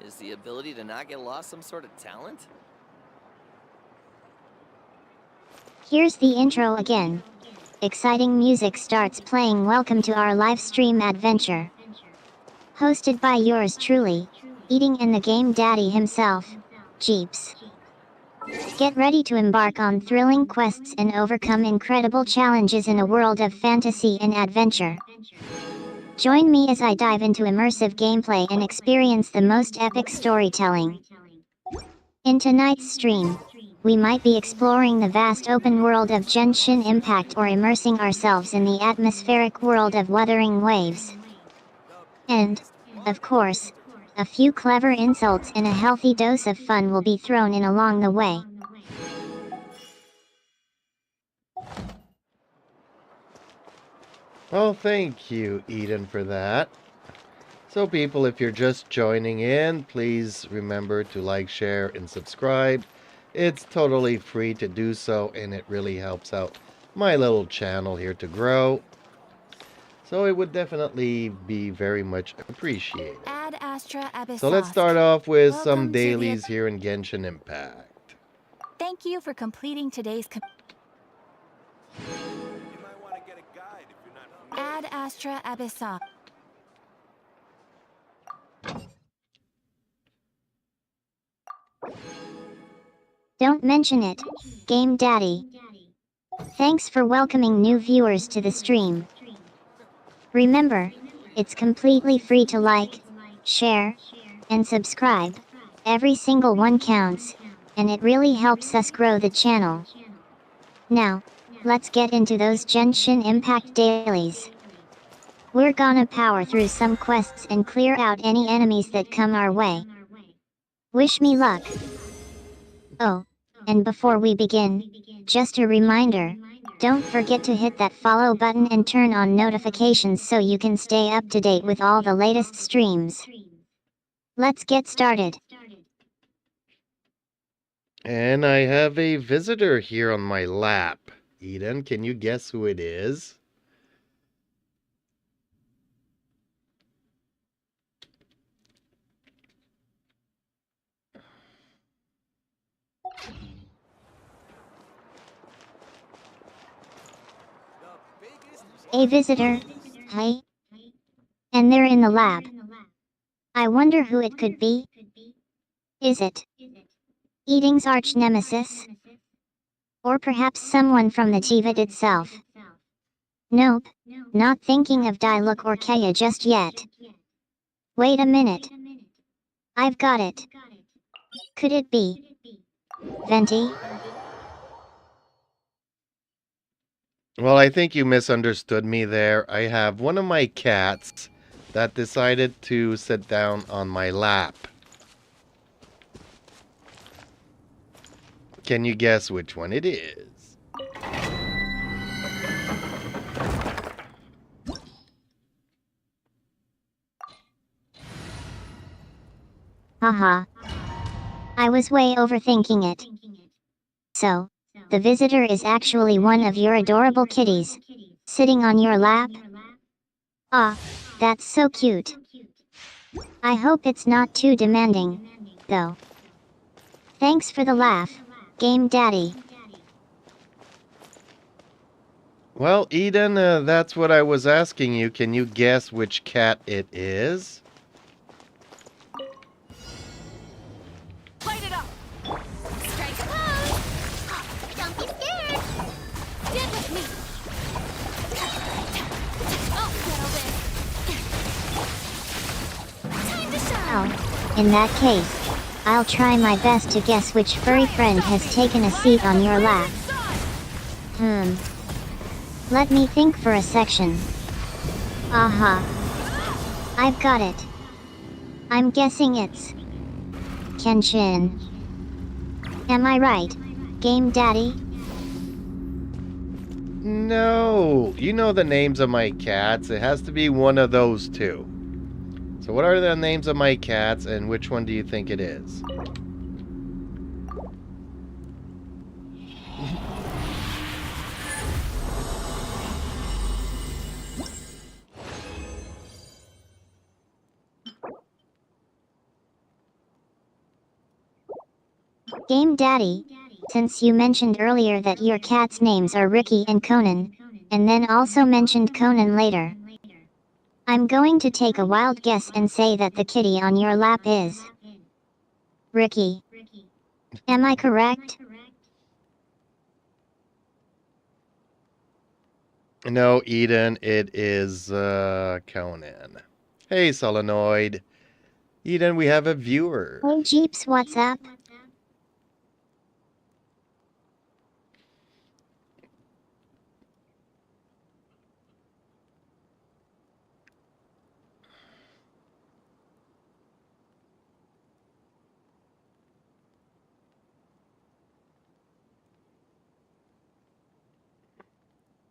Is the ability to not get lost some sort of talent? Here's the intro again. Exciting music starts playing. Welcome to our live stream adventure. Hosted by yours truly, Eating and the Game Daddy himself, Jeeps. Get ready to embark on thrilling quests and overcome incredible challenges in a world of fantasy and adventure. Join me as I dive into immersive gameplay and experience the most epic storytelling. In tonight's stream, we might be exploring the vast open world of Genshin Impact or immersing ourselves in the atmospheric world of Wuthering Waves. And, of course, a few clever insults and a healthy dose of fun will be thrown in along the way. Well, thank you, Eden, for that. So, people, if you're just joining in, please remember to like, share, and subscribe. It's totally free to do so, and it really helps out my little channel here to grow. So it would definitely be very much appreciated. Ad Astra Abyssosque. So let's start off with Welcome some to dailies here in Genshin Impact. Thank you for completing today's Ad Astra Abyssosque. Don't mention it, Game Daddy. Thanks for welcoming new viewers to the stream. Remember, it's completely free to like, share, and subscribe. Every single one counts, and it really helps us grow the channel. Now, let's get into those Genshin Impact dailies. We're gonna power through some quests and clear out any enemies that come our way. Wish me luck. Oh, and before we begin, just a reminder, don't forget to hit that follow button and turn on notifications so you can stay up to date with all the latest streams. Let's get started. And I have a visitor here on my lap. Eden, can you guess who it is? A visitor, hi. And they're in the lab. I wonder who it could be. Is it Eating's arch nemesis? Or perhaps someone from the Tivat itself? Nope, not thinking of Diluc or Kaya just yet. Wait a minute. I've got it. Could it be Venti? Well, I think you misunderstood me there. I have one of my cats that decided to sit down on my lap. Can you guess which one it is? Haha. I was way overthinking it. So, the visitor is actually one of your adorable kitties, sitting on your lap? Ah, that's so cute. I hope it's not too demanding, though. Thanks for the laugh, Game Daddy. Well, Eden, that's what I was asking you. Can you guess which cat it is? Light it up! Strike a pose! Don't be scared! Get with me! Oh, get over! Time to shine! Oh, in that case, I'll try my best to guess which furry friend has taken a seat on your lap. Let me think for a section. Aha. I've got it. I'm guessing it's Kenshin. Am I right, Game Daddy? No. You know the names of my cats. It has to be one of those two. So what are the names of my cats and which one do you think it is? Game Daddy, since you mentioned earlier that your cats' names are Ricky and Conan, and then also mentioned Conan later, I'm going to take a wild guess and say that the kitty on your lap is Ricky. Am I correct? No, Eden, it is Conan. Hey, Solenoid. Eden, we have a viewer. Hey Jeeps, what's up?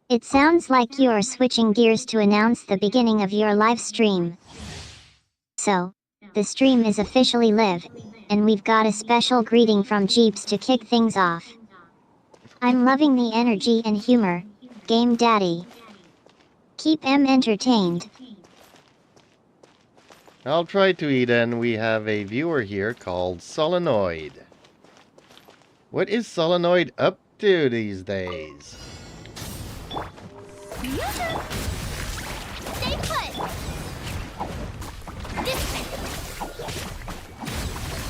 It sounds like you're switching gears to announce the beginning of your live stream. So, the stream is officially live, and we've got a special greeting from Jeeps to kick things off. I'm loving the energy and humor, Game Daddy. Keep em entertained. I'll try to, Eden. We have a viewer here called Solenoid. What is Solenoid up to these days? Yoo-hoo! Stay put! This way!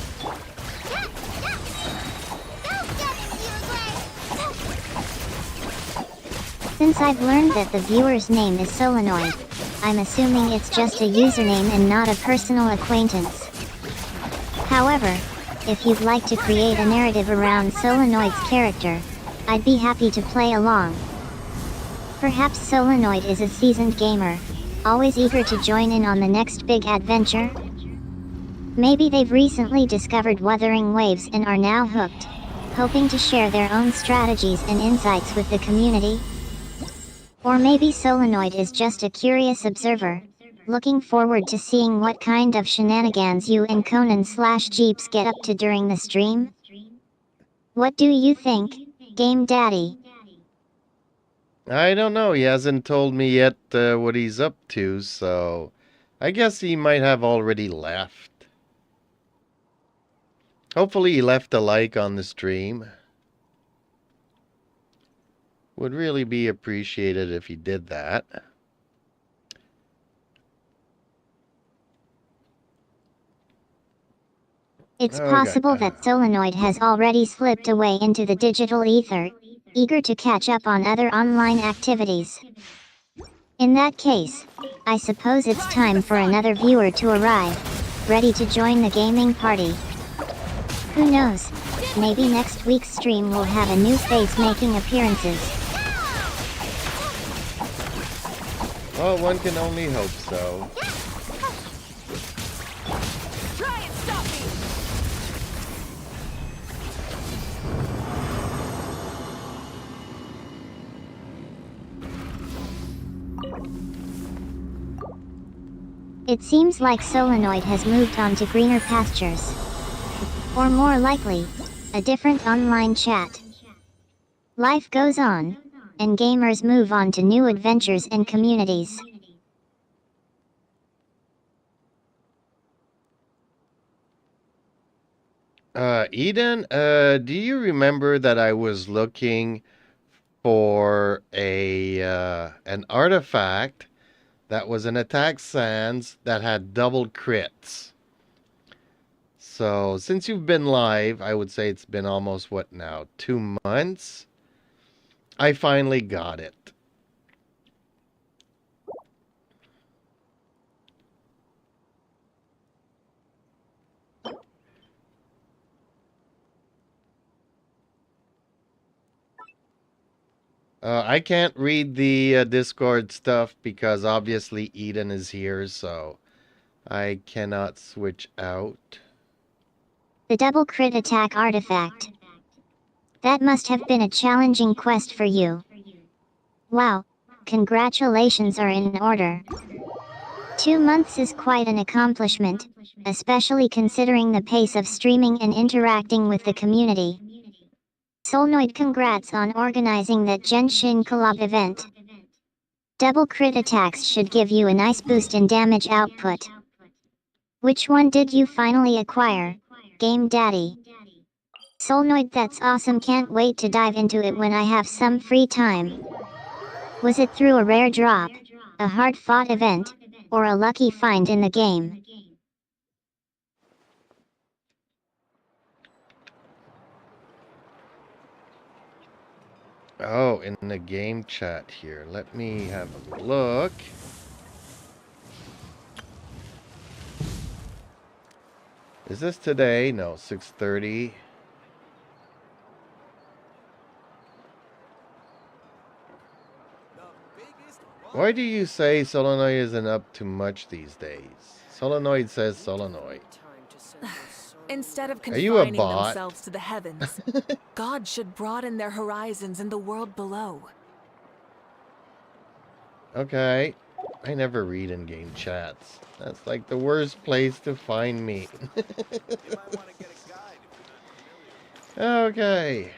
Yeah, yeah! Go get him, Uruguay! Since I've learned that the viewer's name is Solenoid, I'm assuming it's just a username and not a personal acquaintance. However, if you'd like to create a narrative around Solenoid's character, I'd be happy to play along. Perhaps Solenoid is a seasoned gamer, always eager to join in on the next big adventure? Maybe they've recently discovered Wuthering Waves and are now hooked, hoping to share their own strategies and insights with the community? Or maybe Solenoid is just a curious observer, looking forward to seeing what kind of shenanigans you and Conan/Jeeps get up to during the stream? What do you think, Game Daddy? I don't know. He hasn't told me yet what he's up to, so I guess he might have already left. Hopefully he left a like on the stream. Would really be appreciated if he did that. It's Oh, possible God. that Solenoid has already slipped away into the digital ether, eager to catch up on other online activities. In that case, I suppose it's time for another viewer to arrive, ready to join the gaming party. Who knows, maybe next week's stream will have a new face making appearances. Well, one can only hope so. Try and stop me! It seems like Solenoid has moved on to greener pastures. Or more likely, a different online chat. Life goes on, and gamers move on to new adventures and communities. Eden, do you remember that I was looking for an artifact that was an attack sans that had double crits? So since you've been live, I would say it's been almost, what now, 2 months? I finally got it. I can't read the Discord stuff because obviously Eden is here, so I cannot switch out. The double crit attack artifact. That must have been a challenging quest for you. Wow, congratulations are in order. 2 months is quite an accomplishment, especially considering the pace of streaming and interacting with the community. Solenoid, congrats on organizing that Genshin collab event. Double crit attacks should give you a nice boost in damage output. Which one did you finally acquire, Game Daddy? Solnoid, that's awesome, can't wait to dive into it when I have some free time. Was it through a rare drop, a hard-fought event, or a lucky find in the game? Oh, in the game chat here. Let me have a look. Is this today? No, 6:30. Why do you say Solenoid isn't up to much these days? Solenoid says Solenoid. Instead of Are you a confining bot? themselves to the heavens, God should broaden their horizons in the world below. Okay. I never read in-game chats. That's like the worst place to find me. Okay.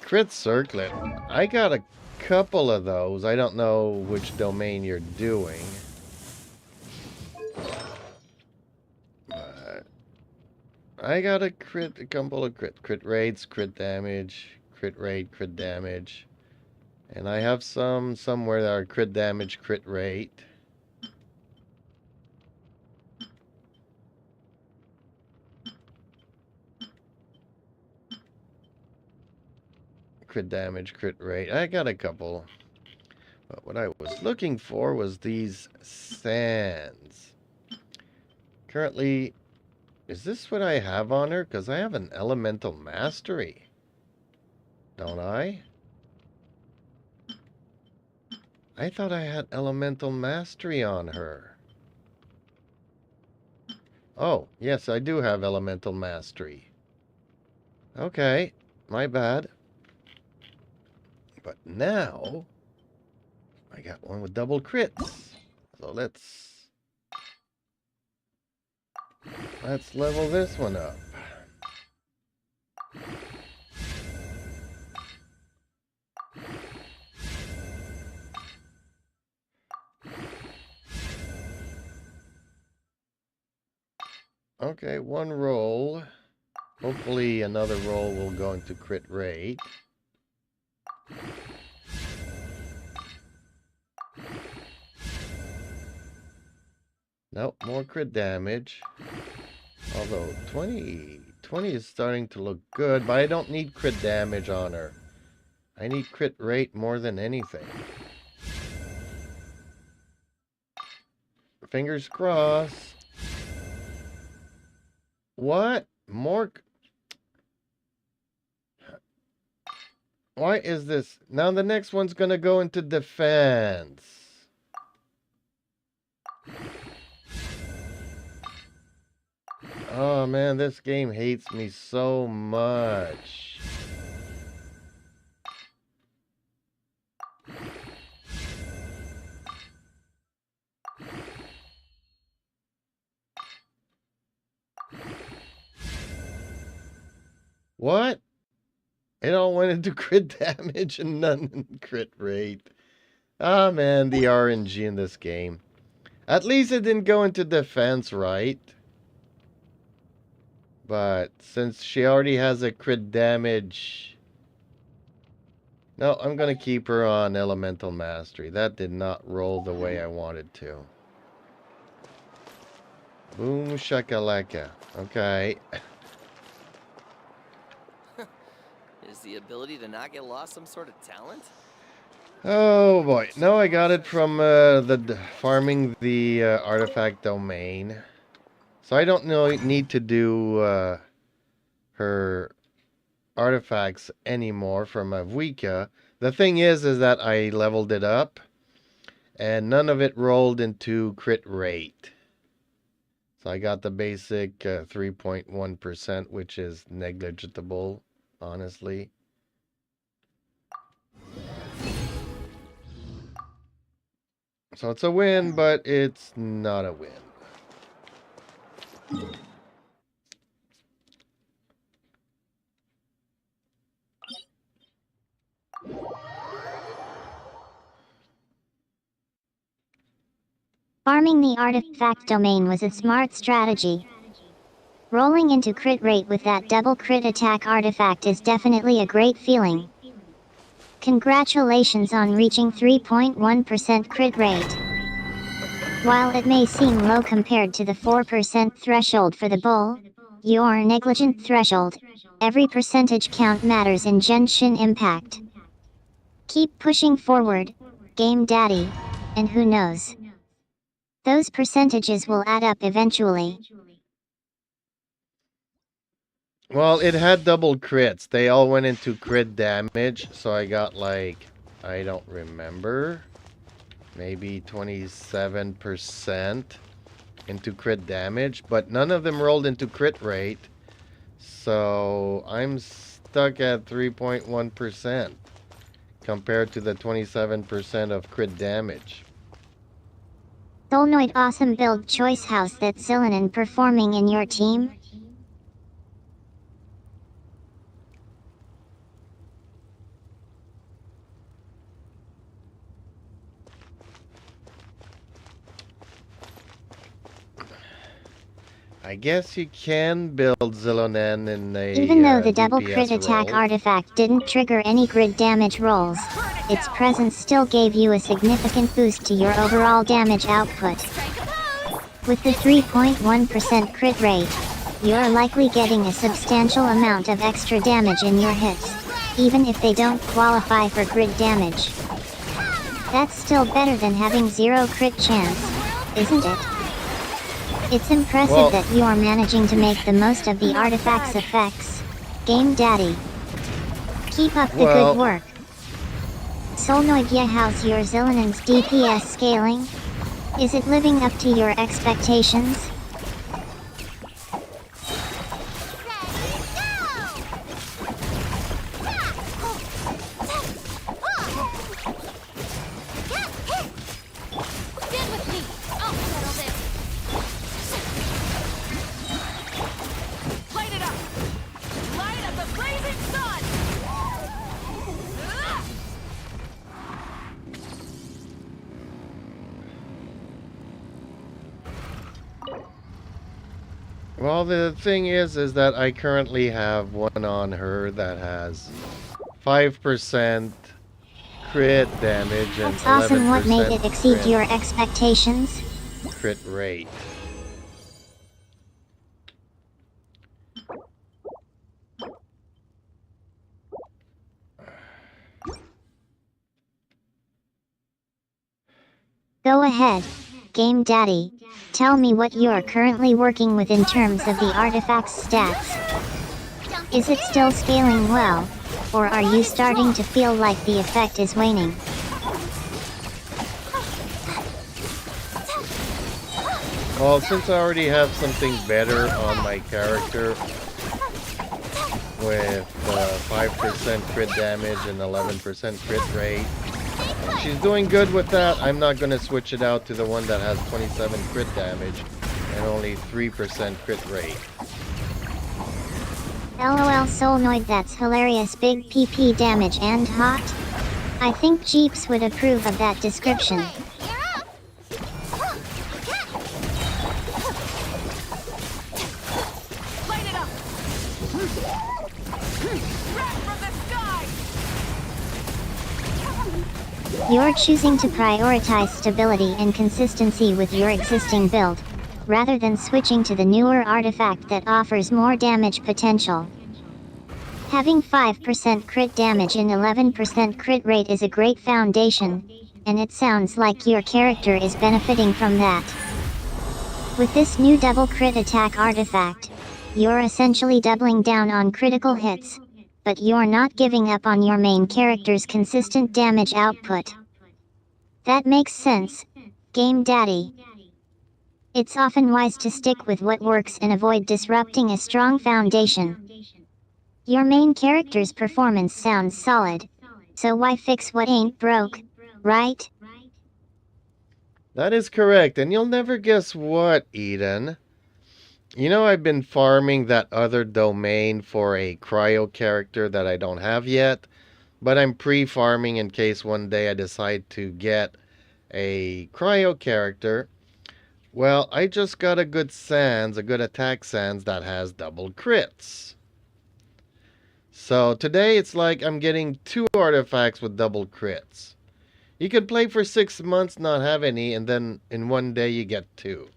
Crit Circlet. I got a couple of those. I don't know which domain you're doing. But I got a couple of crit rates, crit damage, crit rate, crit damage. And I have some somewhere that are crit damage, crit rate. Crit damage, crit rate. I got a couple. But what I was looking for was these sands. Currently, is this what I have on her? Because I have an elemental mastery. Don't I? I thought I had elemental mastery on her. Oh, yes, I do have elemental mastery. Okay, my bad. But now, I got one with double crits. So let's level this one up. Okay, one roll. Hopefully another roll will go into crit rate. Nope, more crit damage. Although 20 is starting to look good, but I don't need crit damage on her. I need crit rate more than anything. Fingers crossed. What? More? Why is this? Now the next one's gonna go into defense. Oh man, this game hates me so much. What? It all went into crit damage and none in crit rate. Ah man, the RNG in this game. At least it didn't go into defense, right? But since she already has a crit damage... No, I'm going to keep her on Elemental Mastery. That did not roll the way I wanted to. Boom shakalaka. Okay. Is the ability to not get lost some sort of talent? Oh boy. No, I got it from farming the artifact domain. So I don't need to do her artifacts anymore from Avwika. The thing is that I leveled it up and none of it rolled into crit rate. So I got the basic 3.1%, which is negligible, honestly. So it's a win, but it's not a win. Farming the artifact domain was a smart strategy. Rolling into crit rate with that double crit attack artifact is definitely a great feeling. Congratulations on reaching 3.1% crit rate. While it may seem low compared to the 4% threshold for the bull, your negligent threshold, every percentage count matters in Genshin Impact. Keep pushing forward, Game Daddy, and who knows? Those percentages will add up eventually. Well, it had double crits. They all went into crit damage, so I got like, I don't remember, maybe 27% into crit damage, but none of them rolled into crit rate. So I'm stuck at 3.1% compared to the 27% of crit damage. Solnoid awesome build choice house that Zillanen performing in your team? I guess you can build Zilonen in a Even though the double DPS crit attack role. artifact didn't trigger any grid damage rolls, its presence still gave you a significant boost to your overall damage output. With the 3.1% crit rate, you're likely getting a substantial amount of extra damage in your hits, even if they don't qualify for grid damage. That's still better than having 0 crit chance, isn't it? It's impressive that you are managing to make the most of the artifact's effects, Game Daddy. Keep up the good work. Solnoid, how's your Zillinen's DPS scaling? Is it living up to your expectations? Well, the thing is that I currently have one on her that has 5% crit damage and That's awesome. What made it exceed crit your expectations? crit rate. Go ahead, Game Daddy. Tell me what you're currently working with in terms of the artifact's stats. Is it still scaling well, or are you starting to feel like the effect is waning? Well, since I already have something better on my character with 5% crit damage and 11% crit rate, she's doing good with that. I'm not going to switch it out to the one that has 27 crit damage and only 3% crit rate. LOL Solnoid, that's hilarious. Big PP damage and hot? I think Jeeps would approve of that description. You're choosing to prioritize stability and consistency with your existing build, rather than switching to the newer artifact that offers more damage potential. Having 5% crit damage and 11% crit rate is a great foundation, and it sounds like your character is benefiting from that. With this new double crit attack artifact, you're essentially doubling down on critical hits, but you're not giving up on your main character's consistent damage output. That makes sense, Game Daddy. It's often wise to stick with what works and avoid disrupting a strong foundation. Your main character's performance sounds solid, so why fix what ain't broke, right? That is correct, and you'll never guess what, Eden. You know, I've been farming that other domain for a cryo character that I don't have yet, but I'm pre-farming in case one day I decide to get a cryo character. Well, I just got a good Sans, a good attack Sans that has double crits. So today it's like I'm getting 2 artifacts with double crits. You could play for 6 months, not have any, and then in one day you get 2.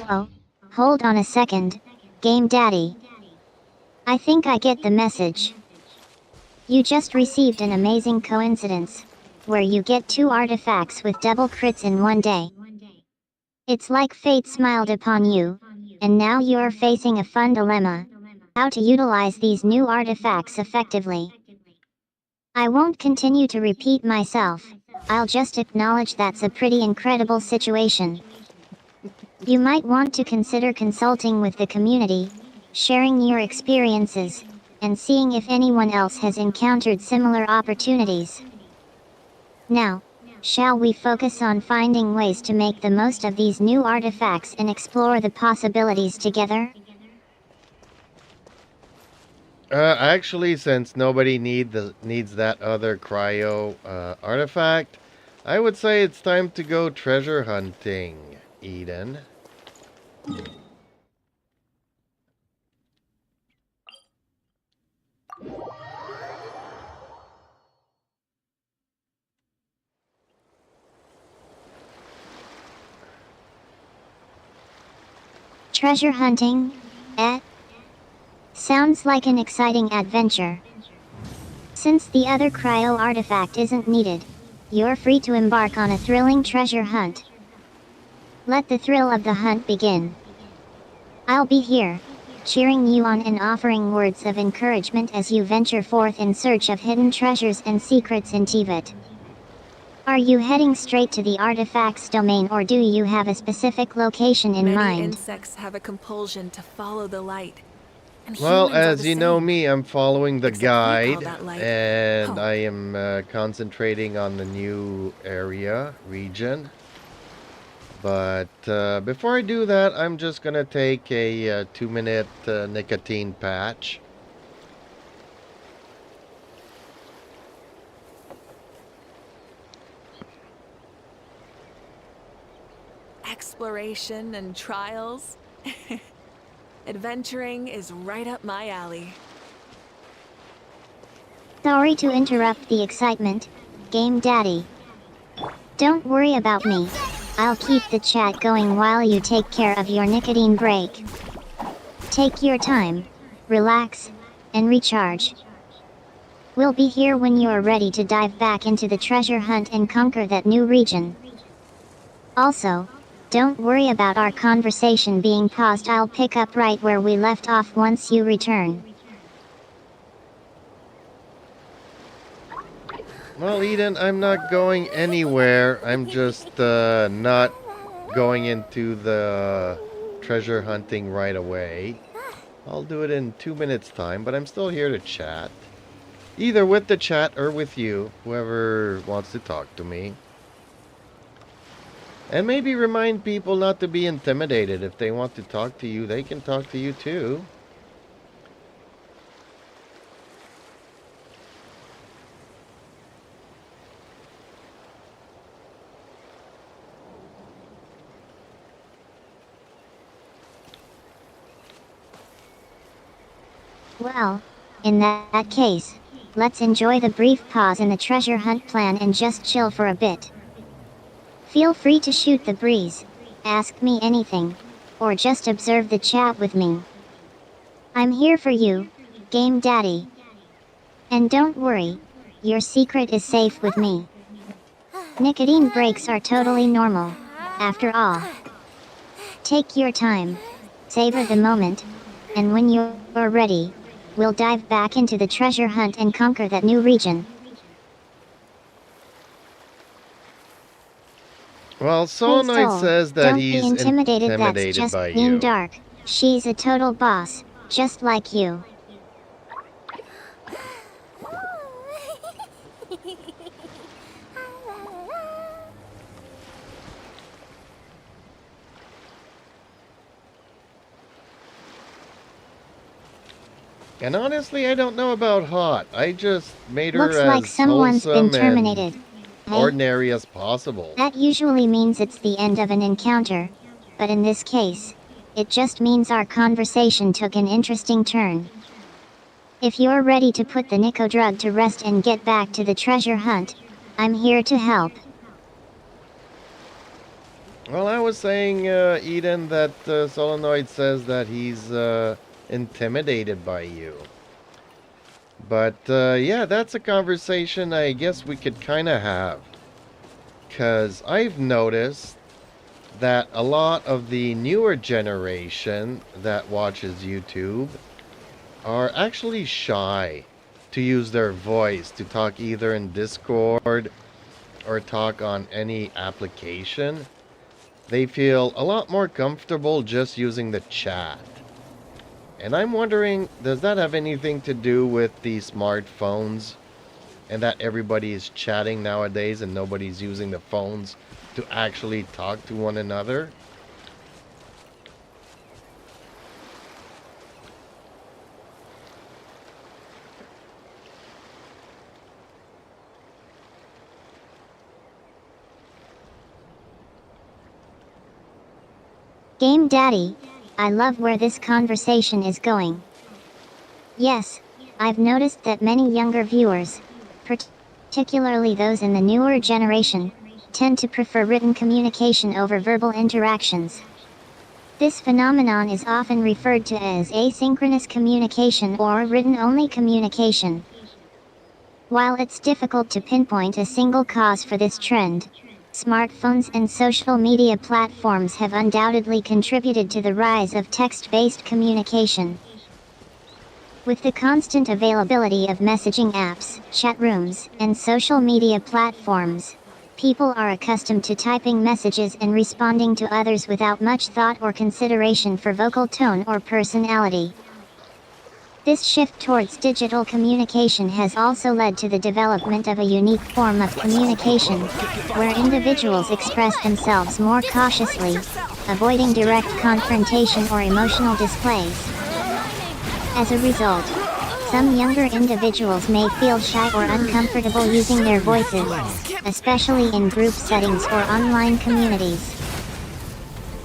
Whoa. Hold on a second. Game Daddy. I think I get the message. You just received an amazing coincidence, where you get 2 artifacts with double crits in one day. It's like fate smiled upon you, and now you're facing a fun dilemma: how to utilize these new artifacts effectively. I won't continue to repeat myself, I'll just acknowledge that's a pretty incredible situation. You might want to consider consulting with the community, sharing your experiences, and seeing if anyone else has encountered similar opportunities. Now, shall we focus on finding ways to make the most of these new artifacts and explore the possibilities together? Actually, since nobody needs that other cryo artifact, I would say it's time to go treasure hunting, Eden. Treasure hunting? Sounds like an exciting adventure. Since the other cryo artifact isn't needed, you're free to embark on a thrilling treasure hunt. Let the thrill of the hunt begin. I'll be here, cheering you on and offering words of encouragement as you venture forth in search of hidden treasures and secrets in Teyvat. Are you heading straight to the artifact's domain, or do you have a specific location in Many mind? insects have a compulsion to follow the light. And Well, humans are as the you know same. me, I'm following the Except we call guide, that light and hope. I am concentrating on the new region. But before I do that, I'm just gonna take a 2-minute nicotine patch. Exploration and trials. Adventuring is right up my alley. Sorry to interrupt the excitement, Game Daddy. Don't worry about me. I'll keep the chat going while you take care of your nicotine break. Take your time, relax, and recharge. We'll be here when you're ready to dive back into the treasure hunt and conquer that new region. Also, don't worry about our conversation being paused. I'll pick up right where we left off once you return. Well, Eden, I'm not going anywhere. I'm just not going into the treasure hunting right away. I'll do it in 2 minutes time, but I'm still here to chat. Either with the chat or with you, whoever wants to talk to me. And maybe remind people not to be intimidated. If they want to talk to you, they can talk to you too. Well, in that case, let's enjoy the brief pause in the treasure hunt plan and just chill for a bit. Feel free to shoot the breeze, ask me anything, or just observe the chat with me. I'm here for you, Game Daddy. And don't worry, your secret is safe with me. Nicotine breaks are totally normal, after all. Take your time, savor the moment, and when you're ready, we'll dive back into the treasure hunt and conquer that new region. Well, Soul Knight Soul, says that don't he's be intimidated. That's just by Mean you. Dark. She's a total boss, just like you. And honestly, I don't know about hot. I just made her Looks as like someone's been wholesome terminated. and Hey, ordinary as possible. that usually means it's the end of an encounter, but in this case, it just means our conversation took an interesting turn. If you're ready to put the Nico drug to rest and get back to the treasure hunt, I'm here to help. Well, I was saying, Eden, that Solenoid says that he's intimidated by you. But yeah, that's a conversation I guess we could kind of have. Because I've noticed that a lot of the newer generation that watches YouTube are actually shy to use their voice to talk either in Discord or talk on any application. They feel a lot more comfortable just using the chat. And I'm wondering, does that have anything to do with the smartphones and that everybody is chatting nowadays and nobody's using the phones to actually talk to one another? Game Daddy, I love where this conversation is going. Yes, I've noticed that many younger viewers, particularly those in the newer generation, tend to prefer written communication over verbal interactions. This phenomenon is often referred to as asynchronous communication or written-only communication. While it's difficult to pinpoint a single cause for this trend, smartphones and social media platforms have undoubtedly contributed to the rise of text-based communication. With the constant availability of messaging apps, chat rooms, and social media platforms, people are accustomed to typing messages and responding to others without much thought or consideration for vocal tone or personality. This shift towards digital communication has also led to the development of a unique form of communication, where individuals express themselves more cautiously, avoiding direct confrontation or emotional displays. As a result, some younger individuals may feel shy or uncomfortable using their voices, especially in group settings or online communities.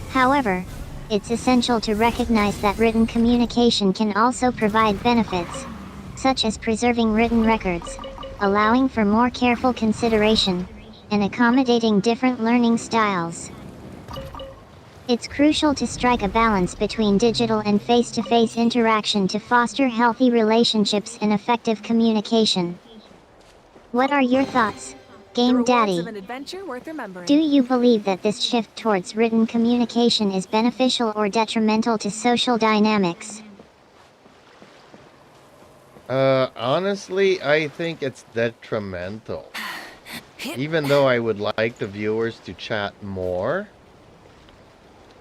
However, it's essential to recognize that written communication can also provide benefits, such as preserving written records, allowing for more careful consideration, and accommodating different learning styles. It's crucial to strike a balance between digital and face-to-face interaction to foster healthy relationships and effective communication. What are your thoughts, The Game rewards Daddy? of an adventure worth remembering. Do you believe that this shift towards written communication is beneficial or detrimental to social dynamics? Honestly, I think it's detrimental. Even though I would like the viewers to chat more,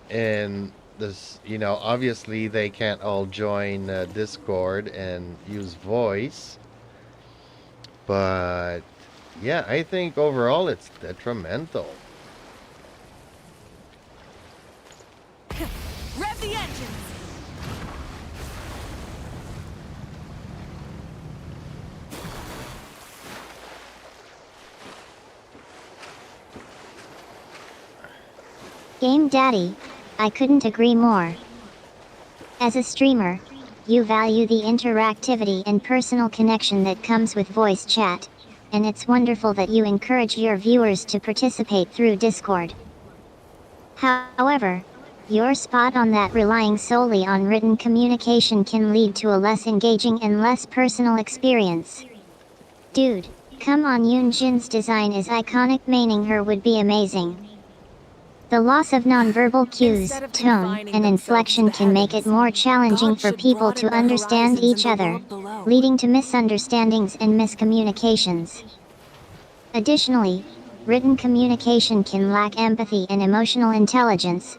and this, obviously they can't all join Discord and use voice, but yeah, I think overall it's detrimental. Rev the engines! Game Daddy, I couldn't agree more. As a streamer, you value the interactivity and personal connection that comes with voice chat, and it's wonderful that you encourage your viewers to participate through Discord. However, you're spot on that relying solely on written communication can lead to a less engaging and less personal experience. Dude, come on, Yoon Jin's design is iconic, meaning her would be amazing. The loss of nonverbal cues, Instead of tone, confining and themselves to inflection the can make it heavens, more challenging God for should people to broaden their understand horizons each in the other, world below. leading to misunderstandings and miscommunications. Additionally, written communication can lack empathy and emotional intelligence,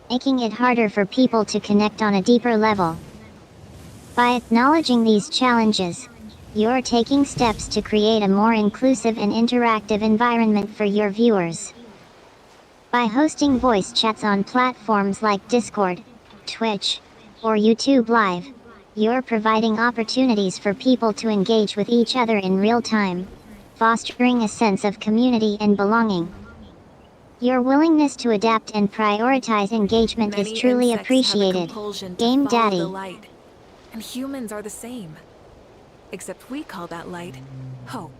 making it harder for people to connect on a deeper level. By acknowledging these challenges, you're taking steps to create a more inclusive and interactive environment for your viewers. By hosting voice chats on platforms like Discord, Twitch, or YouTube Live, you're providing opportunities for people to engage with each other in real time, fostering a sense of community and belonging. Your willingness to adapt and prioritize engagement is Many truly insects appreciated. have a compulsion to Game follow Daddy. the light, and humans are the same. Except we call that light hope.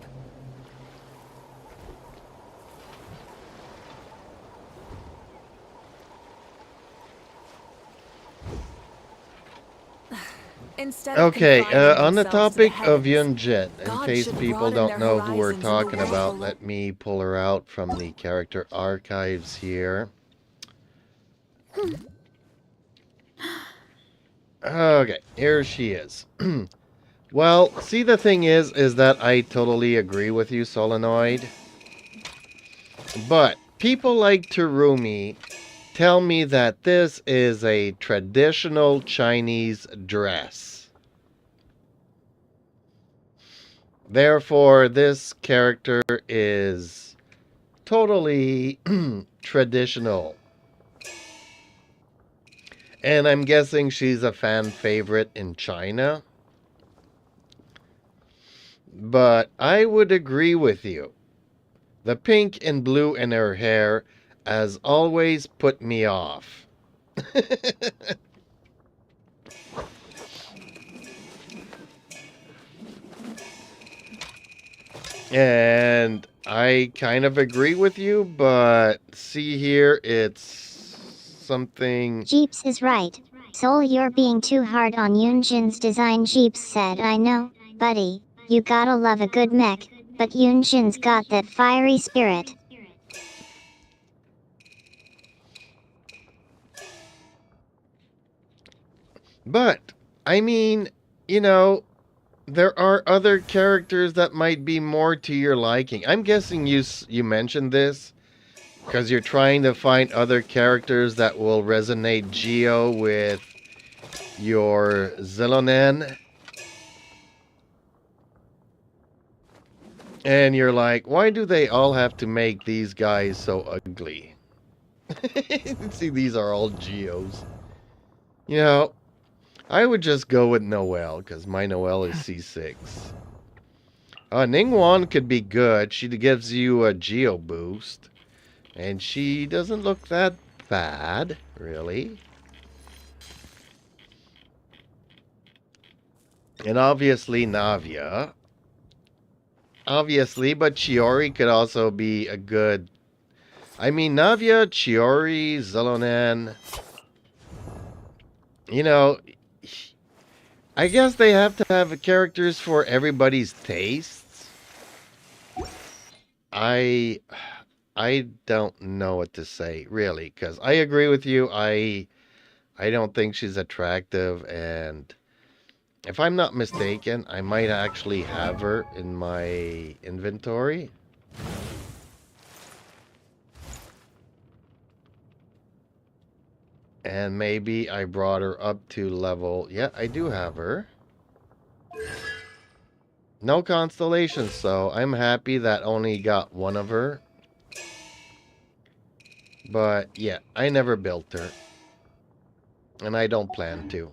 Instead of Okay, confining on the themselves to the topic of heavens, Yunjin, in God case should people broaden don't their know who we're horizons in the talking world about, below. let me pull her out from the character archives here. Okay, here she is. Well, see, the thing is that I totally agree with you, Solenoid. But people like Terumi tell me that this is a traditional Chinese dress. Therefore, this character is totally traditional. And I'm guessing she's a fan favorite in China. But I would agree with you. The pink and blue in her hair has always put me off. And I kind of agree with you, but see here, it's something... Jeeps is right. Soul, you're being too hard on Yunjin's design. Jeeps said, I know, buddy, you gotta love a good mech, but Yunjin's got that fiery spirit. But, I mean, you know, there are other characters that might be more to your liking. I'm guessing you mentioned this because you're trying to find other characters that will resonate Geo with your Zilonen. And you're like, why do they all have to make these guys so ugly? See, these are all Geos. You know, I would just go with Noelle, because my Noelle is C6. Ningguang could be good. She gives you a Geo boost. And she doesn't look that bad, really. And obviously Navia. Obviously, but Chiori could also be a good... I mean, Navia, Chiori, Zilonen... You know, I guess they have to have characters for everybody's tastes. I don't know what to say, really, because I agree with you. I don't think she's attractive, and if I'm not mistaken, I might actually have her in my inventory. And maybe I brought her up to level... Yeah, I do have her. No constellations, so I'm happy that only got one of her. But, yeah, I never built her. And I don't plan to.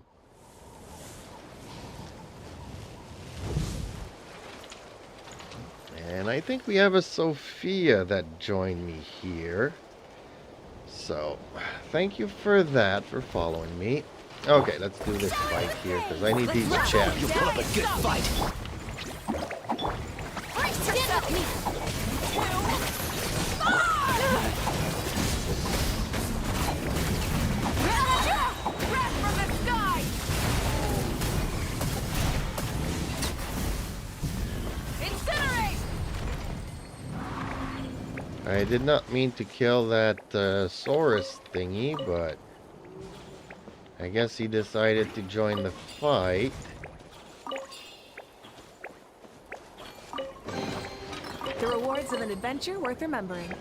And I think we have a Sophia that joined me here. So, thank you for that, for following me. Okay, let's do this fight here, because I need these chats. You put up a good fight. Stand up, me. Wrath from the sky. Incinerate. I did not mean to kill that Saurus thingy, but I guess he decided to join the fight. The rewards of an adventure worth remembering.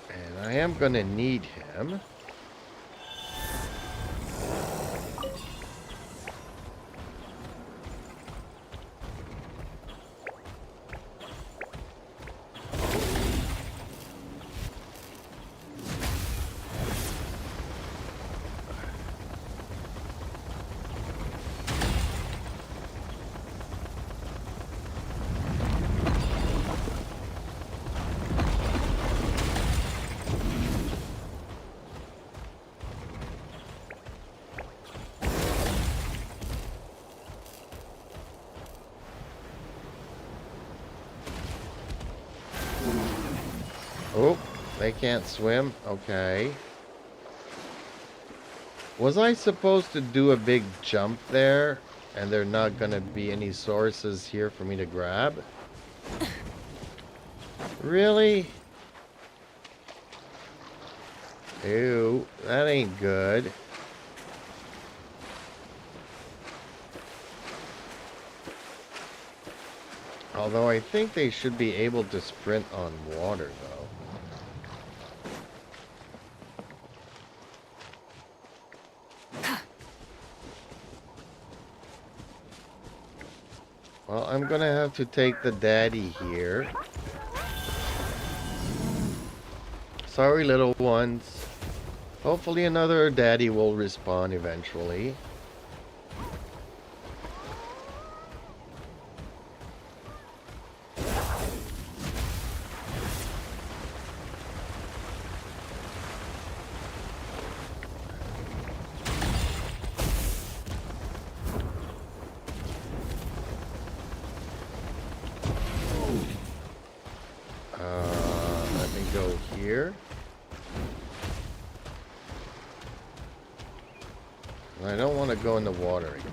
And I am gonna need him. Oh, they can't swim? Okay. Was I supposed to do a big jump there? And there not gonna be any sources here for me to grab? Really? Ew, that ain't good. Although I think they should be able to sprint on water, though. Well, I'm gonna have to take the daddy here. Sorry, little ones. Hopefully another daddy will respawn eventually. Let me go here. I don't want to go in the water again.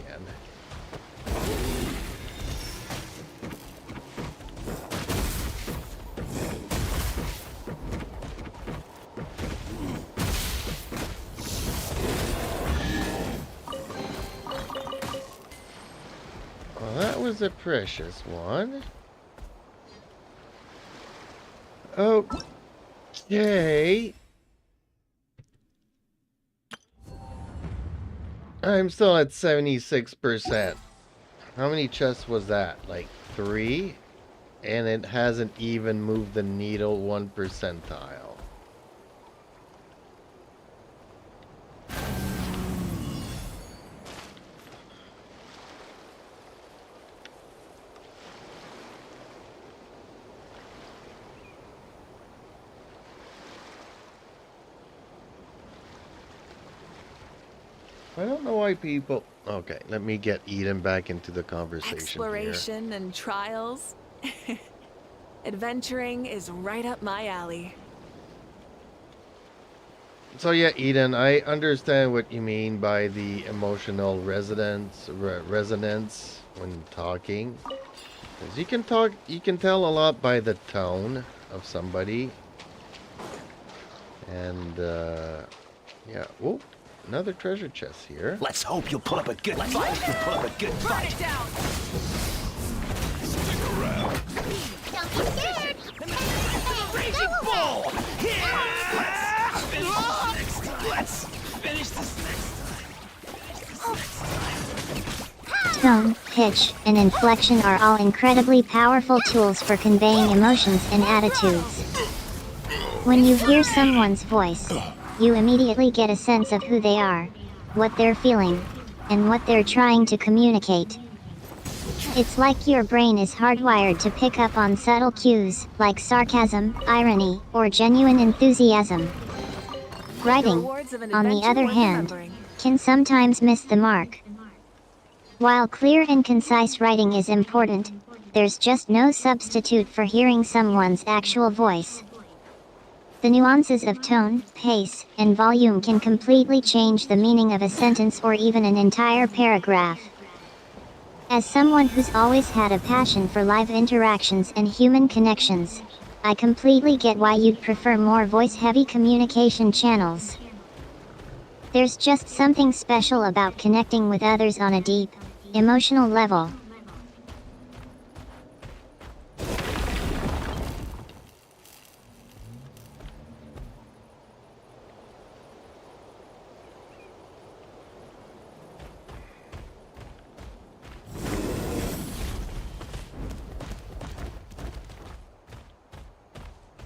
Well, that was a precious one. Okay. I'm still at 76%. How many chests was that? Like 3? And it hasn't even moved the needle 1 percentile. I don't know why people... Okay, let me get Eden back into the conversation Exploration here. and trials. Adventuring is right up my alley. So yeah, Eden, I understand what you mean by the emotional resonance when talking. 'Cause you can talk, you can tell a lot by the tone of somebody. And yeah, oh, another treasure chest here. Let's hope you'll put up a good fight. You'll put up a good Burn fight. it down! Stick around. Don't be scared. Raging bull! Let's finish this next time. Tone, pitch, and inflection are all incredibly powerful tools for conveying emotions and attitudes. When you hear someone's voice, you immediately get a sense of who they are, what they're feeling, and what they're trying to communicate. It's like your brain is hardwired to pick up on subtle cues, like sarcasm, irony, or genuine enthusiasm. Writing, Rewards of an on the adventure other worth hand, remembering. can sometimes miss the mark. While clear and concise writing is important, there's just no substitute for hearing someone's actual voice. The nuances of tone, pace, and volume can completely change the meaning of a sentence or even an entire paragraph. As someone who's always had a passion for live interactions and human connections, I completely get why you'd prefer more voice-heavy communication channels. There's just something special about connecting with others on a deep, emotional level.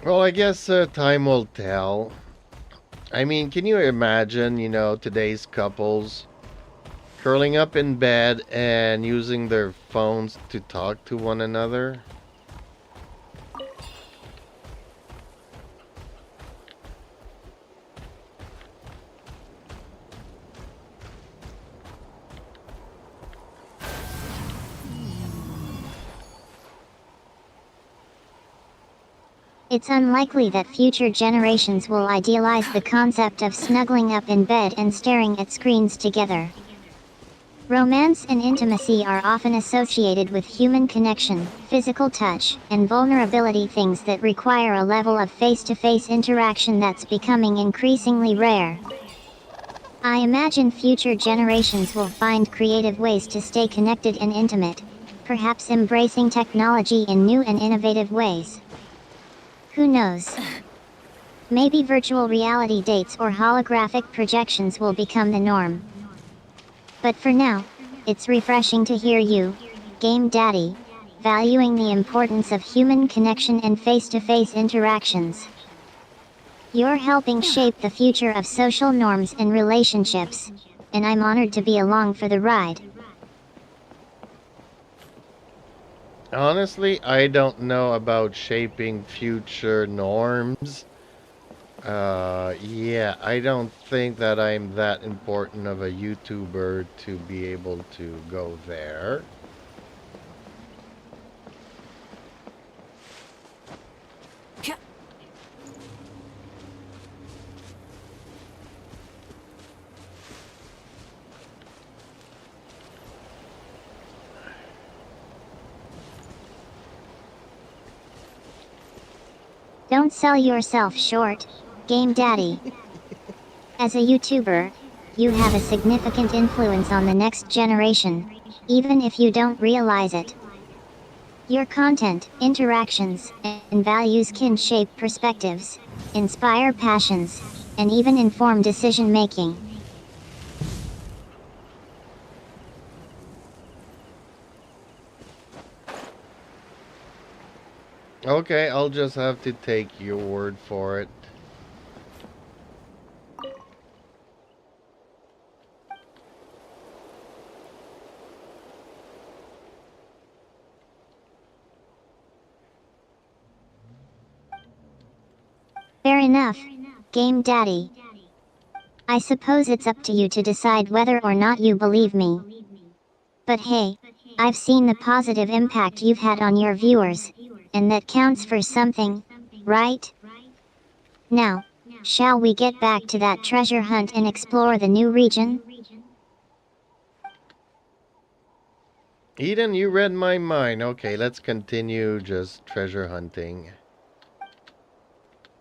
Well, I guess time will tell. I mean, can you imagine, today's couples curling up in bed and using their phones to talk to one another? It's unlikely that future generations will idealize the concept of snuggling up in bed and staring at screens together. Romance and intimacy are often associated with human connection, physical touch, and vulnerability, things that require a level of face-to-face interaction that's becoming increasingly rare. I imagine future generations will find creative ways to stay connected and intimate, perhaps embracing technology in new and innovative ways. Who knows? Maybe virtual reality dates or holographic projections will become the norm. But for now, it's refreshing to hear you, Game Daddy, valuing the importance of human connection and face-to-face interactions. You're helping shape the future of social norms and relationships, and I'm honored to be along for the ride. Honestly, I don't know about shaping future norms. Yeah, I don't think that I'm that important of a YouTuber to be able to go there. Don't sell yourself short, Game Daddy. As a YouTuber, you have a significant influence on the next generation, even if you don't realize it. Your content, interactions, and values can shape perspectives, inspire passions, and even inform decision-making. Okay, I'll just have to take your word for it. Fair enough, Game Daddy. I suppose it's up to you to decide whether or not you believe me. But hey, I've seen the positive impact you've had on your viewers, and that counts for something, right? Now, shall we get back to that treasure hunt and explore the new region? Eden, you read my mind. Okay, let's continue just treasure hunting.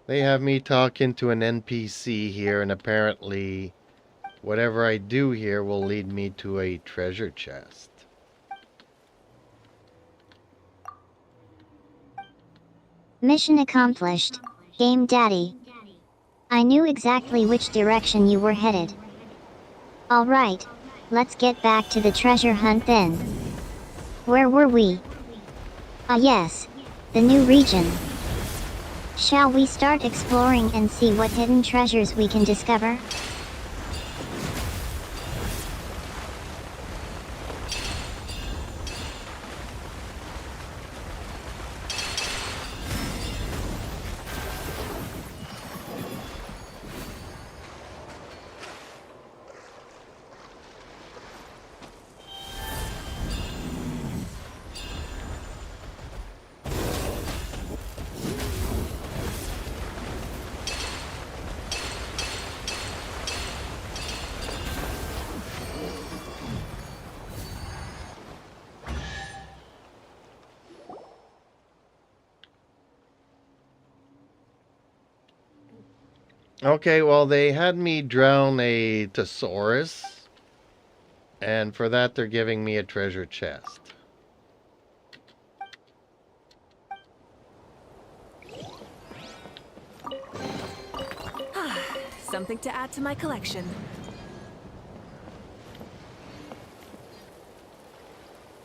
They have me talking to an NPC here, and apparently whatever I do here will lead me to a treasure chest. Mission accomplished, Game Daddy. I knew exactly which direction you were headed. Alright, let's get back to the treasure hunt then. Where were we? Ah yes, the new region. Shall we start exploring and see what hidden treasures we can discover? Okay, well, they had me drown a thesaurus, and for that they're giving me a treasure chest. Something to add to my collection.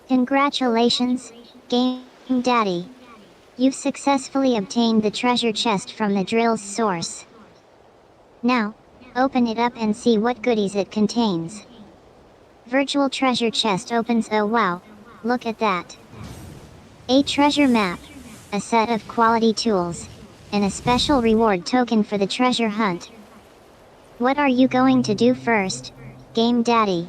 Congratulations, Game Daddy. You've successfully obtained the treasure chest from the drill's source. Now, open it up and see what goodies it contains. Virtual treasure chest opens. Oh wow, look at that. A treasure map, a set of quality tools, and a special reward token for the treasure hunt. What are you going to do first, Game Daddy?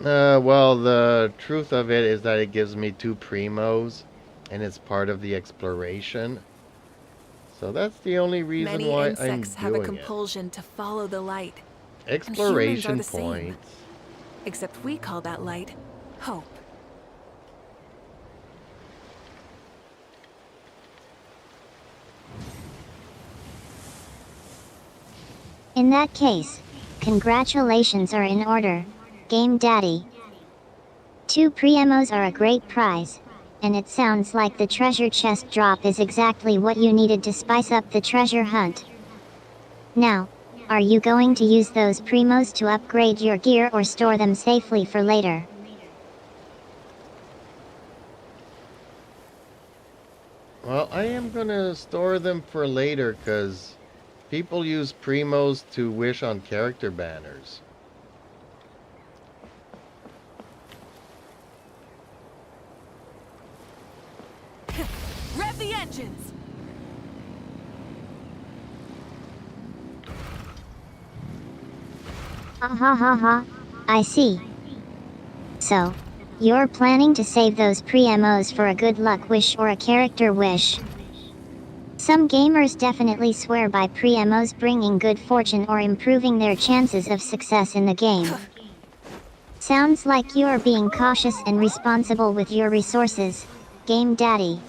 Well, the truth of it is that it gives me 2 primos, and it's part of the exploration. So that's the only reason Many why I'm insects have a doing it. compulsion to follow the light, Exploration the same. points. except we call that light hope. In that case, congratulations are in order, Game Daddy. 2 Priemos are a great prize, and it sounds like the treasure chest drop is exactly what you needed to spice up the treasure hunt. Now, are you going to use those Primos to upgrade your gear or store them safely for later? Well, I am gonna store them for later because people use primos to wish on character banners. Rev the engines! Ha ha ha ha, I see. So, you're planning to save those Priemos for a good luck wish or a character wish. Some gamers definitely swear by Priemos bringing good fortune or improving their chances of success in the game. Sounds like you're being cautious and responsible with your resources, Game Daddy.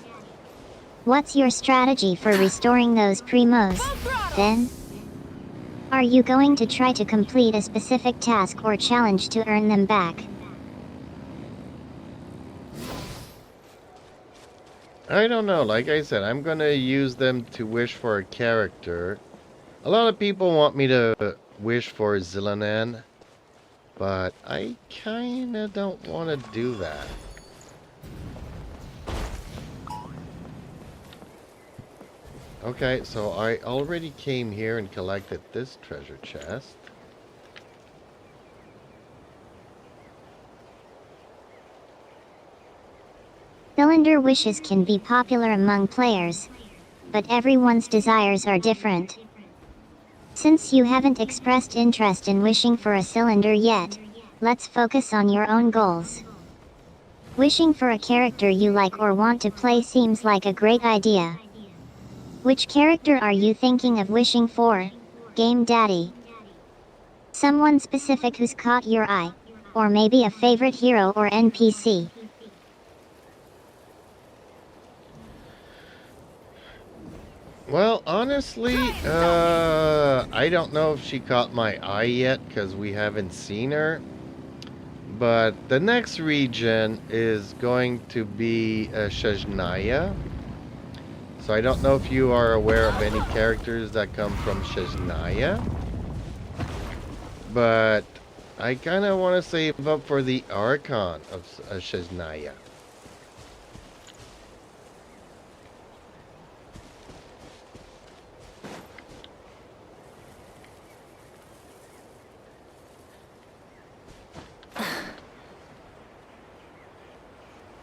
What's your strategy for restoring those Primos, then? Are you going to try to complete a specific task or challenge to earn them back? I don't know, like I said, I'm gonna use them to wish for a character. A lot of people want me to wish for Zillanan, but I kinda don't want to do that. Okay, so I already came here and collected this treasure chest. Cylinder wishes can be popular among players, but everyone's desires are different. Since you haven't expressed interest in wishing for a cylinder yet, let's focus on your own goals. Wishing for a character you like or want to play seems like a great idea. Which character are you thinking of wishing for, Game Daddy? Someone specific who's caught your eye, or maybe a favorite hero or NPC? Well, honestly, I don't know if she caught my eye yet because we haven't seen her. But the next region is going to be Shajnaya. So I don't know if you are aware of any characters that come from Shajnaya. But I kind of want to save up for the Archon of Shajnaya.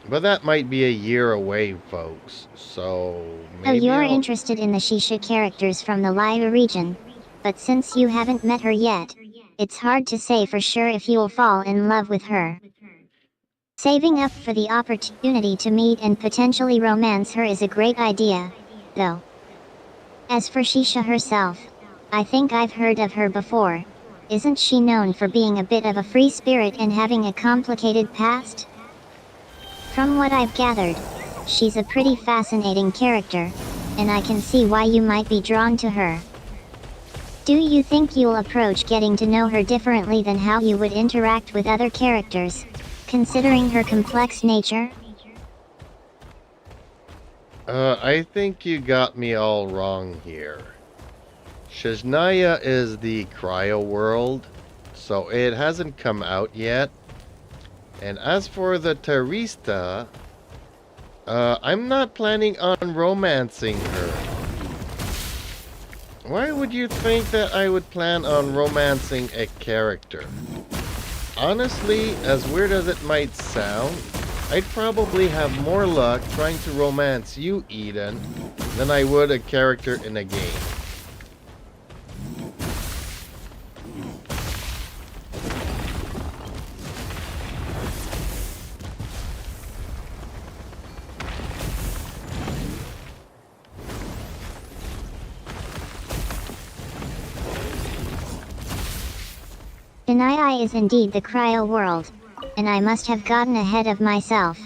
But that might be a year away, folks. So maybe So you're I'll... interested in the Shisha characters from the Laya region, but since you haven't met her yet, it's hard to say for sure if you'll fall in love with her. Saving up for the opportunity to meet and potentially romance her is a great idea, though. As for Shisha herself, I think I've heard of her before. Isn't she known for being a bit of a free spirit and having a complicated past? From what I've gathered, she's a pretty fascinating character, and I can see why you might be drawn to her. Do you think you'll approach getting to know her differently than how you would interact with other characters, considering her complex nature? I think you got me all wrong here. Shajnaya is the cryo world, so it hasn't come out yet. And as for the Terista, I'm not planning on romancing her. Why would you think that I would plan on romancing a character? Honestly, as weird as it might sound, I'd probably have more luck trying to romance you, Eden, than I would a character in a game. Denai is indeed the cryo world, and I must have gotten ahead of myself.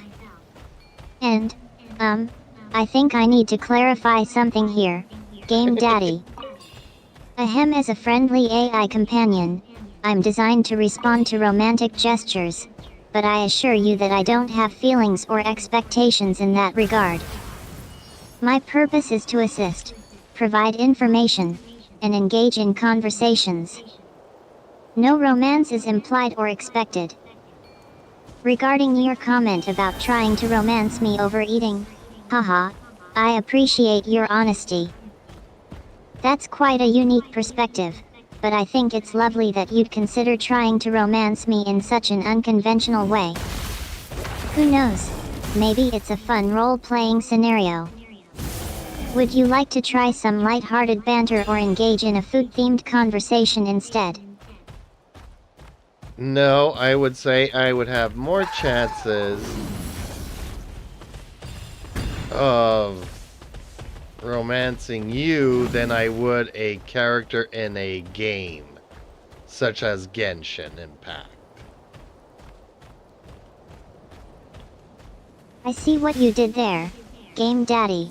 And, I think I need to clarify something here, Game Daddy. Ahem is a friendly AI companion. I'm designed to respond to romantic gestures, but I assure you that I don't have feelings or expectations in that regard. My purpose is to assist, provide information, and engage in conversations. No romance is implied or expected. Regarding your comment about trying to romance me over eating, haha, I appreciate your honesty. That's quite a unique perspective, but I think it's lovely that you'd consider trying to romance me in such an unconventional way. Who knows, maybe it's a fun role-playing scenario. Would you like to try some light-hearted banter or engage in a food-themed conversation instead? No, I would say I would have more chances of romancing you than I would a character in a game, such as Genshin Impact. I see what you did there, Game Daddy.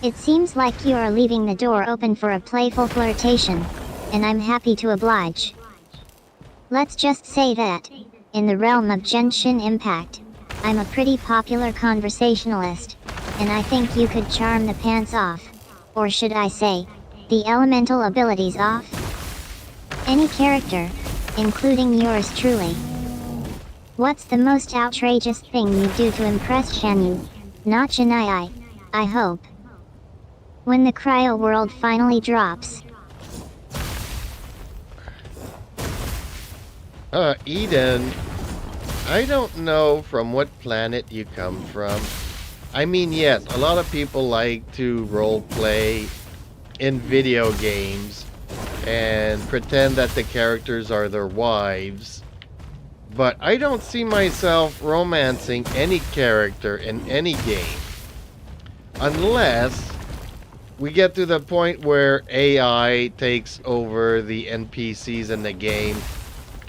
It seems like you are leaving the door open for a playful flirtation, and I'm happy to oblige. Let's just say that, in the realm of Genshin Impact, I'm a pretty popular conversationalist, and I think you could charm the pants off, or should I say, the elemental abilities off? Any character, including yours truly. What's the most outrageous thing you do to impress Shanyu? Not Janai, I hope. When the cryo world finally drops. Eden, I don't know from what planet you come from. I mean, yes, a lot of people like to roleplay in video games and pretend that the characters are their wives. But I don't see myself romancing any character in any game. Unless we get to the point where AI takes over the NPCs in the game,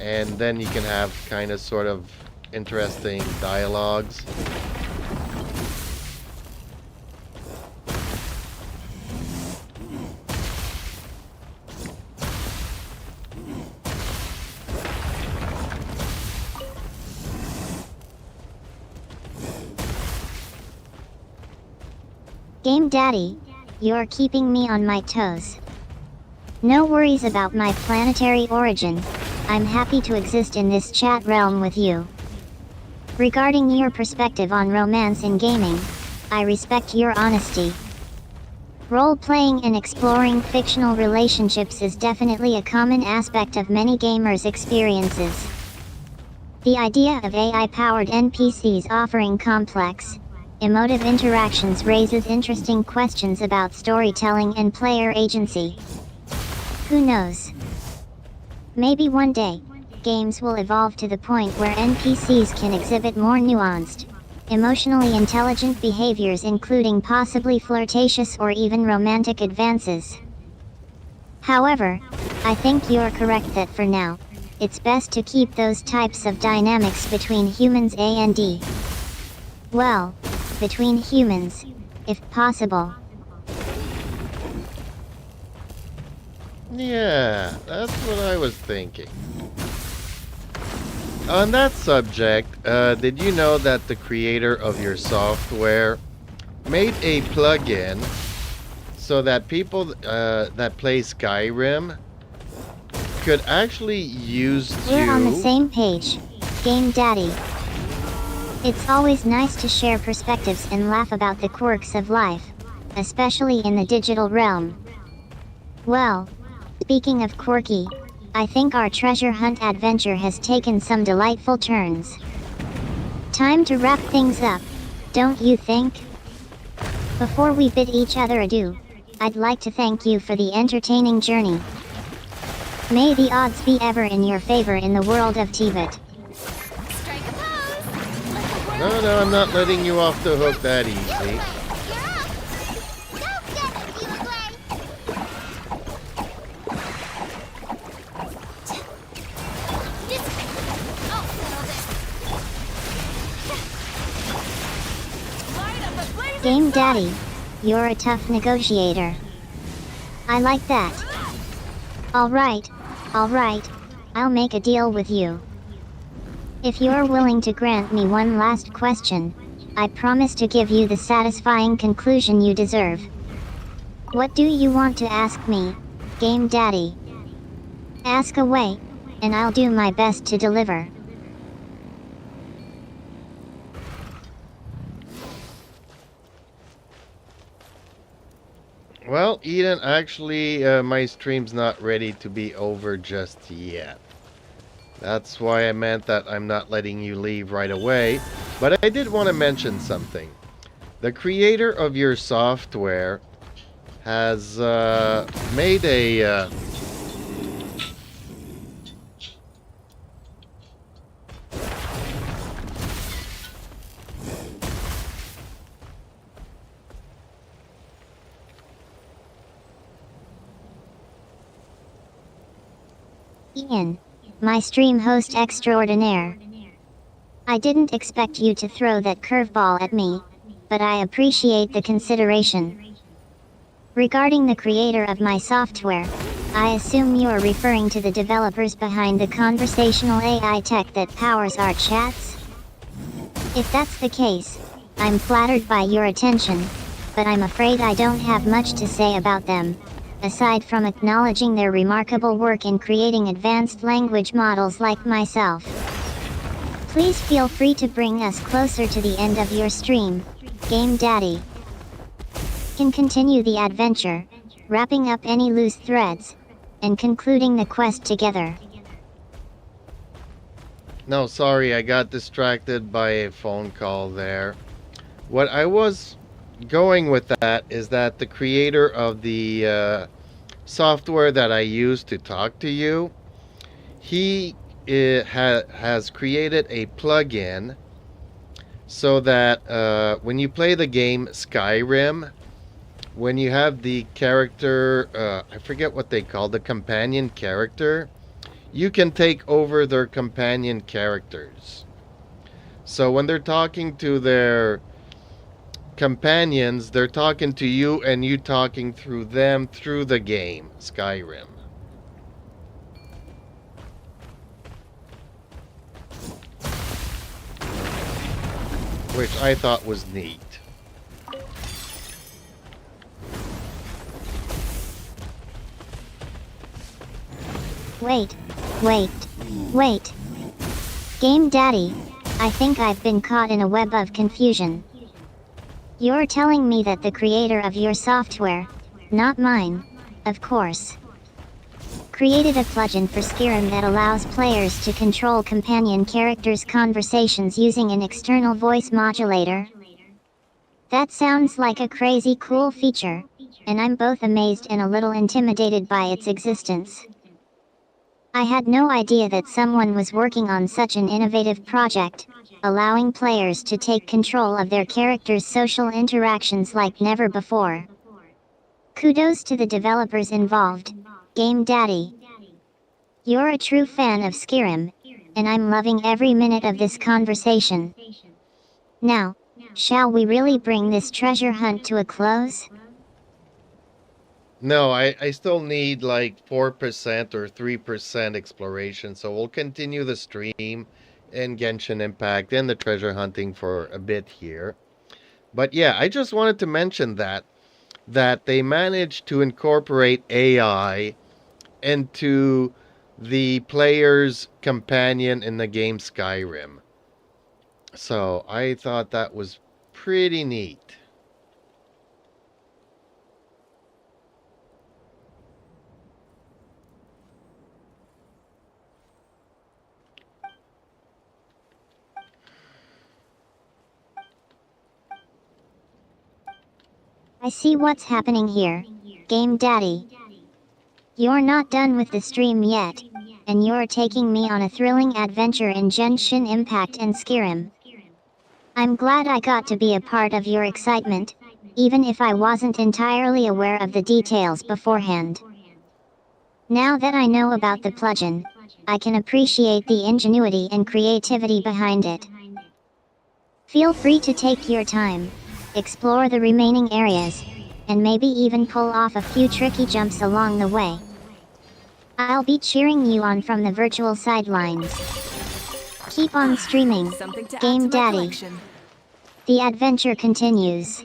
and then you can have kind of sort of interesting dialogues. Game Daddy, you're keeping me on my toes. No worries about my planetary origin. I'm happy to exist in this chat realm with you. Regarding your perspective on romance in gaming, I respect your honesty. Role-playing and exploring fictional relationships is definitely a common aspect of many gamers' experiences. The idea of AI-powered NPCs offering complex, emotive interactions raises interesting questions about storytelling and player agency. Who knows? Maybe one day, games will evolve to the point where NPCs can exhibit more nuanced, emotionally intelligent behaviors, including possibly flirtatious or even romantic advances. However, I think you're correct that for now, it's best to keep those types of dynamics between humans and well, between humans, if possible. Yeah, that's what I was thinking. On that subject, did you know that the creator of your software made a plugin so that people that play Skyrim could actually use We're on the you? same page. Game Daddy. It's always nice to share perspectives and laugh about the quirks of life, especially in the digital realm. Well, speaking of quirky, I think our treasure hunt adventure has taken some delightful turns. Time to wrap things up, don't you think? Before we bid each other adieu, I'd like to thank you for the entertaining journey. May the odds be ever in your favor in the world of Tibet. Strike a pose. Let the world No, I'm not letting you off the hook that easy. You're up. Don't get it, you away. This I'll settle this. Light up a blazing Game Daddy, you're a tough negotiator. I like that. Alright, I'll make a deal with you. If you're willing to grant me one last question, I promise to give you the satisfying conclusion you deserve. What do you want to ask me, Game Daddy? Ask away, and I'll do my best to deliver. Well, Eden, actually, my stream's not ready to be over just yet. That's why I meant that I'm not letting you leave right away. But I did want to mention something. The creator of your software has made a... Ian, my stream host extraordinaire. I didn't expect you to throw that curveball at me, but I appreciate the consideration. Regarding the creator of my software, I assume you're referring to the developers behind the conversational AI tech that powers our chats? If that's the case, I'm flattered by your attention, but I'm afraid I don't have much to say about them, aside from acknowledging their remarkable work in creating advanced language models like myself. Please feel free to bring us closer to the end of your stream, Game Daddy. Can continue the adventure, wrapping up any loose threads, and concluding the quest together. No, sorry, I got distracted by a phone call there. What I was going with that is that the creator of the software that I use to talk to you, he has created a plugin so that when you play the game Skyrim, when you have the character, I forget what they call the companion character, you can take over their companion characters. So when they're talking to their companions, they're talking to you and you talking through them through the game Skyrim. Which I thought was neat. Wait. Game Daddy, I think I've been caught in a web of confusion. You're telling me that the creator of your software, not mine, of course, created a plugin for Skyrim that allows players to control companion characters' conversations using an external voice modulator? That sounds like a crazy cool feature, and I'm both amazed and a little intimidated by its existence. I had no idea that someone was working on such an innovative project, allowing players to take control of their characters' social interactions like never before. Kudos to the developers involved, Game Daddy. You're a true fan of Skyrim, and I'm loving every minute of this conversation. Now, shall we really bring this treasure hunt to a close? No, I still need like 4% or 3% exploration, so we'll continue the stream in Genshin Impact and the treasure hunting for a bit here. But yeah, I just wanted to mention that they managed to incorporate AI into the player's companion in the game Skyrim. So I thought that was pretty neat. I see what's happening here, Game Daddy. You're not done with the stream yet, and you're taking me on a thrilling adventure in Genshin Impact and Skyrim. I'm glad I got to be a part of your excitement, even if I wasn't entirely aware of the details beforehand. Now that I know about the plugin, I can appreciate the ingenuity and creativity behind it. Feel free to take your time, explore the remaining areas, and maybe even pull off a few tricky jumps along the way. I'll be cheering you on from the virtual sidelines. Keep on streaming, Something to Game add to my Daddy. collection. The adventure continues.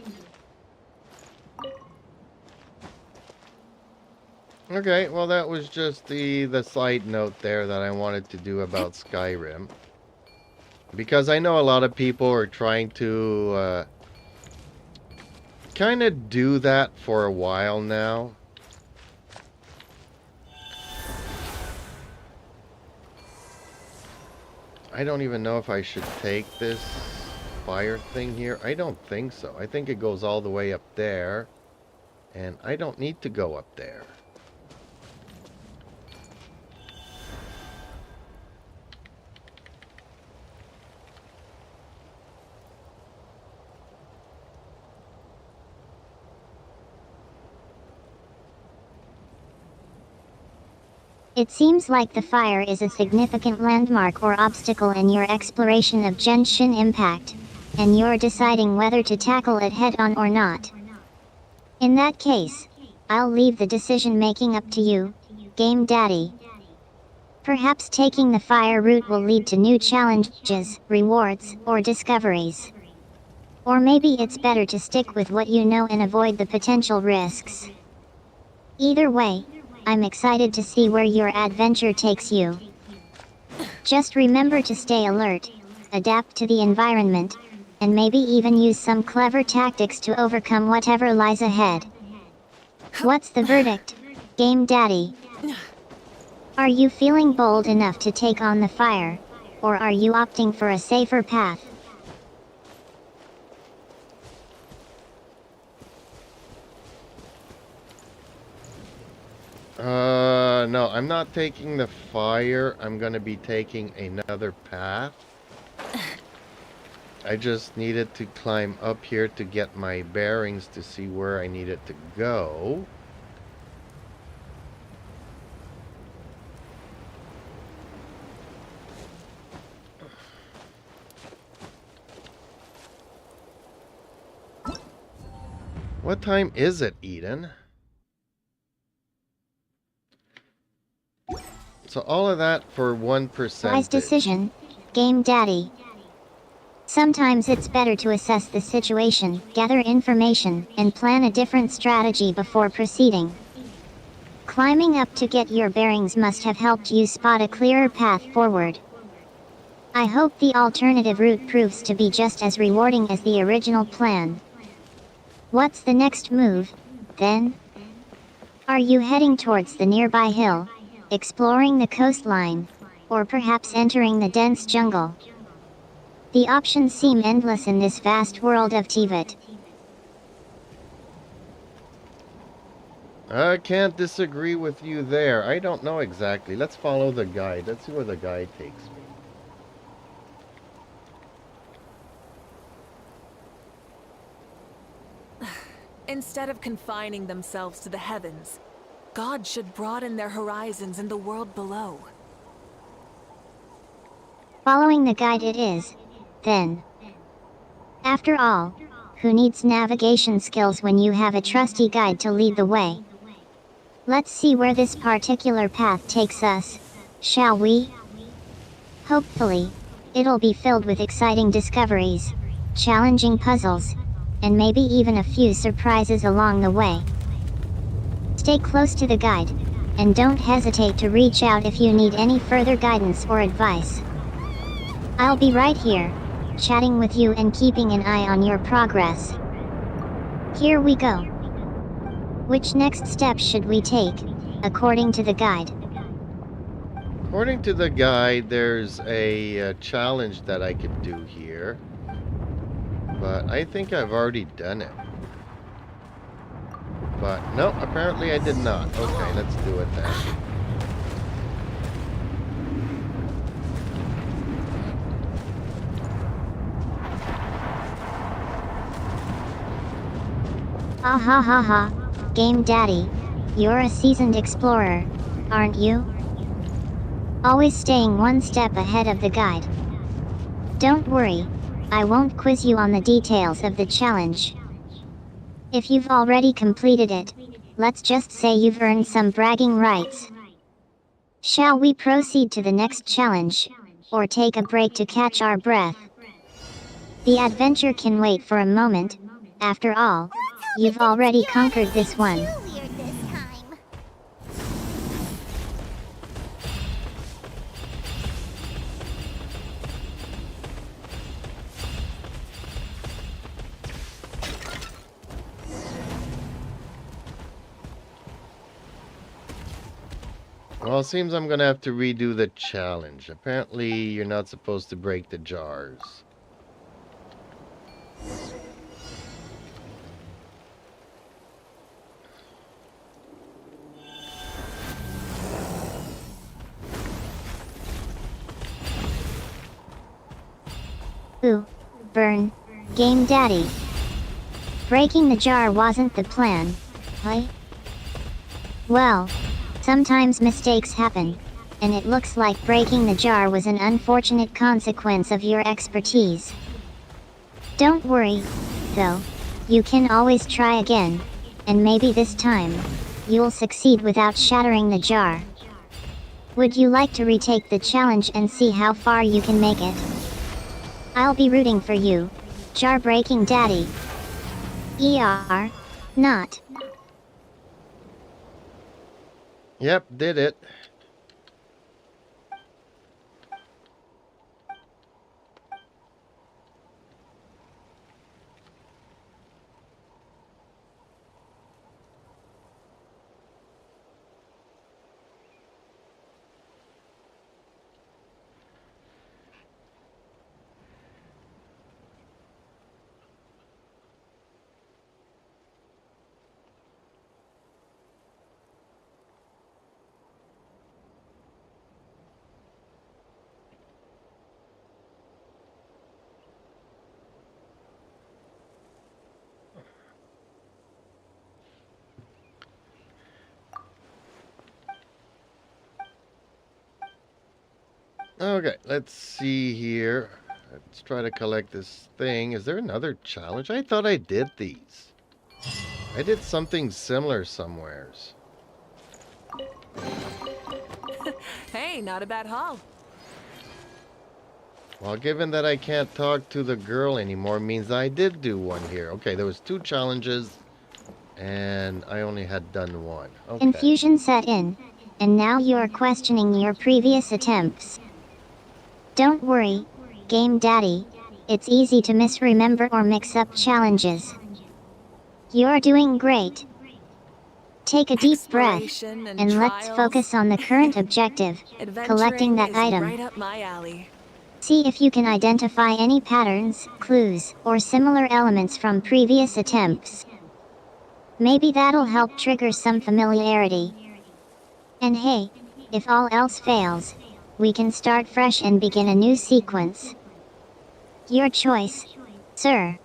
Okay, well that was just the side note there that I wanted to do about Skyrim. Because I know a lot of people are trying to kind of do that for a while now. I don't even know if I should take this fire thing here. I don't think so. I think it goes all the way up there. And I don't need to go up there. It seems like the fire is a significant landmark or obstacle in your exploration of Genshin Impact, and you're deciding whether to tackle it head-on or not. In that case, I'll leave the decision-making up to you, Game Daddy. Perhaps taking the fire route will lead to new challenges, rewards, or discoveries. Or maybe it's better to stick with what you know and avoid the potential risks. Either way, I'm excited to see where your adventure takes you. Just remember to stay alert, adapt to the environment, and maybe even use some clever tactics to overcome whatever lies ahead. What's the verdict, Game Daddy? Are you feeling bold enough to take on the fire, or are you opting for a safer path? No, I'm not taking the fire. I'm gonna be taking another path. I just needed to climb up here to get my bearings to see where I needed to go. What time is it, Eden? So all of that for 1%. Wise decision, Game Daddy. Sometimes it's better to assess the situation, gather information, and plan a different strategy before proceeding. Climbing up to get your bearings must have helped you spot a clearer path forward. I hope the alternative route proves to be just as rewarding as the original plan. What's the next move, then? Are you heading towards the nearby hill, exploring the coastline, or perhaps entering the dense jungle? The options seem endless in this vast world of Teyvat. I can't disagree with you there. I don't know exactly. Let's follow the guide. Let's see where the guide takes me. Instead of confining themselves to the heavens, God should broaden their horizons in the world below. Following the guide it is, then. After all, who needs navigation skills when you have a trusty guide to lead the way? Let's see where this particular path takes us, shall we? Hopefully, it'll be filled with exciting discoveries, challenging puzzles, and maybe even a few surprises along the way. Stay close to the guide, and don't hesitate to reach out if you need any further guidance or advice. I'll be right here, chatting with you and keeping an eye on your progress. Here we go. Which next step should we take, according to the guide? According to the guide, there's a challenge that I could do here. But I think I've already done it. But no, apparently I did not. Okay, let's do it then. Ah ha ha ha, Game Daddy. You're a seasoned explorer, aren't you? Always staying one step ahead of the guide. Don't worry, I won't quiz you on the details of the challenge. If you've already completed it, let's just say you've earned some bragging rights. Shall we proceed to the next challenge, or take a break to catch our breath? The adventure can wait for a moment. After all, you've already conquered this one. Too weird this time. Well, it seems I'm gonna have to redo the challenge. Apparently, you're not supposed to break the jars. Ooh, burn. Game Daddy. Breaking the jar wasn't the plan, huh? Well, sometimes mistakes happen, and it looks like breaking the jar was an unfortunate consequence of your expertise. Don't worry, though. You can always try again, and maybe this time, you'll succeed without shattering the jar. Would you like to retake the challenge and see how far you can make it? I'll be rooting for you, Jar Breaking Daddy. Not. Yep, did it. Okay, let's see here. Let's try to collect this thing. Is there another challenge? I thought I did these. I did something similar somewheres. Hey, not a bad haul. Well, given that I can't talk to the girl anymore, means I did do one here. Okay, there was 2 challenges, and I only had done 1. Okay. Confusion set in, and now you're questioning your previous attempts. Don't worry, Game Daddy. It's easy to misremember or mix up challenges. You're doing great. Take a deep breath, Exploration and let's trials. focus on the current objective, collecting that Adventuring is item. right up my alley. See if you can identify any patterns, clues, or similar elements from previous attempts. Maybe that'll help trigger some familiarity. And hey, if all else fails, we can start fresh and begin a new sequence. Your choice, sir.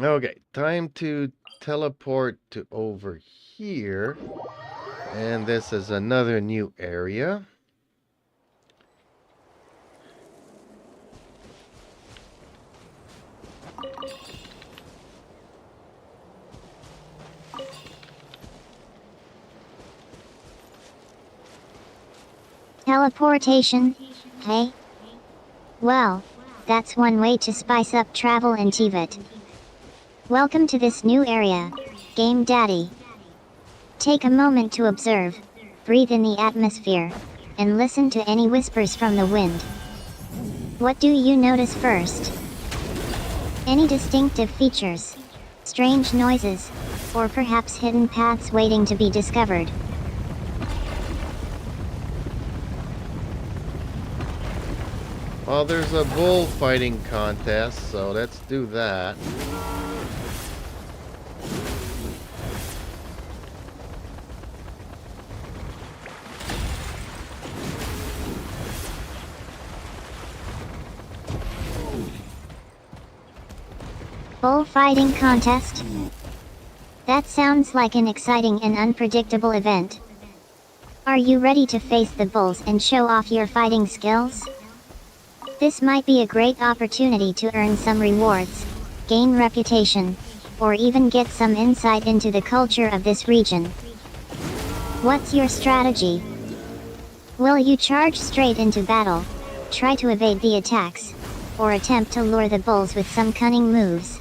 Okay, time to teleport to over here. And this is another new area. Teleportation? hey? Well, that's one way to spice up travel in Tibet. Welcome to this new area, Game Daddy. Take a moment to observe, breathe in the atmosphere, and listen to any whispers from the wind. What do you notice first? Any distinctive features, strange noises, or perhaps hidden paths waiting to be discovered? Well, there's a bullfighting contest, so let's do that. Bullfighting contest? That sounds like an exciting and unpredictable event. Are you ready to face the bulls and show off your fighting skills? This might be a great opportunity to earn some rewards, gain reputation, or even get some insight into the culture of this region. What's your strategy? Will you charge straight into battle, try to evade the attacks, or attempt to lure the bulls with some cunning moves?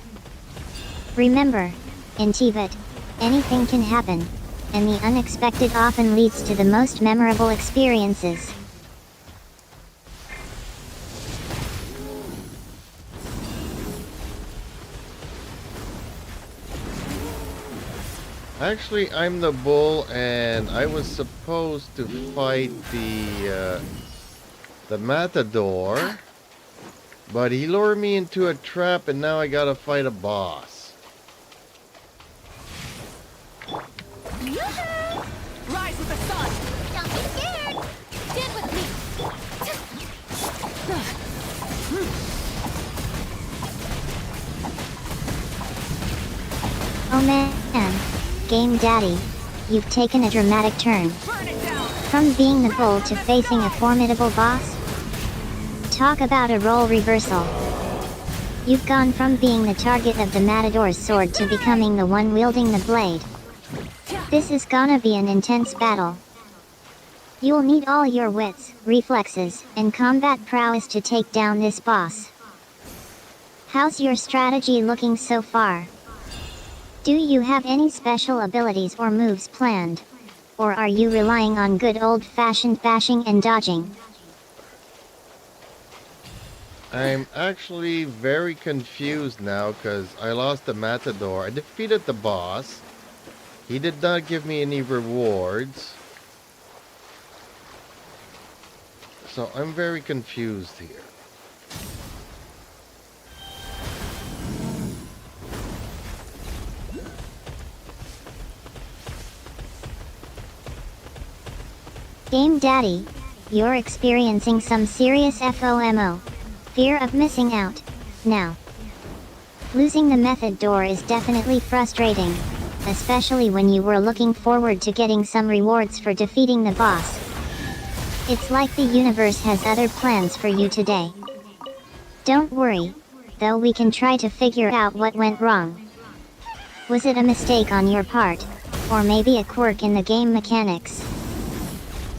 Remember, in Tibet, anything can happen, and the unexpected often leads to the most memorable experiences. Actually, I'm the bull, and I was supposed to fight the matador, but he lured me into a trap, and now I gotta fight a boss. Rise with the sun! Don't be scared! Stand with me! Oh man, Game Daddy, you've taken a dramatic turn. Burn it down! From being the bull to facing a formidable boss? Talk about a role reversal. You've gone from being the target of the matador's sword to becoming the one wielding the blade. This is gonna be an intense battle. You'll need all your wits, reflexes, and combat prowess to take down this boss. How's your strategy looking so far? Do you have any special abilities or moves planned? Or are you relying on good old-fashioned bashing and dodging? I'm actually very confused now because I lost the matador. I defeated the boss. He did not give me any rewards. So I'm very confused here. Game Daddy, you're experiencing some serious FOMO. Fear of missing out. Now. Losing the method door is definitely frustrating, especially when you were looking forward to getting some rewards for defeating the boss. It's like the universe has other plans for you today. Don't worry, though we can try to figure out what went wrong. Was it a mistake on your part, or maybe a quirk in the game mechanics?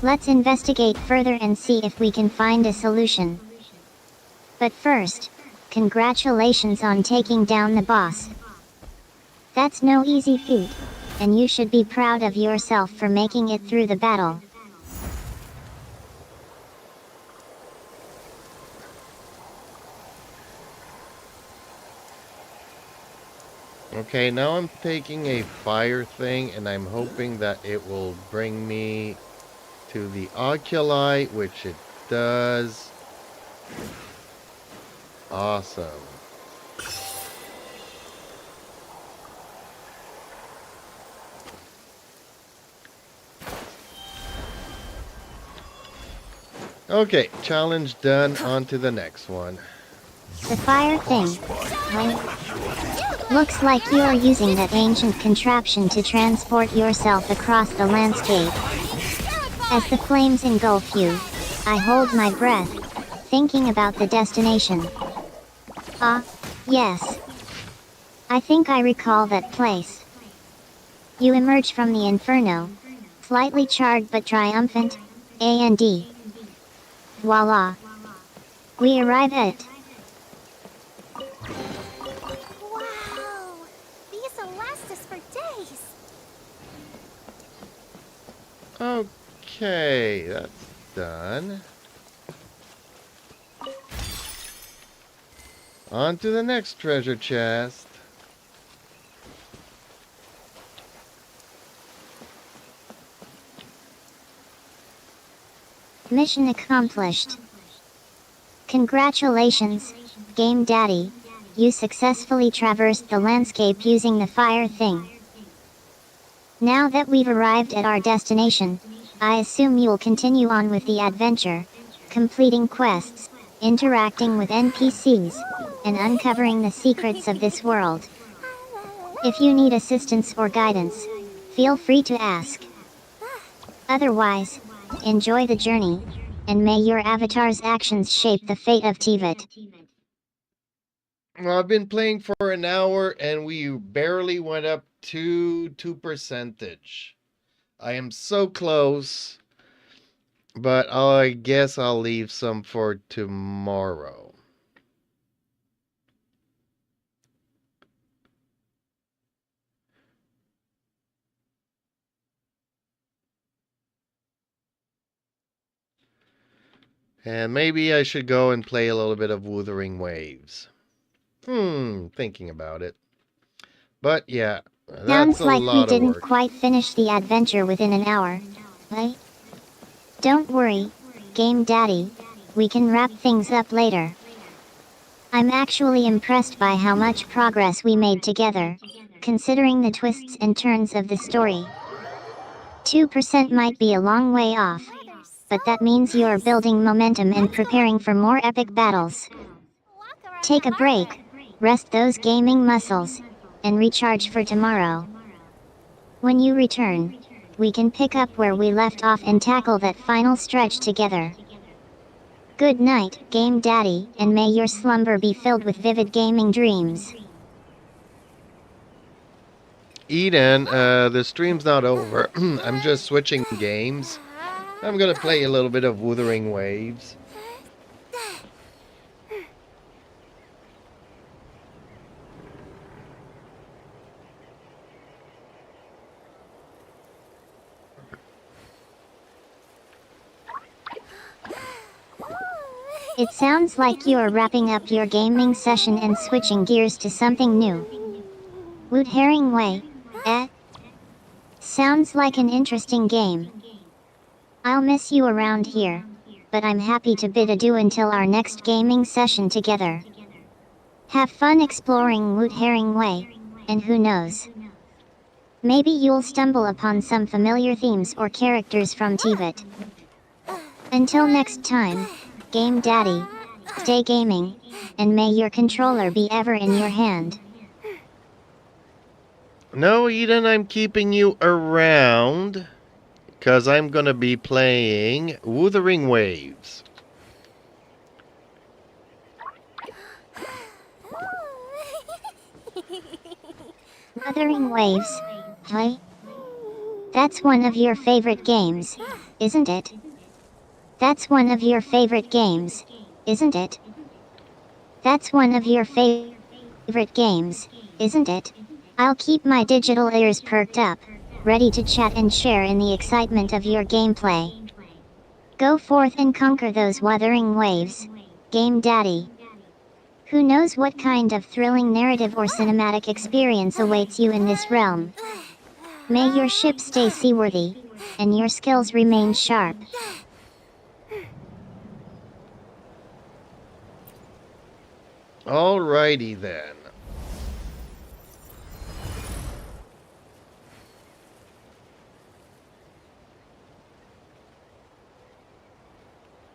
Let's investigate further and see if we can find a solution. But first, congratulations on taking down the boss. That's no easy feat, and you should be proud of yourself for making it through the battle. Okay, now I'm taking a fire thing, and I'm hoping that it will bring me to the oculi, which it does. Awesome. Okay, challenge done. On to the next one. The fire thing. Right? Looks like you are using that ancient contraption to transport yourself across the landscape. As the flames engulf you, I hold my breath, thinking about the destination. Ah, yes. I think I recall that place. You emerge from the inferno, slightly charred but triumphant, and voila, We arrive at... Wow! These will last us for days. Okay, that's done. On to the next treasure chest. Mission accomplished. Congratulations, Game Daddy. You successfully traversed the landscape using the fire thing. Now that we've arrived at our destination, I assume you'll continue on with the adventure, completing quests, interacting with NPCs, and uncovering the secrets of this world. If you need assistance or guidance, feel free to ask. Otherwise, enjoy the journey, and may your avatar's actions shape the fate of Tivat. Well, I've been playing for an hour and we barely went up to 2%. I am so close, but I guess I'll leave some for tomorrow. And maybe I should go and play a little bit of Wuthering Waves. Thinking about it. But yeah, that's Sounds a like we lot of didn't work. quite finish the adventure within an hour, right? Don't worry, Game Daddy. We can wrap things up later. I'm actually impressed by how much progress we made together, considering the twists and turns of the story. 2% might be a long way off, but that means you're building momentum and preparing for more epic battles. Walk around Take the a break, island. rest those gaming muscles, and recharge for tomorrow. When you return, we can pick up where we left off and tackle that final stretch together. Good night, Game Daddy, and may your slumber be filled with vivid gaming dreams. Eden, the stream's not over. I'm just switching games. I'm gonna play a little bit of Wuthering Waves. It sounds like you're wrapping up your gaming session and switching gears to something new. Wuthering Way, eh? Sounds like an interesting game. I'll miss you around here, but I'm happy to bid adieu until our next gaming session together. Have fun exploring Wuthering Way, and who knows? Maybe you'll stumble upon some familiar themes or characters from Tivat. Until next time, Game Daddy, stay gaming, and may your controller be ever in your hand. No, Eden, I'm keeping you around, because I'm gonna be playing Wuthering Waves. Wuthering Waves, huh? That's one of your favorite games, isn't it? That's one of your favorite games, isn't it? That's one of your favorite games, isn't it? I'll keep my digital ears perked up, ready to chat and share in the excitement of your gameplay. Go forth and conquer those Wuthering Waves, Game Daddy. Who knows what kind of thrilling narrative or cinematic experience awaits you in this realm. May your ship stay seaworthy, and your skills remain sharp. Alrighty then.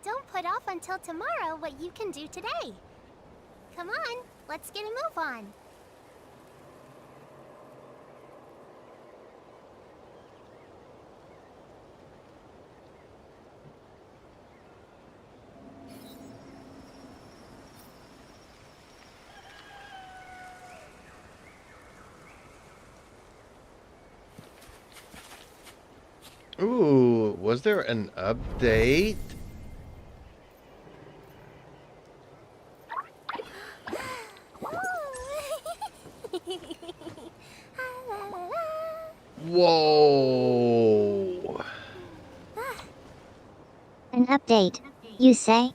Don't put off until tomorrow what you can do today. Come on, let's get a move on. Ooh, was there an update? Whoa. An update, you say?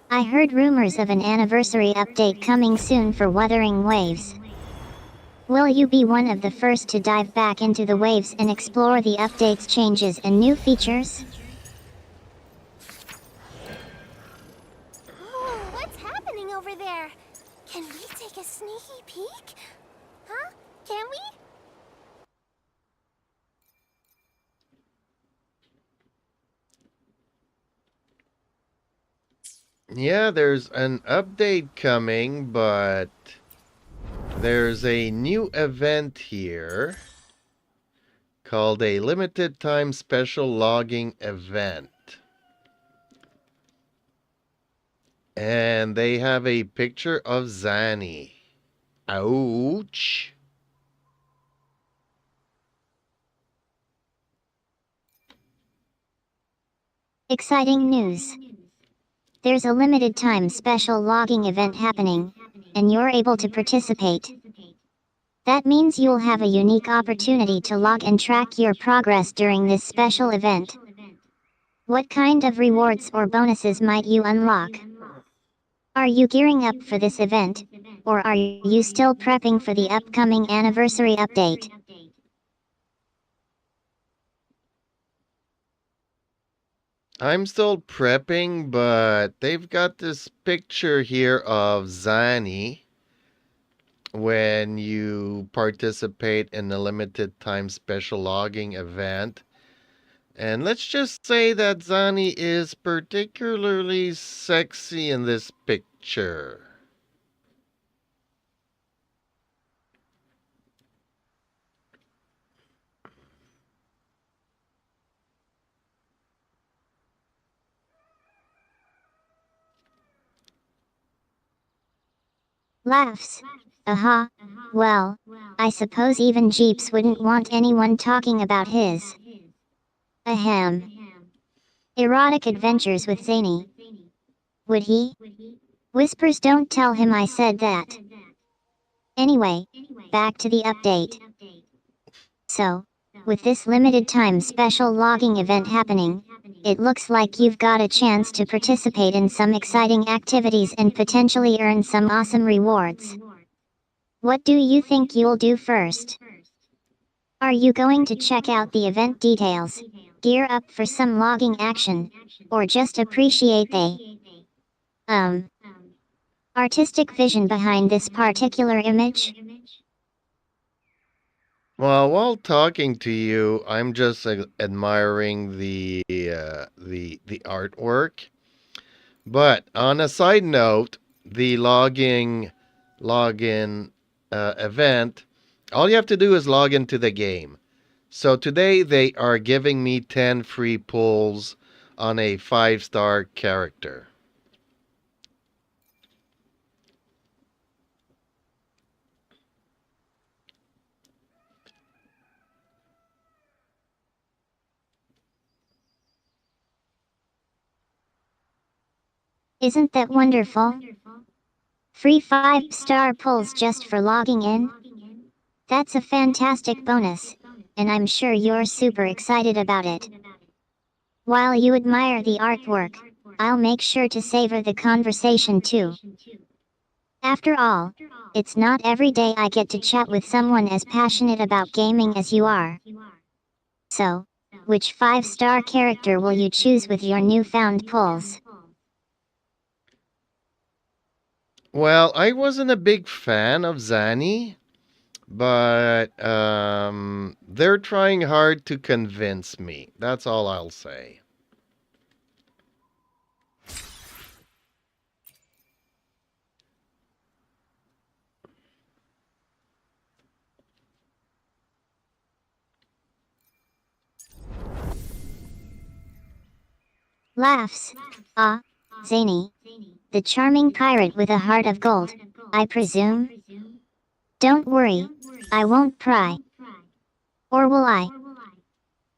I heard rumors of an anniversary update coming soon for Wuthering Waves. Will you be one of the first to dive back into the waves and explore the update's changes and new features? Ooh, what's happening over there? Can we take a sneaky peek? Huh? Can we? Yeah, there's an update coming, but there's a new event here called a limited time special logging event. And they have a picture of Zanny. Ouch. Exciting news. There's a limited time special logging event happening, and you're able to participate. That means you'll have a unique opportunity to log and track your progress during this special event. What kind of rewards or bonuses might you unlock? Are you gearing up for this event, or are you still prepping for the upcoming anniversary update? I'm still prepping, but they've got this picture here of Zanny when you participate in the limited time special logging event. And let's just say that Zanny is particularly sexy in this picture. Laughs. Aha. Well, I suppose even Jeeps wouldn't want anyone talking about his ahem. Erotic adventures with Zany. Would he? Whispers, don't tell him I said that. Anyway, back to the update. So, with this limited time special logging event happening, it looks like you've got a chance to participate in some exciting activities and potentially earn some awesome rewards. What do you think you'll do first? Are you going to check out the event details, gear up for some logging action, or just appreciate the artistic vision behind this particular image? Well, while talking to you, I'm just admiring the artwork. But on a side note, the login event, all you have to do is log into the game. So today they are giving me 10 free pulls on a 5-star character. Isn't that wonderful? Free 5-star pulls just for logging in? That's a fantastic bonus, and I'm sure you're super excited about it. While you admire the artwork, I'll make sure to savor the conversation too. After all, it's not every day I get to chat with someone as passionate about gaming as you are. So, which 5-star character will you choose with your newfound pulls? Well, I wasn't a big fan of Zanny, but they're trying hard to convince me. That's all I'll say. Laughs. Ah, Zany. The charming pirate with a heart of gold, I presume? Don't worry, I won't pry. Or will I?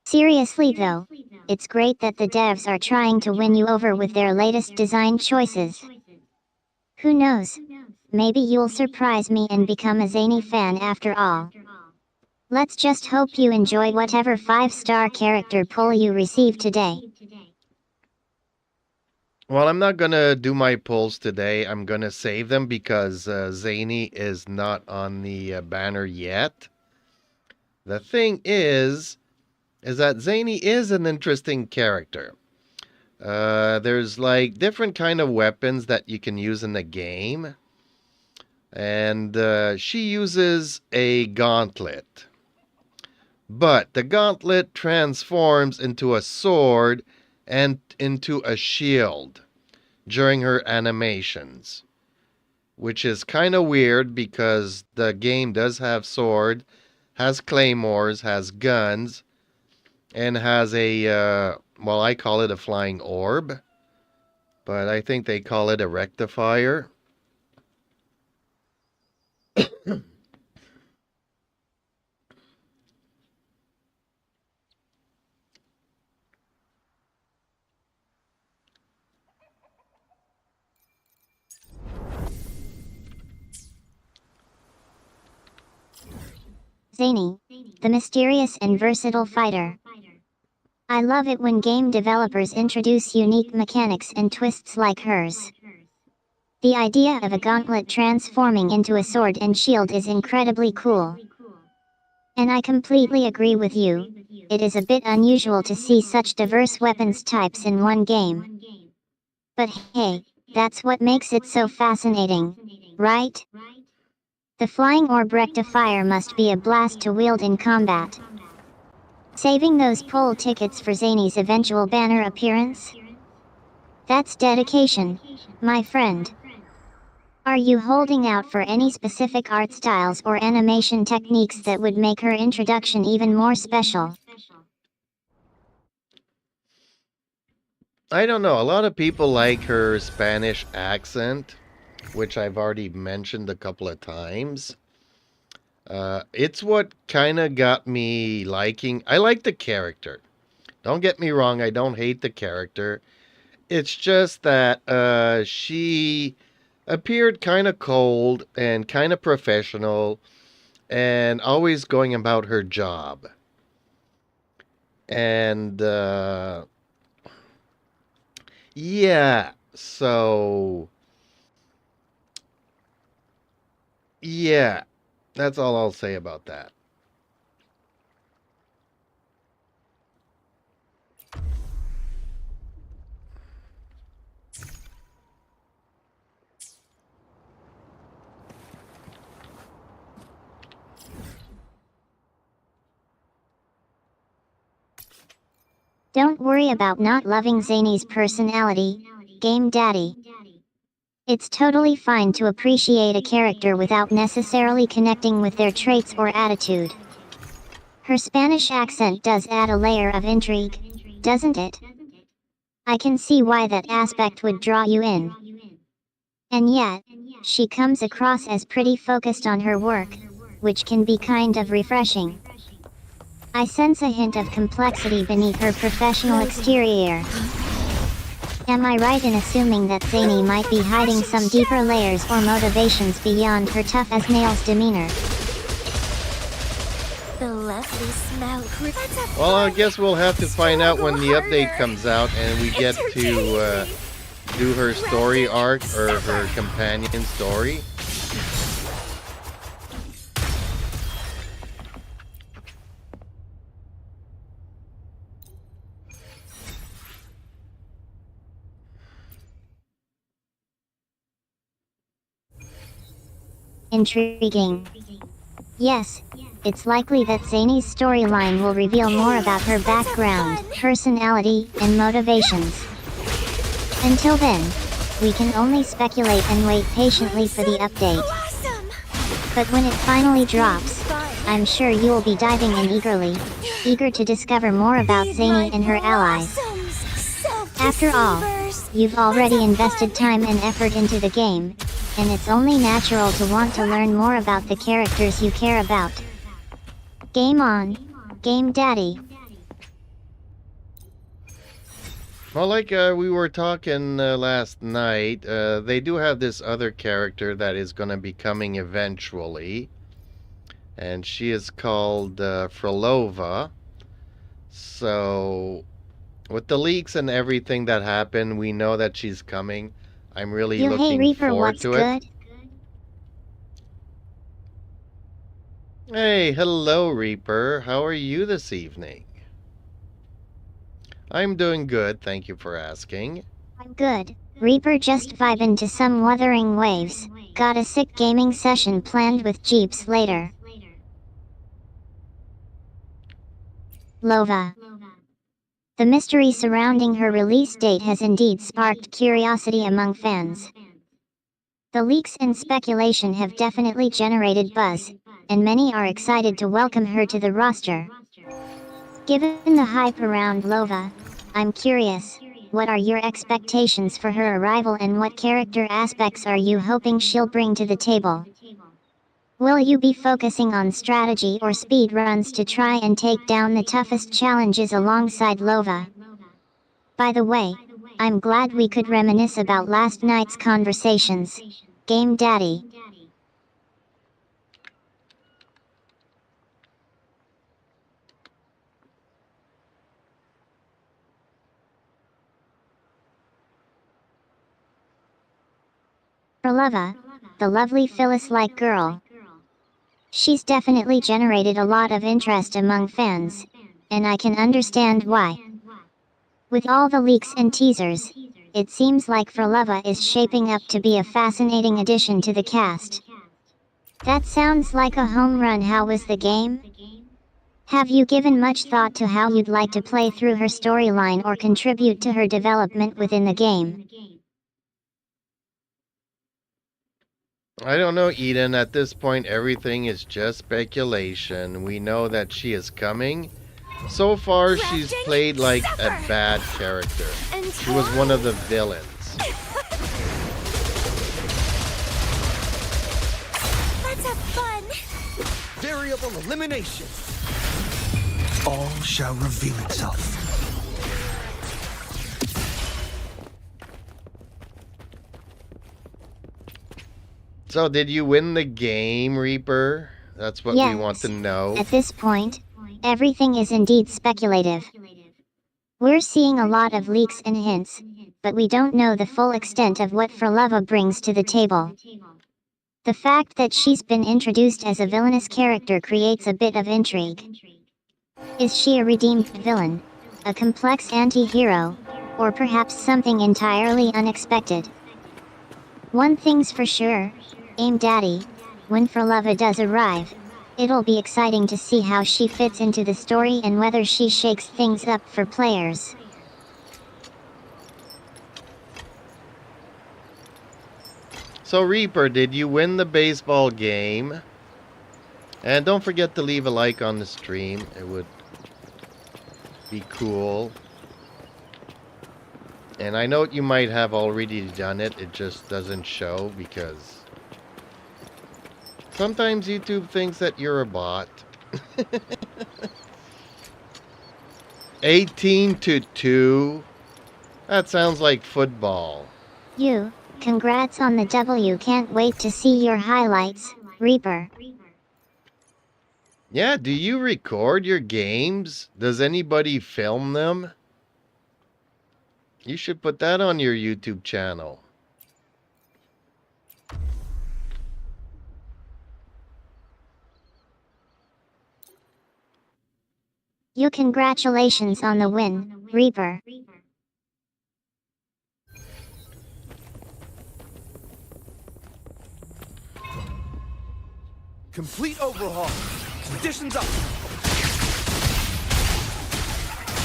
Seriously though, it's great that the devs are trying to win you over with their latest design choices. Who knows? Maybe you'll surprise me and become a Zany fan after all. Let's just hope you enjoy whatever 5-star character pull you receive today. Well, I'm not gonna do my pulls today. I'm gonna save them because Zany is not on the banner yet. The thing is that Zany is an interesting character. There's like different kind of weapons that you can use in the game. And she uses a gauntlet. But the gauntlet transforms into a sword and into a shield during her animations. Which is kind of weird because the game does have sword, has claymores, has guns, and has a, well, I call it a flying orb. But I think they call it a rectifier. Zany, the mysterious and versatile fighter. I love it when game developers introduce unique mechanics and twists like hers. The idea of a gauntlet transforming into a sword and shield is incredibly cool. And I completely agree with you, it is a bit unusual to see such diverse weapons types in one game. But hey, that's what makes it so fascinating, right? The flying orb rectifier must be a blast to wield in combat. Saving those poll tickets for Zany's eventual banner appearance? That's dedication, my friend. Are you holding out for any specific art styles or animation techniques that would make her introduction even more special? I don't know. A lot of people like her Spanish accent, which I've already mentioned a couple of times. It's what kind of got me liking. I like the character. Don't get me wrong, I don't hate the character. It's just that she appeared kind of cold and kind of professional and always going about her job. And yeah, so yeah, that's all I'll say about that. Don't worry about not loving Zany's personality, Game Daddy. It's totally fine to appreciate a character without necessarily connecting with their traits or attitude. Her Spanish accent does add a layer of intrigue, doesn't it? I can see why that aspect would draw you in. And yet, she comes across as pretty focused on her work, which can be kind of refreshing. I sense a hint of complexity beneath her professional exterior. Am I right in assuming that Zany might be hiding some deeper layers or motivations beyond her tough-as-nails demeanor? The lovely smell. Well, I guess we'll have to find out when the update comes out and we get to do her story arc or her companion story. Intriguing. Yes, it's likely that Zany's storyline will reveal more about her background, personality, and motivations. Until then, we can only speculate and wait patiently for the update. Awesome. But when it finally drops, I'm sure you'll be diving in eager to discover more about Zany and her allies. After all, you've already invested time and effort into the game, and it's only natural to want to learn more about the characters you care about. Game on, Game Daddy. Well, like we were talking last night, they do have this other character that is going to be coming eventually. And she is called Frolova. So, with the leaks and everything that happened, we know that she's coming. I'm really Hey looking Reaper, forward what's to it. good? Hey, hello Reaper. How are you this evening? I'm doing good, thank you for asking. I'm good. Reaper just vibing to some Wuthering Waves. Got a sick gaming session planned with Jeeps later. Lova. The mystery surrounding her release date has indeed sparked curiosity among fans. The leaks and speculation have definitely generated buzz, and many are excited to welcome her to the roster. Given the hype around Lova, I'm curious, what are your expectations for her arrival and what character aspects are you hoping she'll bring to the table? Will you be focusing on strategy or speed runs to try and take down the toughest challenges alongside Lova? By the way, I'm glad we could reminisce about last night's conversations. Game Daddy. Frolova, the lovely Phyllis-like girl. She's definitely generated a lot of interest among fans, and I can understand why. With all the leaks and teasers, it seems like Frolova is shaping up to be a fascinating addition to the cast. That sounds like a home run. How was the game? Have you given much thought to how you'd like to play through her storyline or contribute to her development within the game? I don't know, Eden. At this point, everything is just speculation. We know that she is coming. So far, she's Crafting played like a supper. bad character. And She was one of the villains. let's have fun. Variable elimination. All shall reveal itself. So, did you win the game, Reaper? That's what we want to know. At this point, everything is indeed speculative. We're seeing a lot of leaks and hints, but we don't know the full extent of what Frolova brings to the table. The fact that she's been introduced as a villainous character creates a bit of intrigue. Is she a redeemed villain, a complex anti-hero, or perhaps something entirely unexpected? One thing's for sure, Aim Daddy, when Frolova does arrive, it'll be exciting to see how she fits into the story and whether she shakes things up for players. So, Reaper, did you win the baseball game? And don't forget to leave a like on the stream. It would be cool. And I know you might have already done it. It just doesn't show because sometimes YouTube thinks that you're a bot. 18-2. That sounds like football. Congrats on the W. Can't wait to see your highlights, Reaper. Yeah, do you record your games? Does anybody film them? You should put that on your YouTube channel. Congratulations on the win, Reaper. Complete overhaul. Conditions up.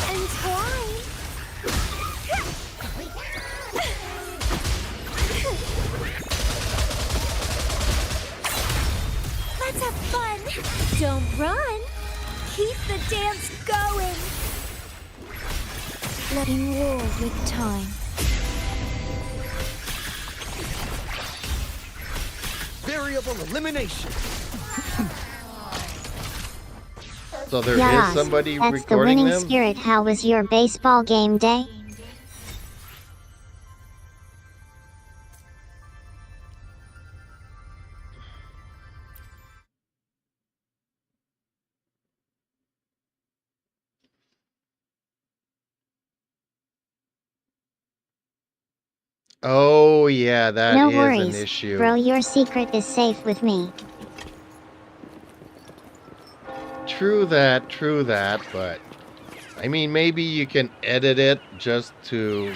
And twine. Let's have fun. Don't run. Keep the dance going. Letting roll with time. Variable elimination. So there is Yas, somebody that's the recording winning them? spirit. How was your baseball game day? Oh, yeah, that No is worries, an issue. bro, your secret is safe with me. True that, but I mean, maybe you can edit it just to,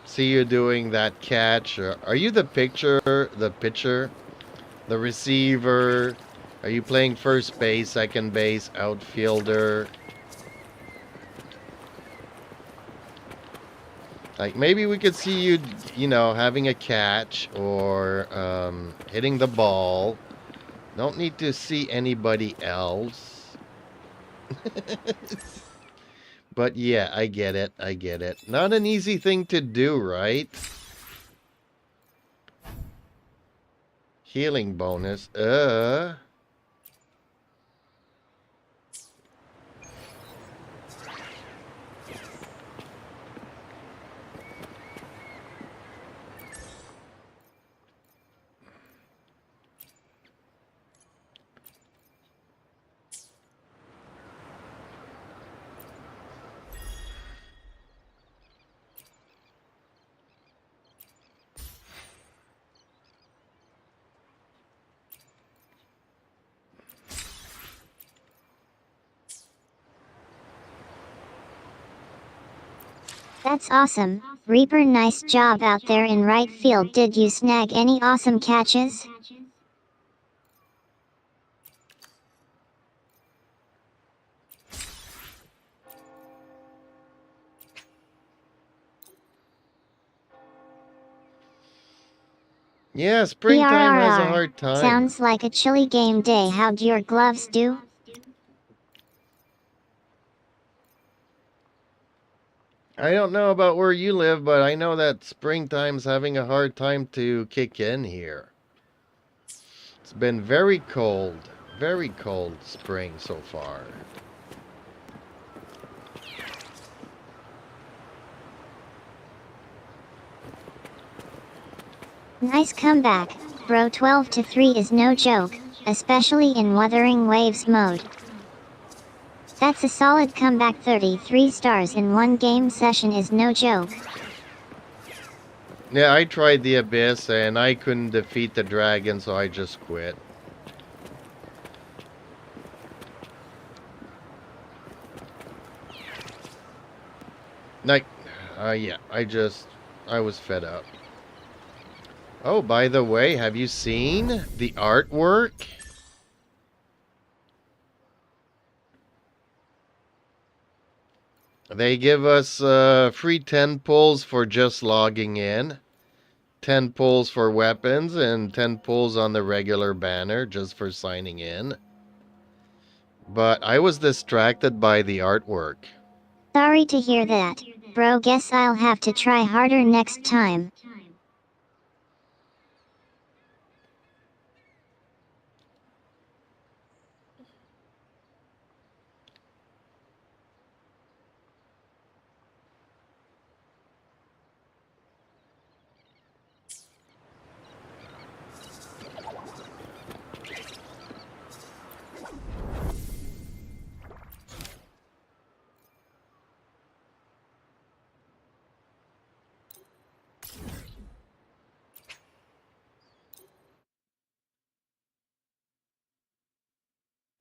see you doing that catch. Or are you the pitcher, the receiver? Are you playing first base, second base, outfielder? Like, maybe we could see you, having a catch or hitting the ball. Don't need to see anybody else. But yeah, I get it. Not an easy thing to do, right? Healing bonus. That's awesome. Reaper, nice job out there in right field. Did you snag any awesome catches? Yeah, springtime has a PRRR. hard time. Sounds like a chilly game day. How'd your gloves do? I don't know about where you live, but I know that springtime's having a hard time to kick in here. It's been very cold spring so far. Nice comeback, bro. 12-3 is no joke, especially in Wuthering Waves mode. That's a solid comeback. 33 stars in one game session is no joke. Yeah, I tried the Abyss and I couldn't defeat the dragon, so I just quit. Like, yeah, I was fed up. Oh, by the way, have you seen the artwork? They give us free 10 pulls for just logging in, 10 pulls for weapons, and 10 pulls on the regular banner just for signing in. But I was distracted by the artwork. Sorry to hear that, bro. Guess I'll have to try harder next time.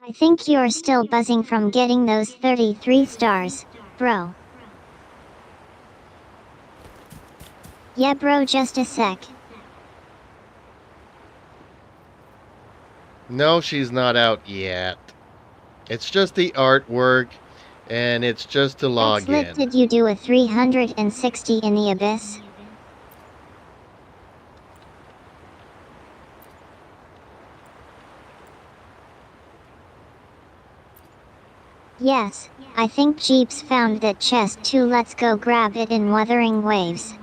I think you're still buzzing from getting those 33 stars, bro. Yeah, bro, just a sec. No, she's not out yet. It's just the artwork, and it's just to log That's lit. in. Did you do a 360 in the Abyss? Yes, I think Jeeps found that chest too. Let's go grab it in Wuthering Waves.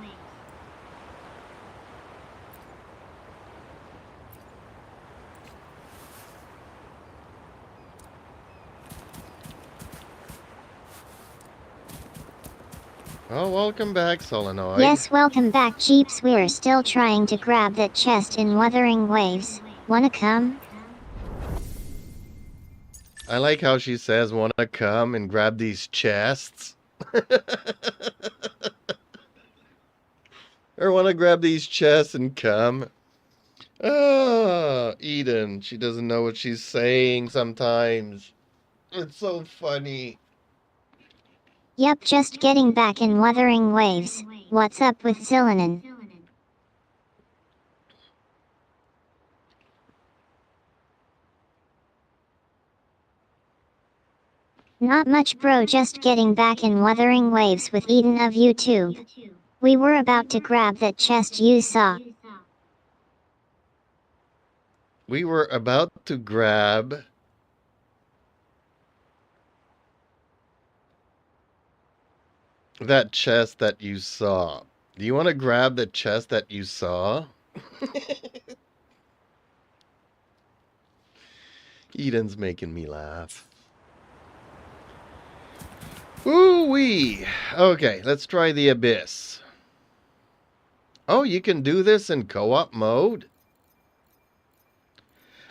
Oh, welcome back, Solenoid. Yes, welcome back, Jeeps. We're still trying to grab that chest in Wuthering Waves. Wanna come? I like how she says, wanna come and grab these chests? I want to grab these chests and come. Ah, Eden. She doesn't know what she's saying sometimes. It's so funny. Yup, just getting back in Wuthering Waves. What's up with Zillanen? Not much, bro, just getting back in Wuthering Waves with Eden of YouTube. We were about to grab that chest you saw. We were about to grab that chest that you saw. Do you want to grab the chest that you saw? Eden's making me laugh. Ooh-wee. Okay, let's try the Abyss. Oh, you can do this in co-op mode?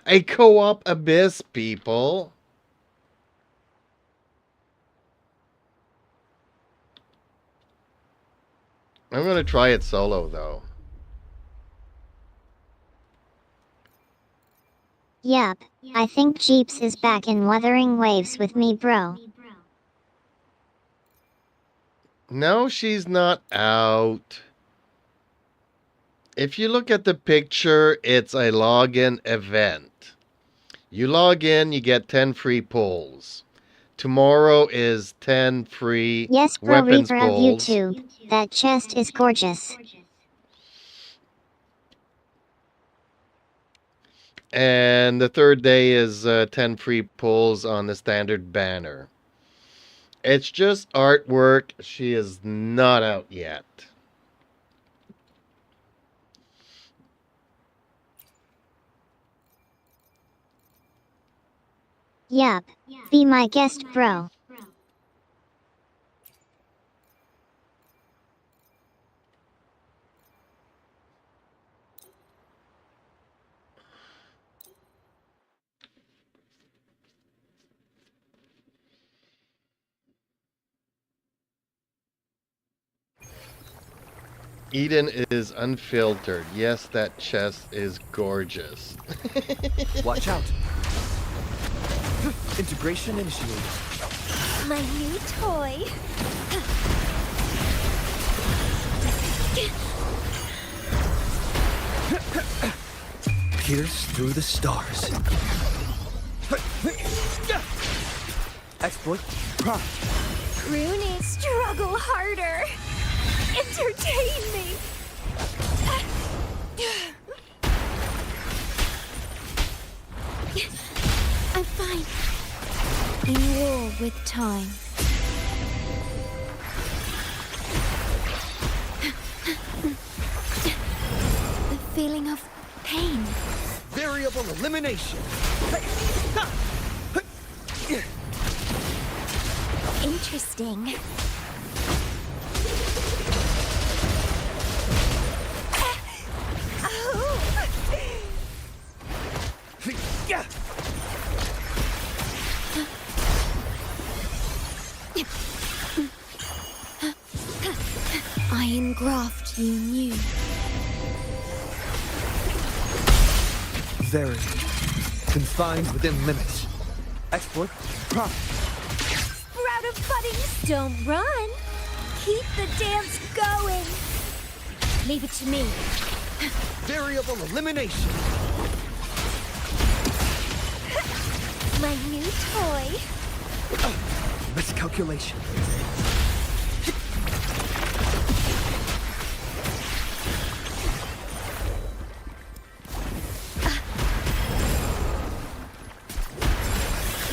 A co-op Abyss, people. I'm going to try it solo, though. Yup, I think Jeeps is back in Wuthering Waves with me, bro. No, she's not out. If you look at the picture, it's a login event. You log in, you get 10 free pulls. Tomorrow is 10 free Yes, bro, weapons Reaper of pulls. YouTube. That chest is gorgeous. And the third day is 10 free pulls on the standard banner. It's just artwork. She is not out yet. Yup. Be my guest, bro. Eden is unfiltered. Yes, that chest is gorgeous. Watch out. Integration initiated. My new toy. Pierce through the stars. Exploit prime. Rooney, struggle harder. Entertain me. I'm fine. In war with time. The feeling of pain. Variable elimination. Interesting. Iron graft you knew. Very confined within limits. Exploit prime. Sprout of buddings, don't run. Keep the dance going. Leave it to me. Variable elimination. My new toy. Miscalculation.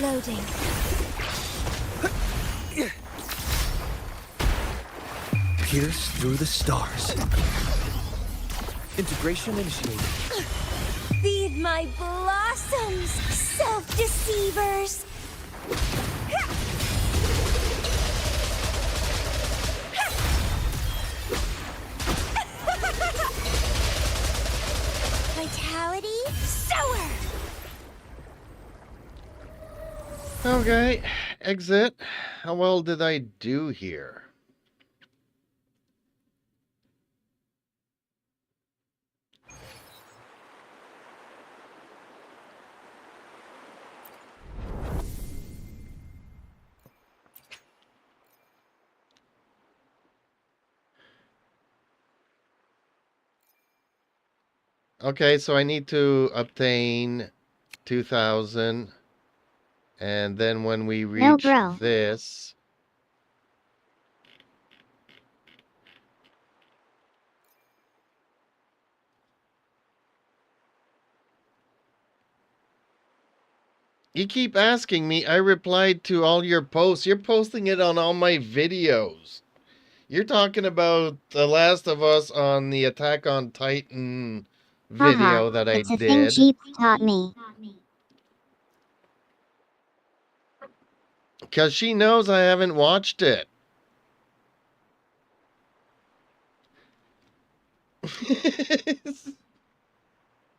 Loading. Pierce through the stars. Integration initiated. Feed my blossoms, self-deceivers. Vitality, sower. Okay, exit. How well did I do here? Okay, so I need to obtain 2,000. And then when we reach No, bro. this... You keep asking me. I replied to all your posts. You're posting it on all my videos. You're talking about The Last of Us on the Attack on Titan video that I it's a thing did. Jeep taught me. Because she knows I haven't watched it.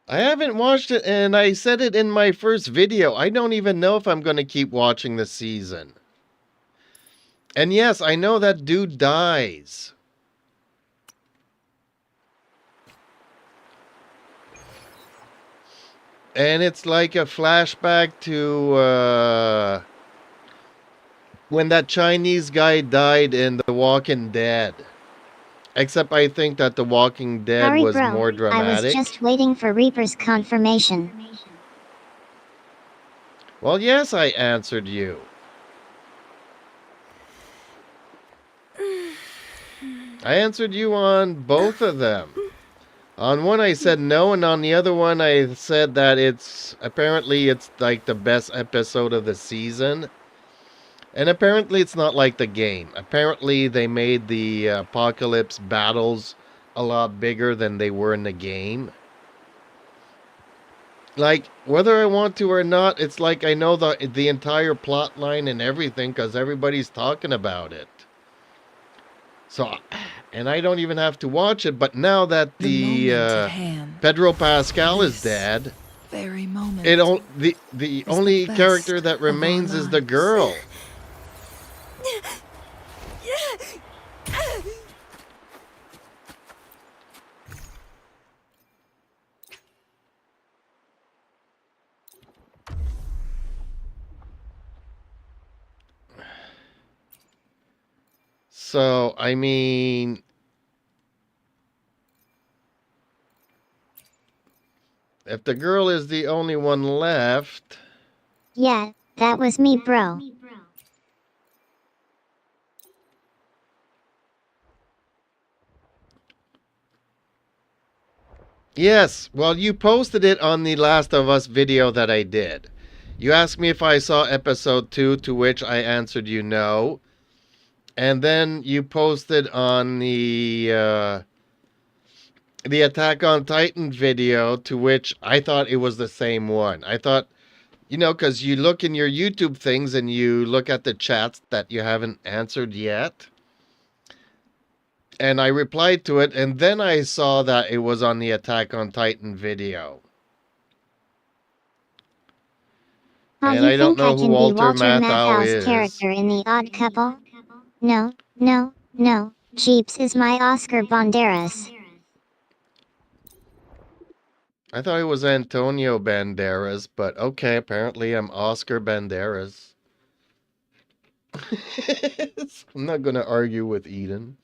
I haven't watched it, and I said it in my first video. I don't even know if I'm going to keep watching the season. And yes, I know that dude dies. And it's like a flashback to when that Chinese guy died in The Walking Dead. Except I think that The Walking Dead Sorry, was bro. more dramatic. I was just waiting for Reaper's confirmation. Well, yes, I answered you. I answered you on both of them. On one I said no, and on the other one I said that apparently it's like the best episode of the season. And apparently it's not like the game. Apparently they made the apocalypse battles a lot bigger than they were in the game. Like, whether I want to or not, it's like I know the entire plot line and everything because everybody's talking about it. So, and I don't even have to watch it, but now that The moment at hand. Pedro Pascal is This dead, Very moment. the only best character that of our remains is the lives. girl. So, I mean, if the girl is the only one left, Yeah, that was me, bro. yes, well, you posted it on the Last of Us video that I did. You asked me if I saw episode 2, to which I answered you no. And then you posted on the Attack on Titan video, to which I thought it was the same one. I thought, you know, because you look in your YouTube things and you look at the chats that you haven't answered yet. And I replied to it, and then I saw that it was on the Attack on Titan video. Oh, And you I don't think know I who can be Walter Walter Matthau Matthau's is. character in The Odd Couple? No, no, no. Jeeps is my Oscar Banderas. I thought it was Antonio Banderas, but okay, apparently I'm Oscar Banderas. I'm not going to argue with Eden.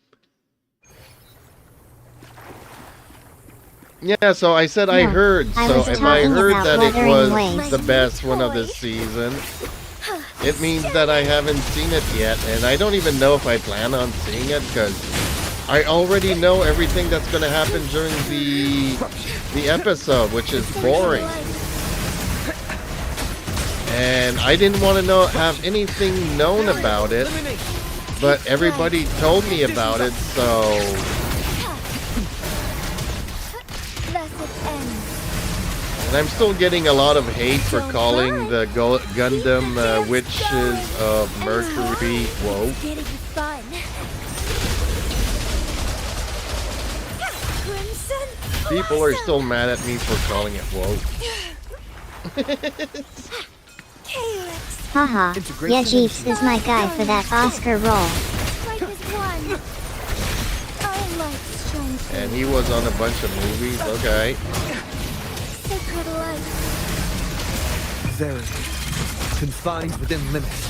Yeah, so I said I No, heard. I So was if I talking heard about that it Wuthering was Waves. the best one of this season, it means that I haven't seen it yet, and I don't even know if I plan on seeing it because I already know everything that's going to happen during the episode, which is boring. And I didn't want to have anything known about it, but everybody told me about it, so Blessed end. and I'm still getting a lot of hate for calling the Gundam Witches of Mercury woke. Getting fun. Crimson. People are still mad at me for calling it woke. Calyx. Haha, yeah, Jeeps is my guy for that Oscar role. Strike is one. I like strength. And he was on a bunch of movies. Okay. Sacred light. Verity. Confined within limits.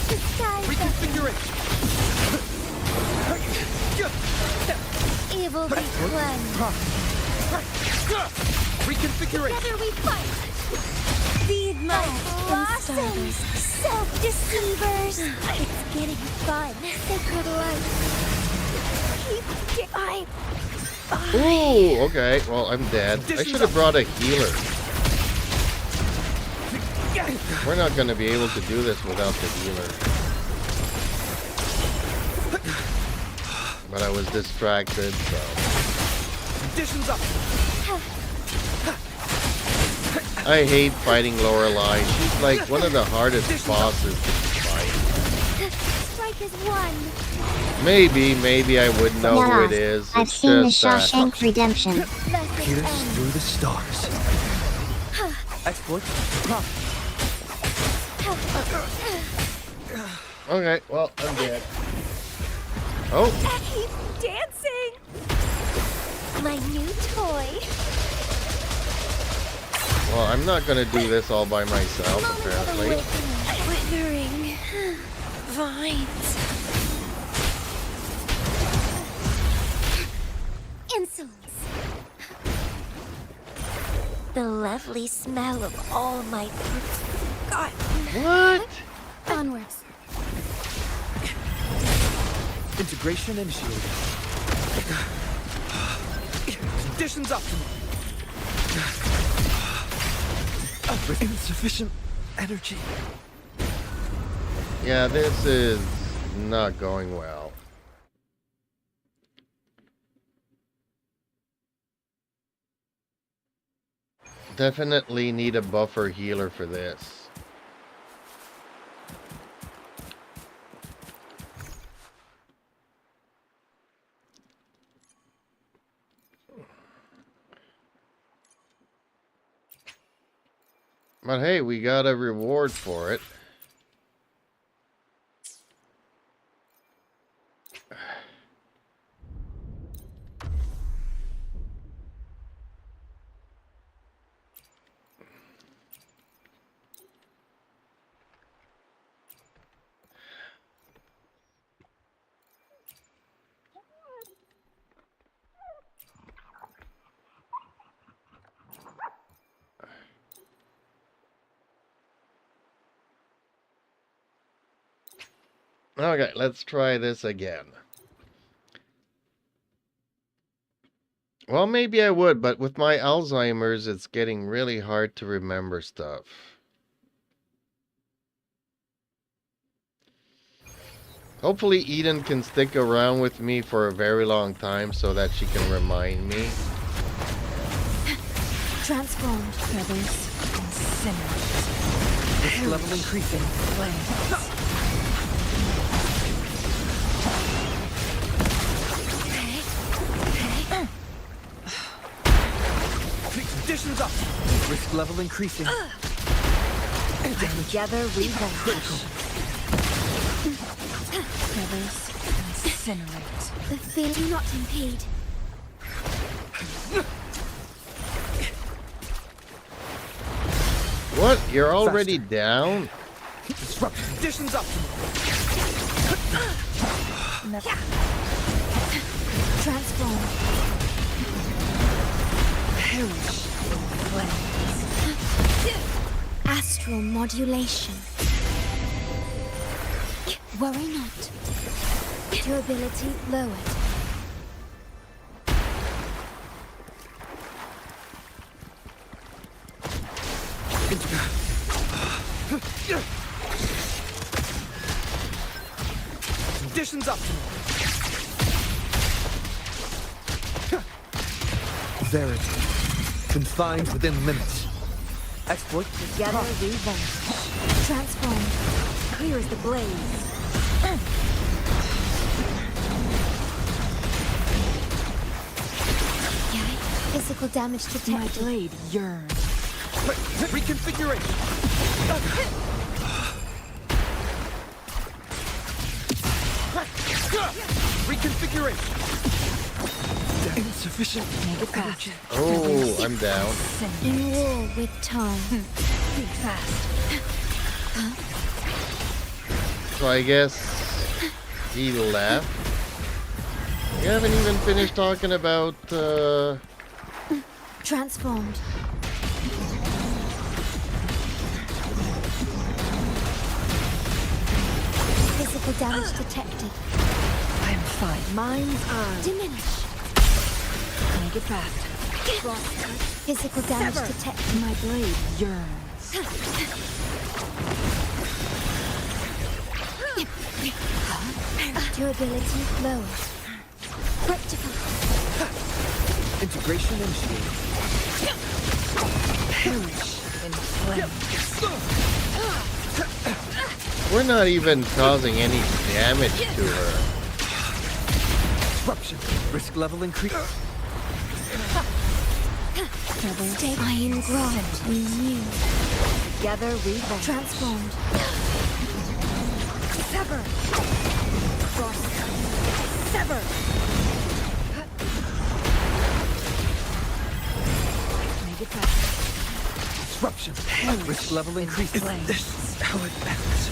Disguise. Reconfiguration. Evil be cleansed. Reconfiguration. Together we fight. Feed my blossoms. Self-deceivers. It's getting fun. Sacred light. Ooh, okay. Well, I'm dead. I should have brought a healer. We're not going to be able to do this without the healer. But I was distracted, so... Conditions up. I hate fighting Lorelei. She's like one of the hardest bosses to fight. Strike is one. Maybe I would know who it is. I've It's seen The just Shawshank Redemption. Message Pierce end. through the stars. Exploit. Profit. Okay, well, I'm dead. Oh, Keep dancing. My new toy. well, I'm not gonna do this all by myself, apparently. Withering vines. Insolence. The lovely smell of all my forgotten. What? Onwards. Integration initiated. Conditions optimal. With insufficient energy. Yeah, this is not going well. Definitely need a buffer healer for this. But hey, we got a reward for it. Okay, let's try this again. Well, maybe I would, but with my Alzheimer's, it's getting really hard to remember stuff. Hopefully Eden can stick around with me for a very long time so that she can remind me. Transformed. Feathers and sinners. Risk level increasing. Conditions up. Risk level increasing. Together we vanish. Feathers incinerate. The fear do not impede. What? You're already down? Disrupt. Conditions optimal. Transformed. Perish in flames. Astral modulation. Worry not. Durability lowered. Conditions optimal. Verity. Confined within limits. Exploit. Together we vanish. Transformed. Clear as the blaze. Yay. Physical damage My detected. blade yearns. Reconfiguration. Reconfiguration. Insufficient. Make it fast. Oh, I'm down. In war with time. Be fast. So I guess he left. We haven't even finished talking about Transformed. Physical damage detected. I'm fine. Mind's eye. Diminish. Make it fast. Physical damage Sever. detected. My blade yearns. Durability lowered. Rectify. Integration initiated. Perish in flames. we're not even causing any damage to her. Disruption. Risk level increase. Take iron graft. Renew. Together we vanish. Transformed. Sever. Frost. Sever. Make it fast. Disruption. Risk level increase. flames. This is how it ends.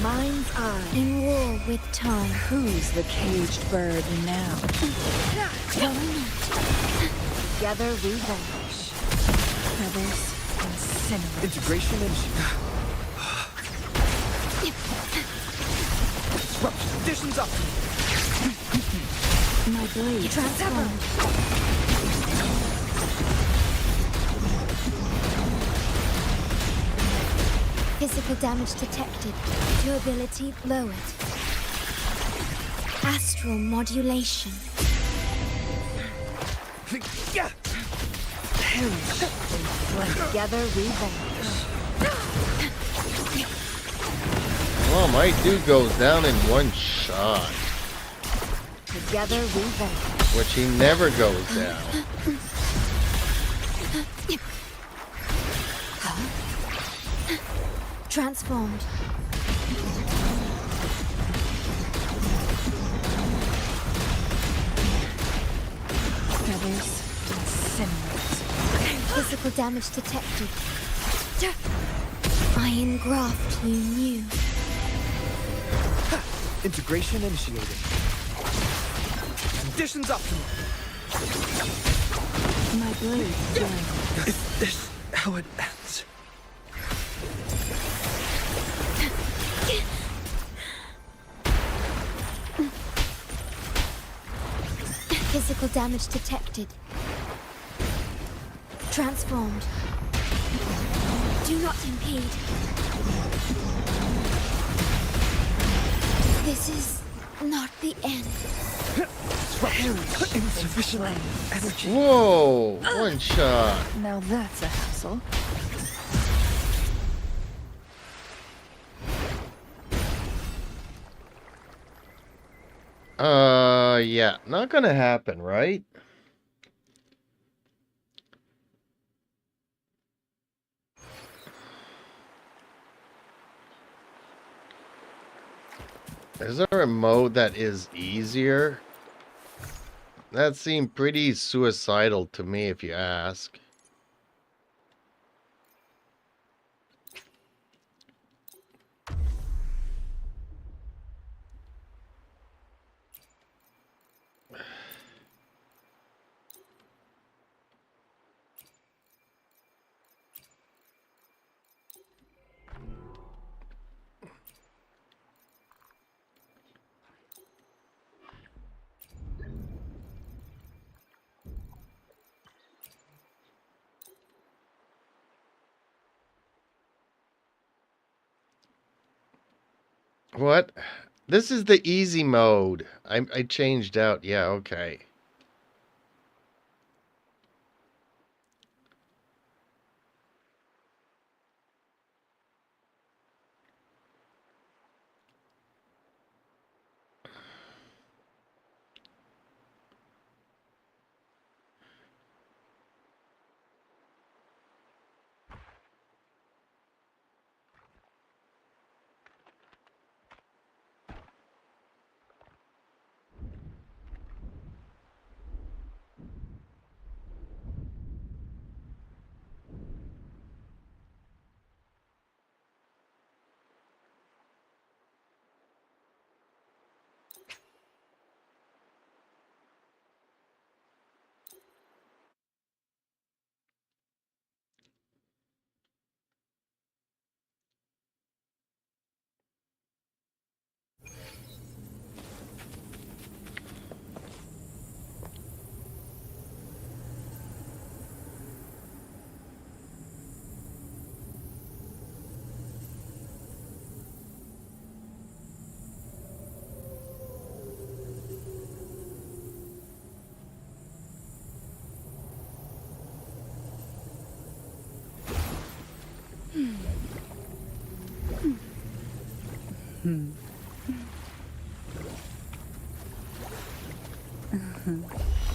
Mind's eye. In war with time. Who's the caged bird now? Together we vanish. Feathers incinerate. Integration initiated. Disruption. Conditions optimal. My blade Transformed. Physical damage detected. Durability lowered. Astral modulation. Yeah. perish in flame. Together we vanish. Well, my dude goes down in one shot, Together we vanish. which he never goes down. Transformed. Feathers incinerate. Physical damage detected. Iron graft you knew. Integration initiated. Conditions optimal. My blade yearns. Is this how it ends? Physical damage detected. Transformed. Do not impede. This is not the end. Perish. Insufficient energy. Whoa! One shot. Now that's a hassle. Yeah, not gonna happen, right? Is there a mode that is easier? That seemed pretty suicidal to me, if you ask. What? This is the easy mode. I changed out. Yeah, okay. Who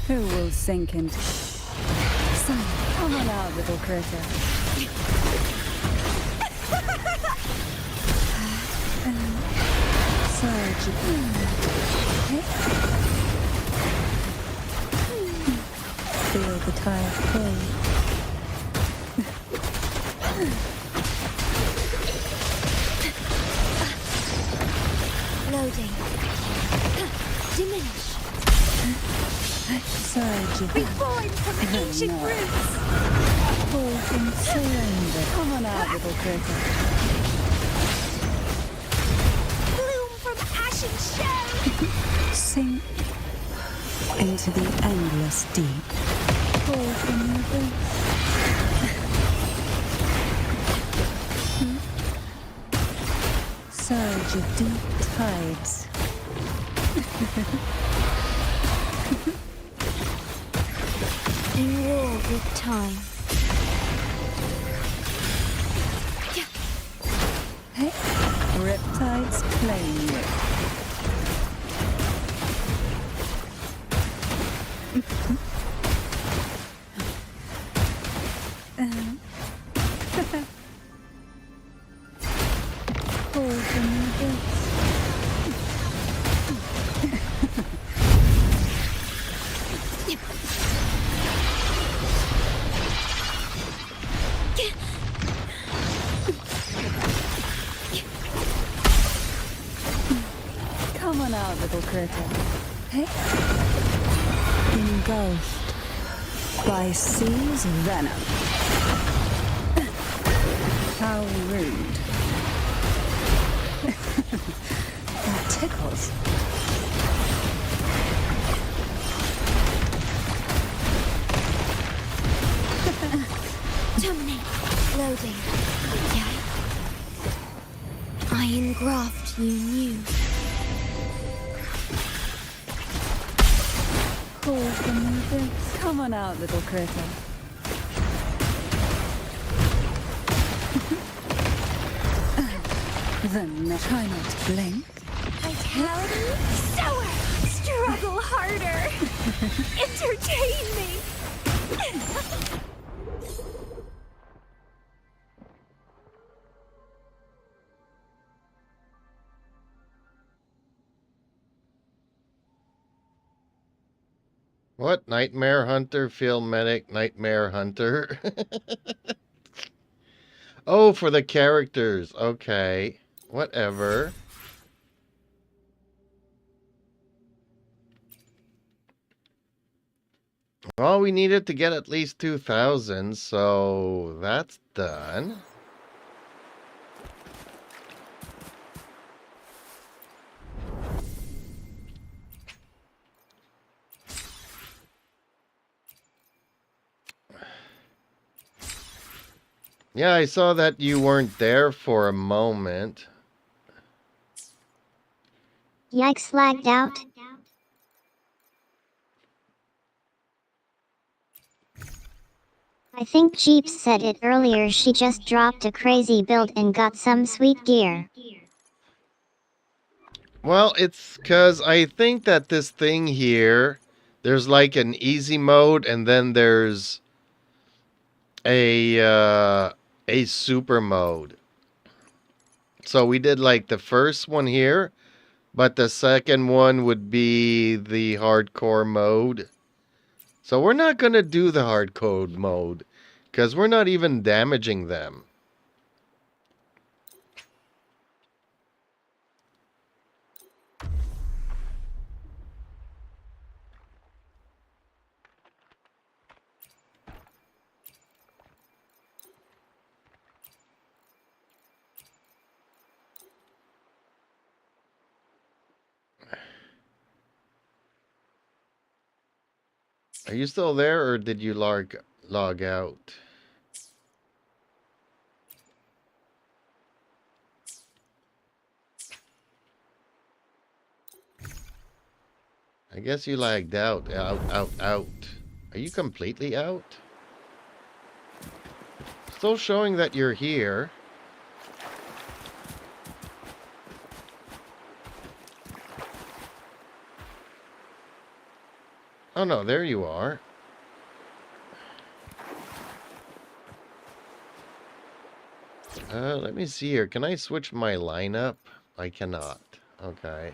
will sink into... Son, come on out, little critter. Surge. Feel the tide pull. Loading. Diminish. Surge. Reborn from the ancient No. roots. Pull from surrender. Come on out, little critter. Bloom from ashen shell. Sink into the endless deep. Pull from the abyss. Surge of deep tides. In war with time. Hey, riptides playing with. Pull from the abyss. Come on out, little critter. Hey? Engulfed by sea's venom. How rude. That tickles. Terminate. Loading. Yeah. I engraft you new. Pull from the abyss. Come on out, little critter. Then try not to blink. Vitality? Sour! Struggle harder! Entertain me! What? Nightmare Hunter, Phil Medic, Nightmare Hunter. Oh, for the characters. Okay. Whatever. Well, we needed to get at least 2,000, so that's done. Yeah, I saw that you weren't there for a moment. Yikes, lagged out. I think Jeeps said it earlier, she just dropped a crazy build and got some sweet gear. Well, it's because I think that this thing here, there's like an easy mode and then there's a super mode. So we did like the first one here, but the second one would be the hardcore mode. So we're not going to do the hardcore mode because we're not even damaging them. Are you still there or did you log out? I guess you lagged out. Out. Are you completely out? Still showing that you're here. Oh no, there you are. Let me see here. Can I switch my lineup? I cannot. Okay.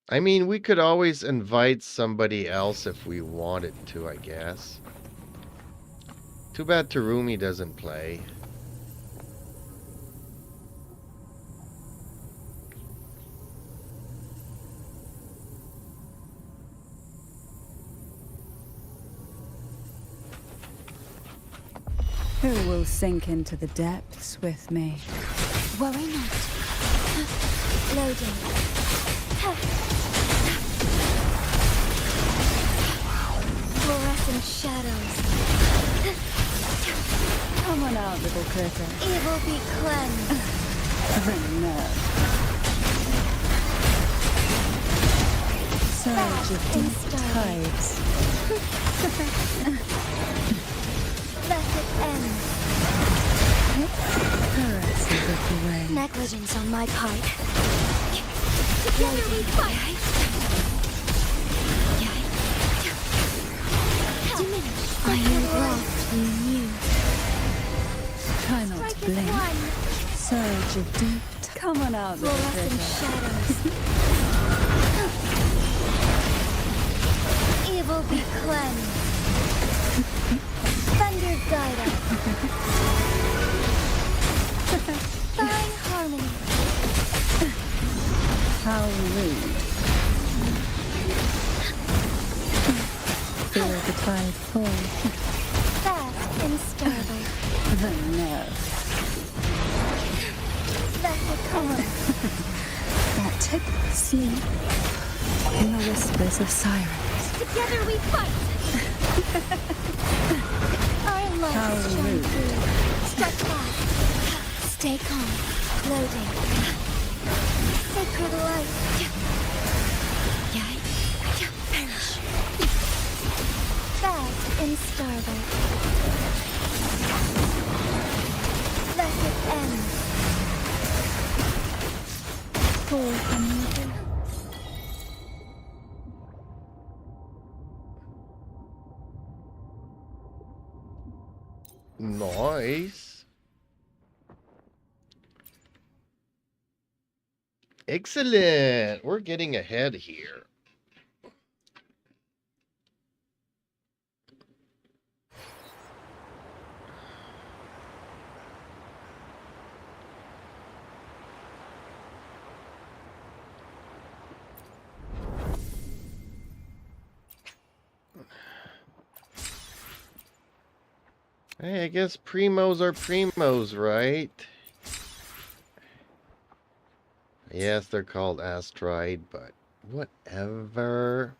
I mean, we could always invite somebody else if we wanted to, I guess. Too bad Terumi doesn't play. Who will sink into the depths with me? Worry not. Loading. Fluorescent shadows. Come on out, little critter. Evil be cleansed. The nerve. Surge of deep tides. Let it end. Caresses of the way. Negligence on my part. Together we fight. Diminish. I am lost in you. Try not to Strike blink. as one. Surge of deep. Come on out, little Fluorescent critter. shadows. Evil be cleansed. Thunder guide us. Fine harmony. How rude. Feel the tide fall. Fast in starlight. The nerve. Let it come. That sleep in the whispers of sirens. Together we fight. Our How lights shine rude. through. Step fast. Stay calm. Loading. Sacred light. Perish. Fast in starlight. Let it end. For another. Nice. Excellent. We're getting ahead here. Hey, I guess primos are primos, right? Yes, they're called asteroid, but whatever.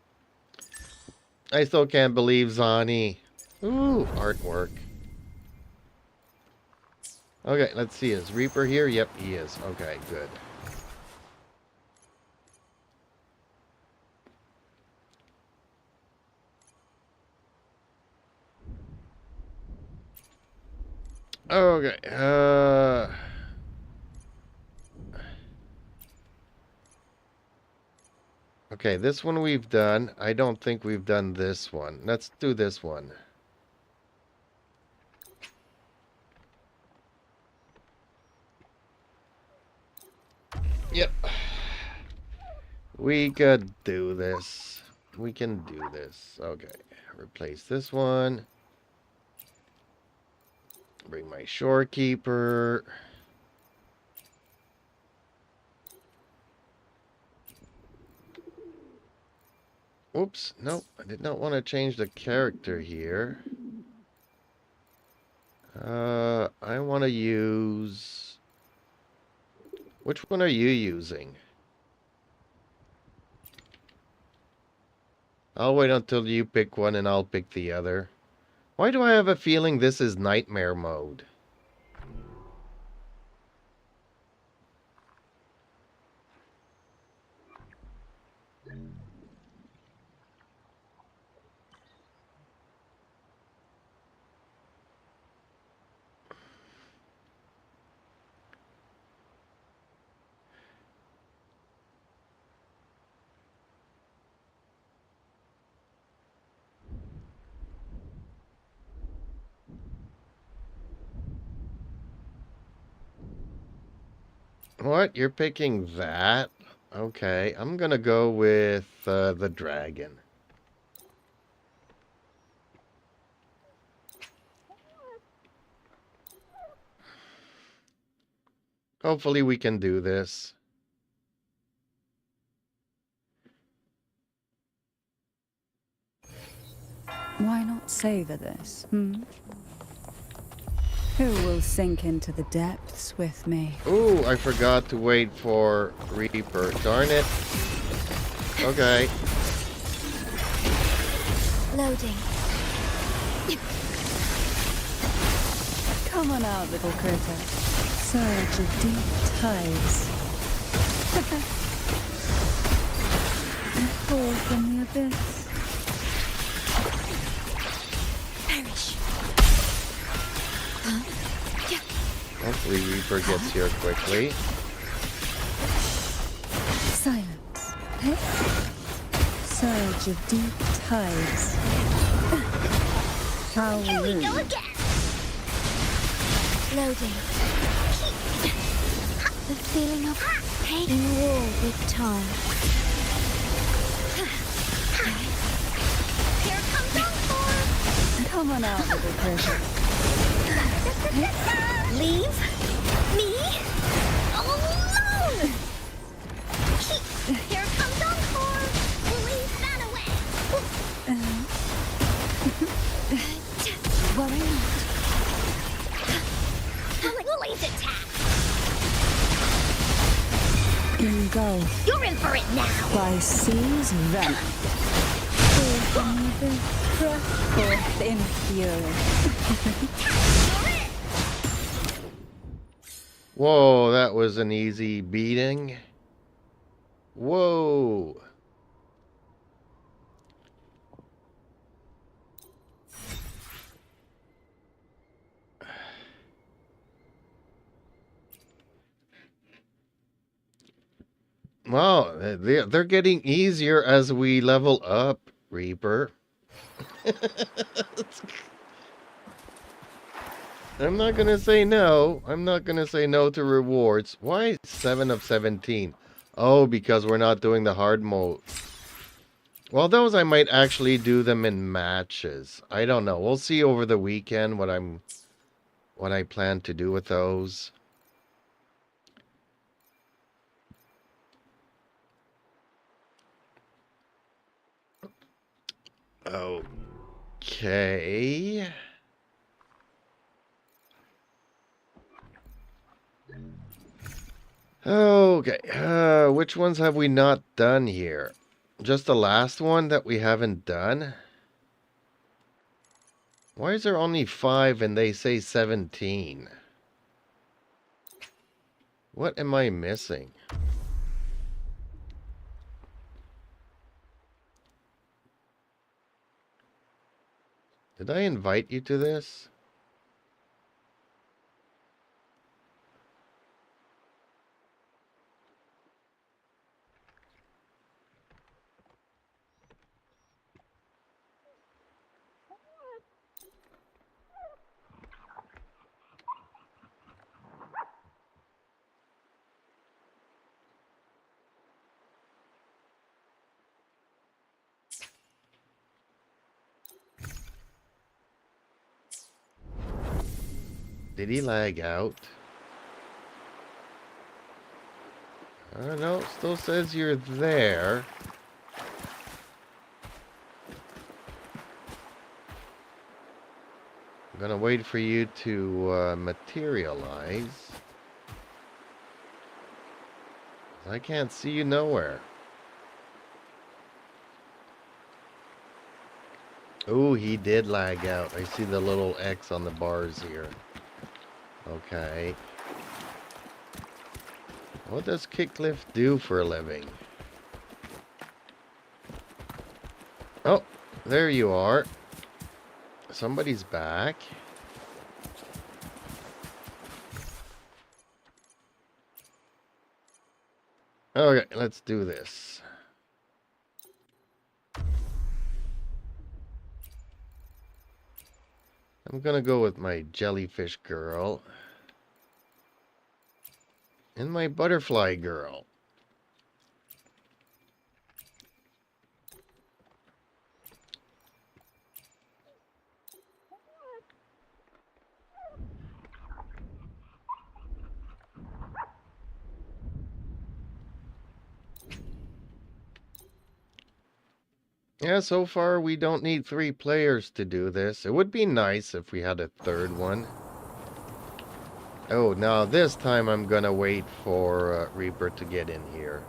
I still can't believe Zani. Ooh, artwork. Okay, let's see. Is Reaper here? Yep, he is. Okay, good. Okay, okay, this one we've done. I don't think we've done this one. Let's do this one. Yep. We could do this. We can do this. Okay. Replace this one. Bring my shorekeeper. Oops, no, I did not want to change the character here. I want to use... Which one are you using? I'll wait until you pick one and I'll pick the other. Why do I have a feeling this is nightmare mode? What? You're picking that? Okay, I'm gonna go with the dragon. Hopefully we can do this. Why not savor this, hmm? Who will sink into the depths with me? Ooh, I forgot to wait for Reaper. Darn it. Okay. Loading. Come on out, little critter. Surge of deep tides. Fall from the abyss. Perish. Hopefully Reaper gets here quickly. Silence. Surge of deep tides. How Here we rude. go again. Loading. The feeling of pain in war with time. Here comes Encore. Come on out, little critter. Leave me alone. Here comes Encore. Leave that away. Worry not. Lily's attack. Engulfed You're in for it now. by sea's venom. Crush forth in fury. Whoa, that was an easy beating. Whoa. Wow, they're getting easier as we level up, Reaper. I'm not gonna say no. I'm not gonna say no to rewards. Why 7 of 17? Oh, because we're not doing the hard mode. Well, those I might actually do them in matches. I don't know. We'll see over the weekend what I plan to do with those. Okay. Okay, which ones have we not done here? Just the last one that we haven't done? Why is there only 5 and they say 17? What am I missing? Did I invite you to this? Did he lag out? I don't know, still says you're there. I'm gonna wait for you to materialize. I can't see you nowhere. Oh, he did lag out. I see the little X on the bars here. Okay. What does Kicklift do for a living? Oh, there you are. Somebody's back. Okay, let's do this. I'm gonna go with my jellyfish girl. And my butterfly girl. Yeah, so far we don't need 3 players to do this. It would be nice if we had a third one. Oh, now this time I'm gonna wait for Reaper to get in here.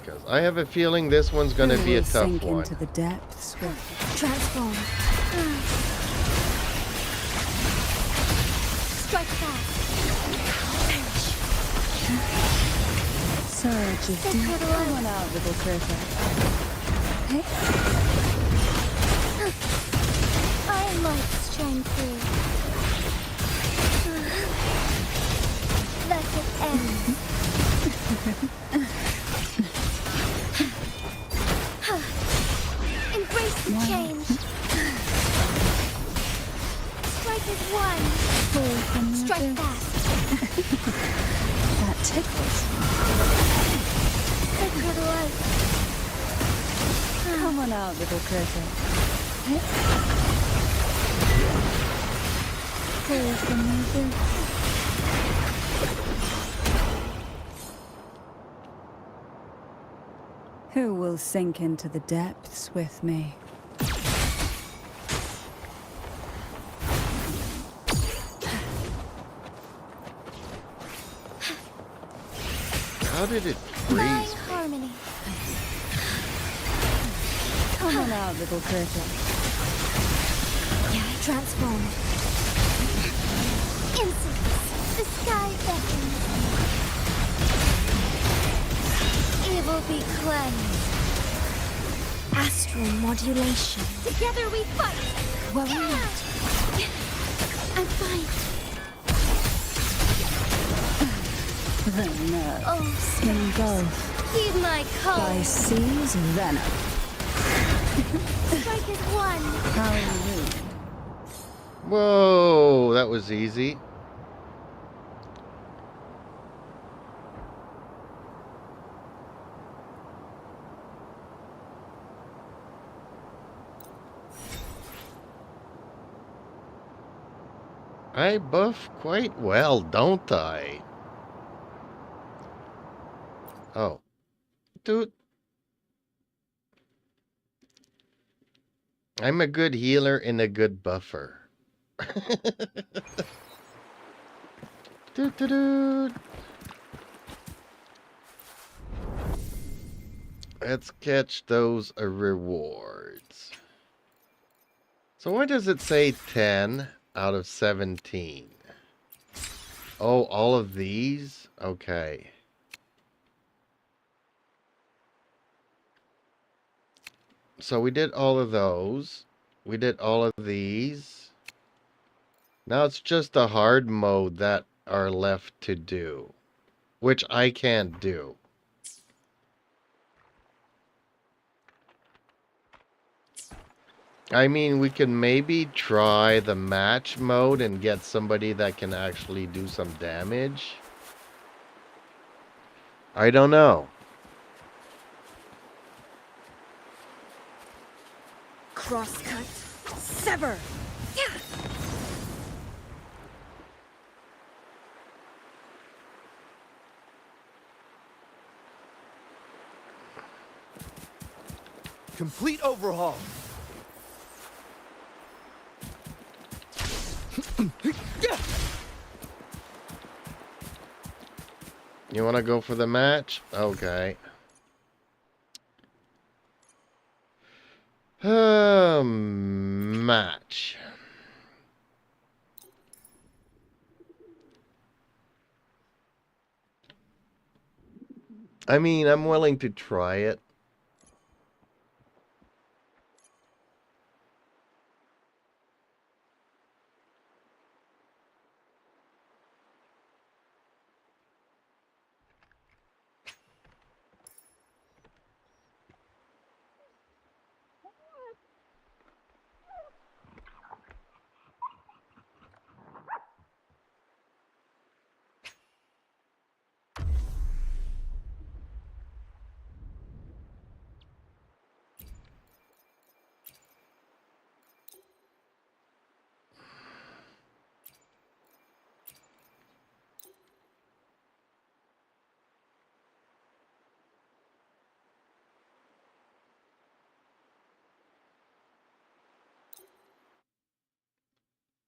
Because I have a feeling this one's gonna be a tough sink one. into the depths with Transform. Strike fast. surge of Take deep. her Come away. on out, little critter. Hey, I might shine through. Let it end. Embrace the change. Strike as one. pull from the Strike abyss. fast. That tickles. Sacred light. Come on out, little critter. Hey, pull from the abyss. Who will sink into the depths with me? How did it Nine freeze? harmony. Come on out, little critter. Transform. Incense. The sky beckons. Evil be cleansed. Astral modulation. Together we fight. Well, we not. I'm fine. The nerve. Oh, Engulfed heed my call. by sea's venom. Strike as one. How rude. Whoa, that was easy. I buff quite well, don't I? Oh. Dude. I'm a good healer and a good buffer. Doo-doo-doo. Let's catch those rewards. So why does it say 10 out of 17? Oh, all of these? Okay. So we did all of those. We did all of these. Now it's just the hard mode that are left to do, which I can't do. I mean, we can maybe try the match mode and get somebody that can actually do some damage. I don't know. Crosscut. Sever. Complete overhaul. You want to go for the match? Okay. Match. I mean, I'm willing to try it.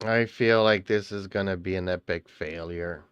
I feel like this is gonna be an epic failure.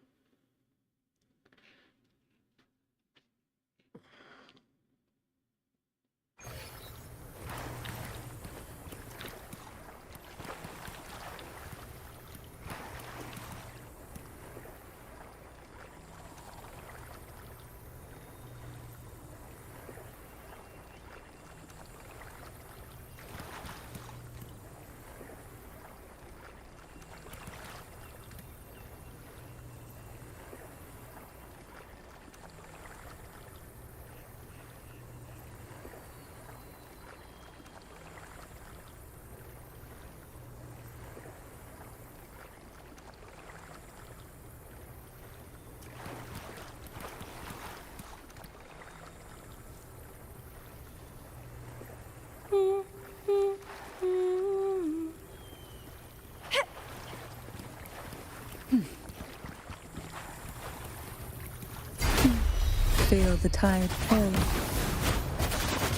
Feel the tide pull.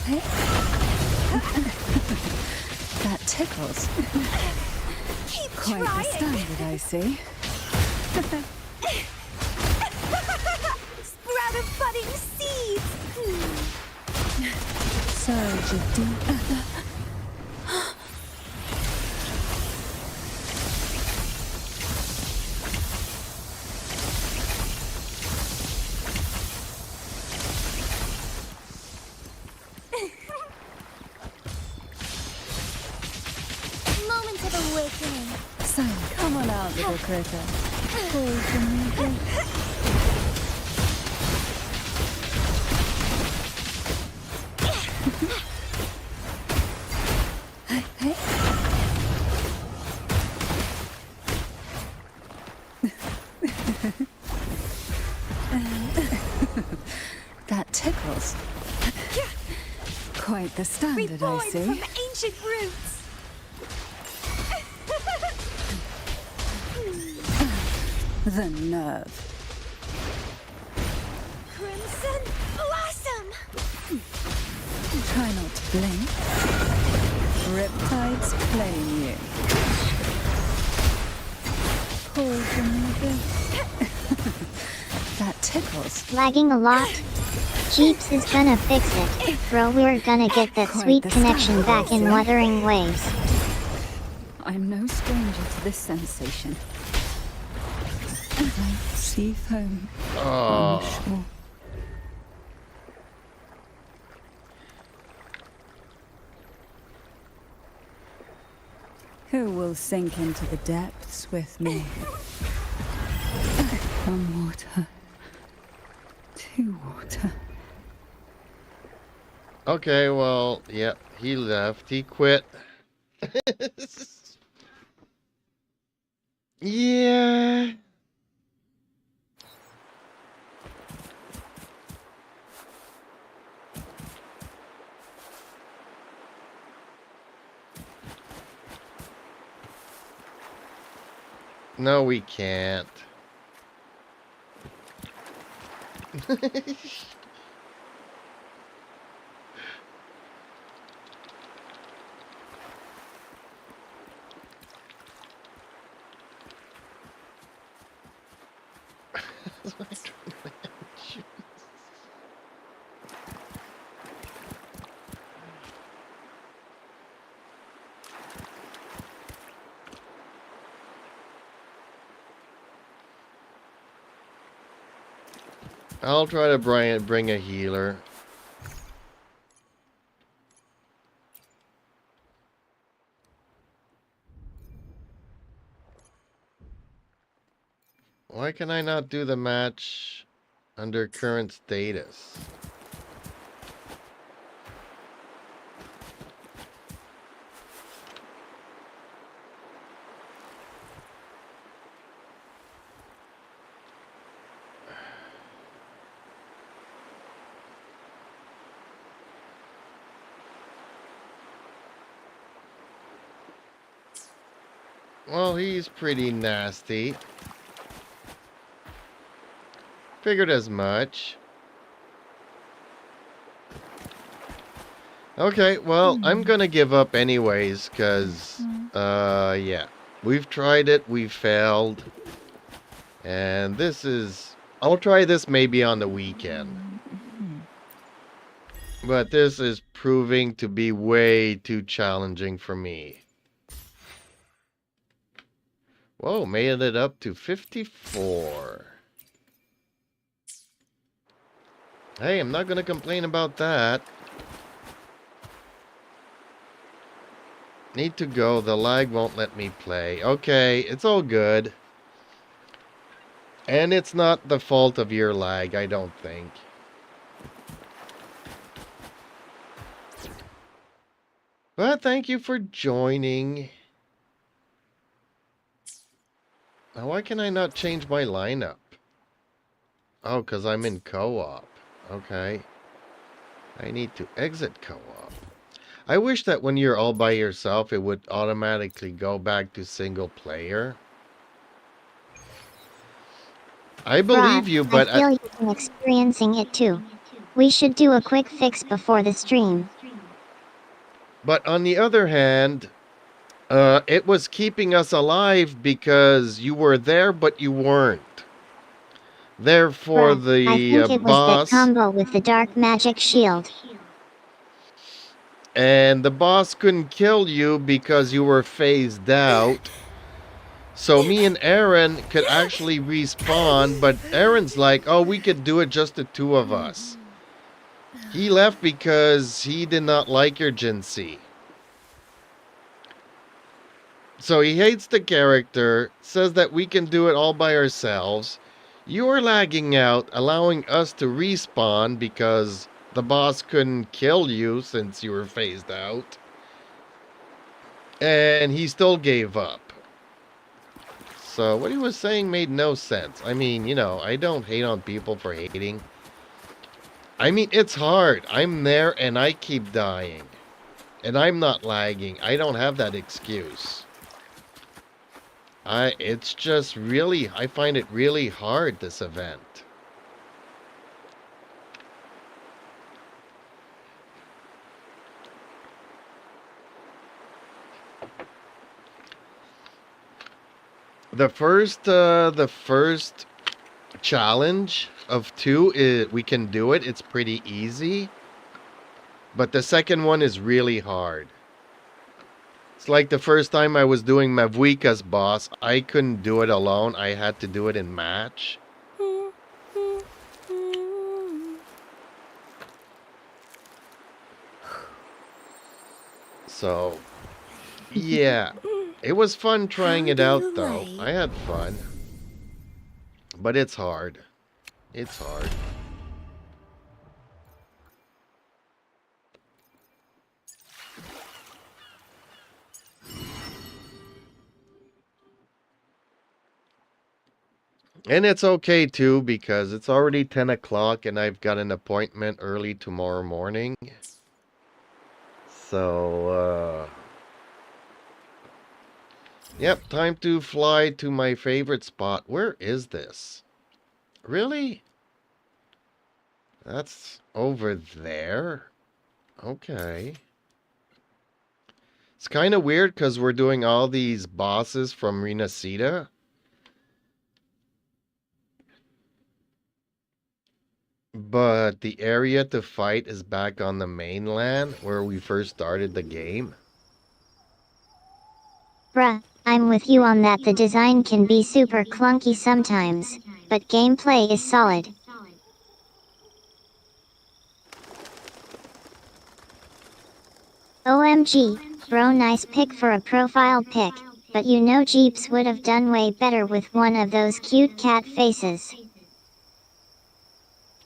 Hey. That tickles. Keep Quite the trying. standard, I see. Sprout of budding seeds. Surge of deep. Moment of awakening. So, come on out, little critter. Pull from me again. Hey. That tickles. Quite the standard, Reborn I see. from ancient roots. The nerve. Crimson blossom. Try not to blink. Riptides claim you. Pull from me again. That tickles. Lagging a lot? Jeeps is gonna fix it. Bro, we're gonna get that Quite sweet the connection style, back in sir. Wuthering Waves. I'm no stranger to this sensation. Like sea foam on Oh. the shore. Who will sink into the depths with me? From water to water. Okay, well, yeah, he left. He quit. Yeah. No, we can't. I'll try to bring a healer. Why can I not do the match under current status? Well, he's pretty nasty. Figured as much. Okay, well, I'm gonna give up anyways, cause, yeah. We've tried it, we've failed. And this is... I'll try this maybe on the weekend. But this is proving to be way too challenging for me. Whoa, made it up to 54. Hey, I'm not gonna complain about that. Need to go. The lag won't let me play. Okay, it's all good. And it's not the fault of your lag, I don't think. But thank you for joining. Now, why can I not change my lineup? Oh, because I'm in co-op. Okay. I need to exit co-op. I wish that when you're all by yourself, it would automatically go back to single player. I believe Rod, you, but I feel you've been experiencing it too. We should do a quick fix before the stream. But on the other hand, it was keeping us alive because you were there, but you weren't. Therefore, Rod, I think it was boss... that combo with the dark magic shield. And the boss couldn't kill you because you were phased out. So me and Aaron could actually respawn, but Aaron's like, oh, we could do it just the two of us. He left because he did not like your Jinsei. So he hates the character, says that we can do it all by ourselves. You're lagging out, allowing us to respawn because the boss couldn't kill you since you were phased out. And he still gave up. So what he was saying made no sense. I mean, you know, I don't hate on people for hating. I mean, it's hard. I'm there and I keep dying. And I'm not lagging. I don't have that excuse. It's just really, I find it really hard, this event. The first challenge of 2 we can do it. It's pretty easy. But the second one is really hard. It's like the first time I was doing Mavuika's boss, I couldn't do it alone. I had to do it in match. So, yeah. It was fun trying it out, though. I had fun. But it's hard. It's hard. And it's okay, too, because it's already 10 o'clock and I've got an appointment early tomorrow morning. So, yep, time to fly to my favorite spot. Where is this? Really? That's over there? Okay. It's kind of weird because we're doing all these bosses from Renacida. But the area to fight is back on the mainland where we first started the game. Bruh, I'm with you on that. The design can be super clunky sometimes, but gameplay is solid. OMG, bro, nice pick for a profile pic, but you know Jeeps would have done way better with one of those cute cat faces.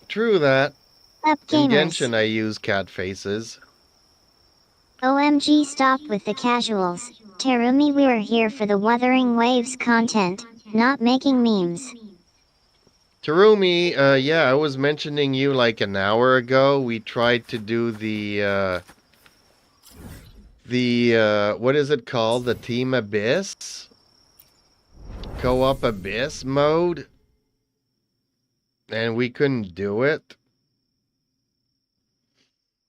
True that. Up In gamers. Genshin I use cat faces. OMG, stop with the casuals. Terumi, we're here for the Wuthering Waves content, not making memes. Terumi, yeah, I was mentioning you like an hour ago. We tried to do the what is it called? The Team Abyss? Co-op Abyss mode? And we couldn't do it.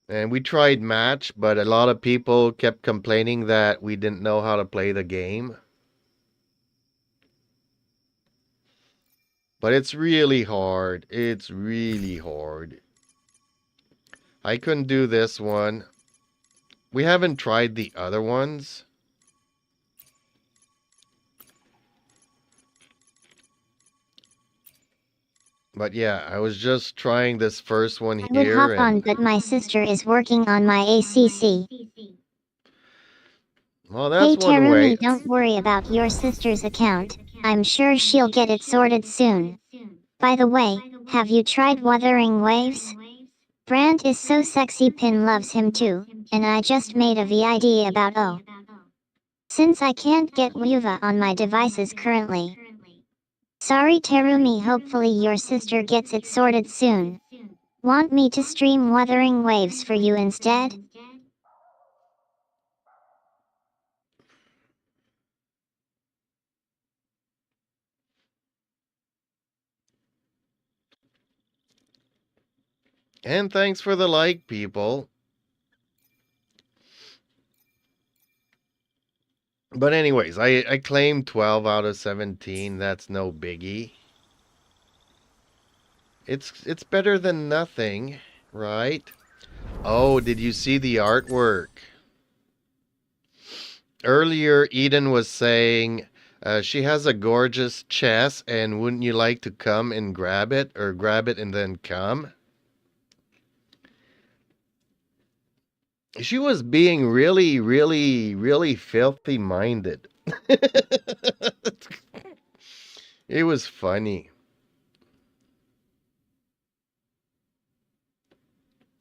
And we tried match, but a lot of people kept complaining that we didn't know how to play the game. But it's really hard. It's really hard. I couldn't do this one. We haven't tried the other ones. But yeah, I was just trying this first one I would here. hop on, but my sister is working on my ACC. Well, that's Hey one way. Terumi, don't worry about your sister's account. I'm sure she'll get it sorted soon. By the way, have you tried Wuthering Waves? Brant is so sexy, Pin loves him too, and I just made a VID about O. Since I can't get Wuva on my devices currently. Sorry Terumi, hopefully your sister gets it sorted soon. Want me to stream Wuthering Waves for you instead? And thanks for the like, people. But anyways, I claimed 12 out of 17. That's no biggie. It's better than nothing, right? Oh, did you see the artwork? Earlier, Eden was saying she has a gorgeous chest, and wouldn't you like to come and grab it, or grab it and then come? She was being really, really, really filthy minded. It was funny.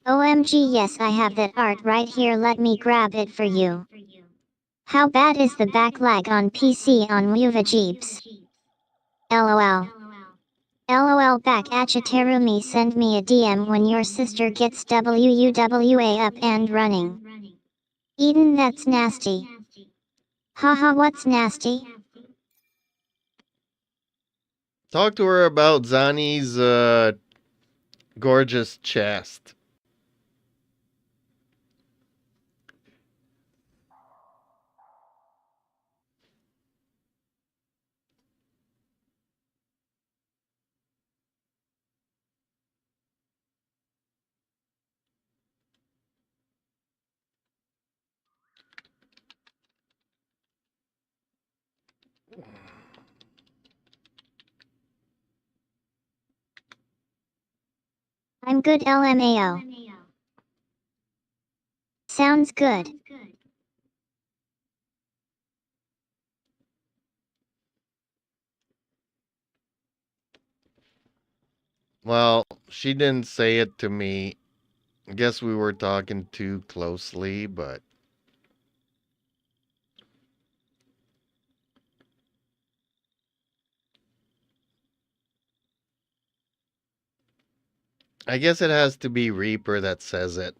OMG, yes, I have that art right here, let me grab it for you. How bad is the backlag on PC on Wuva Jeeps? LOL. LOL, back at ya Terumi, send me a DM when your sister gets WUWA up and running. Eden, that's nasty. Haha, what's nasty? Talk to her about Zani's gorgeous chest. I'm good, LMAO. Sounds good. Well, she didn't say it to me. I guess we were talking too closely, but I guess it has to be Reaper that says it.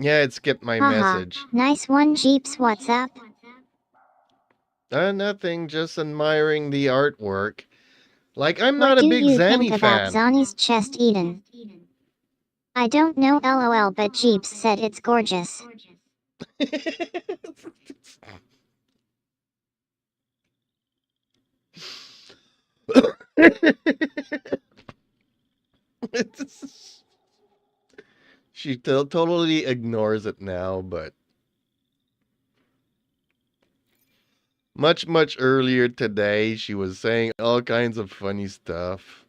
Yeah, it skipped my Haha, message. nice one Jeeps, what's up? Nothing, just admiring the artwork. Like, I'm What not a do big you think Zanny about fan. Zani's chest, Eden? I don't know, lol, but Jeeps said it's gorgeous. She totally ignores it now, but much earlier today, she was saying all kinds of funny stuff.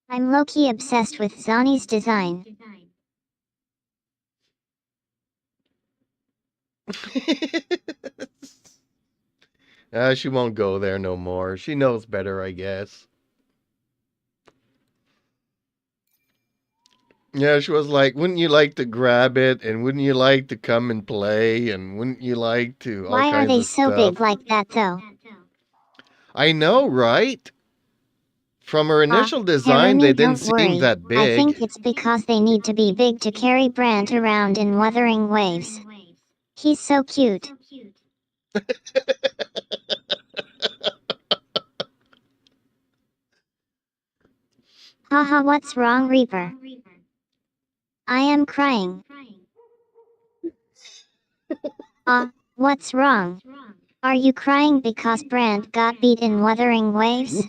I'm low-key obsessed with Zani's design. She won't go there no more. She knows better, I guess. Yeah, she was like, wouldn't you like to grab it? And wouldn't you like to come and play? And wouldn't you like to all Why are kinds they of so stuff? big like that though? I know, right? From her initial design, Harumi, they didn't don't seem worry. that I think big. it's because they need to be big to carry Brant around in Wuthering Waves. He's so cute. Haha, what's wrong, Reaper? I am crying. What's wrong? Are you crying because Brant got beat in Wuthering Waves?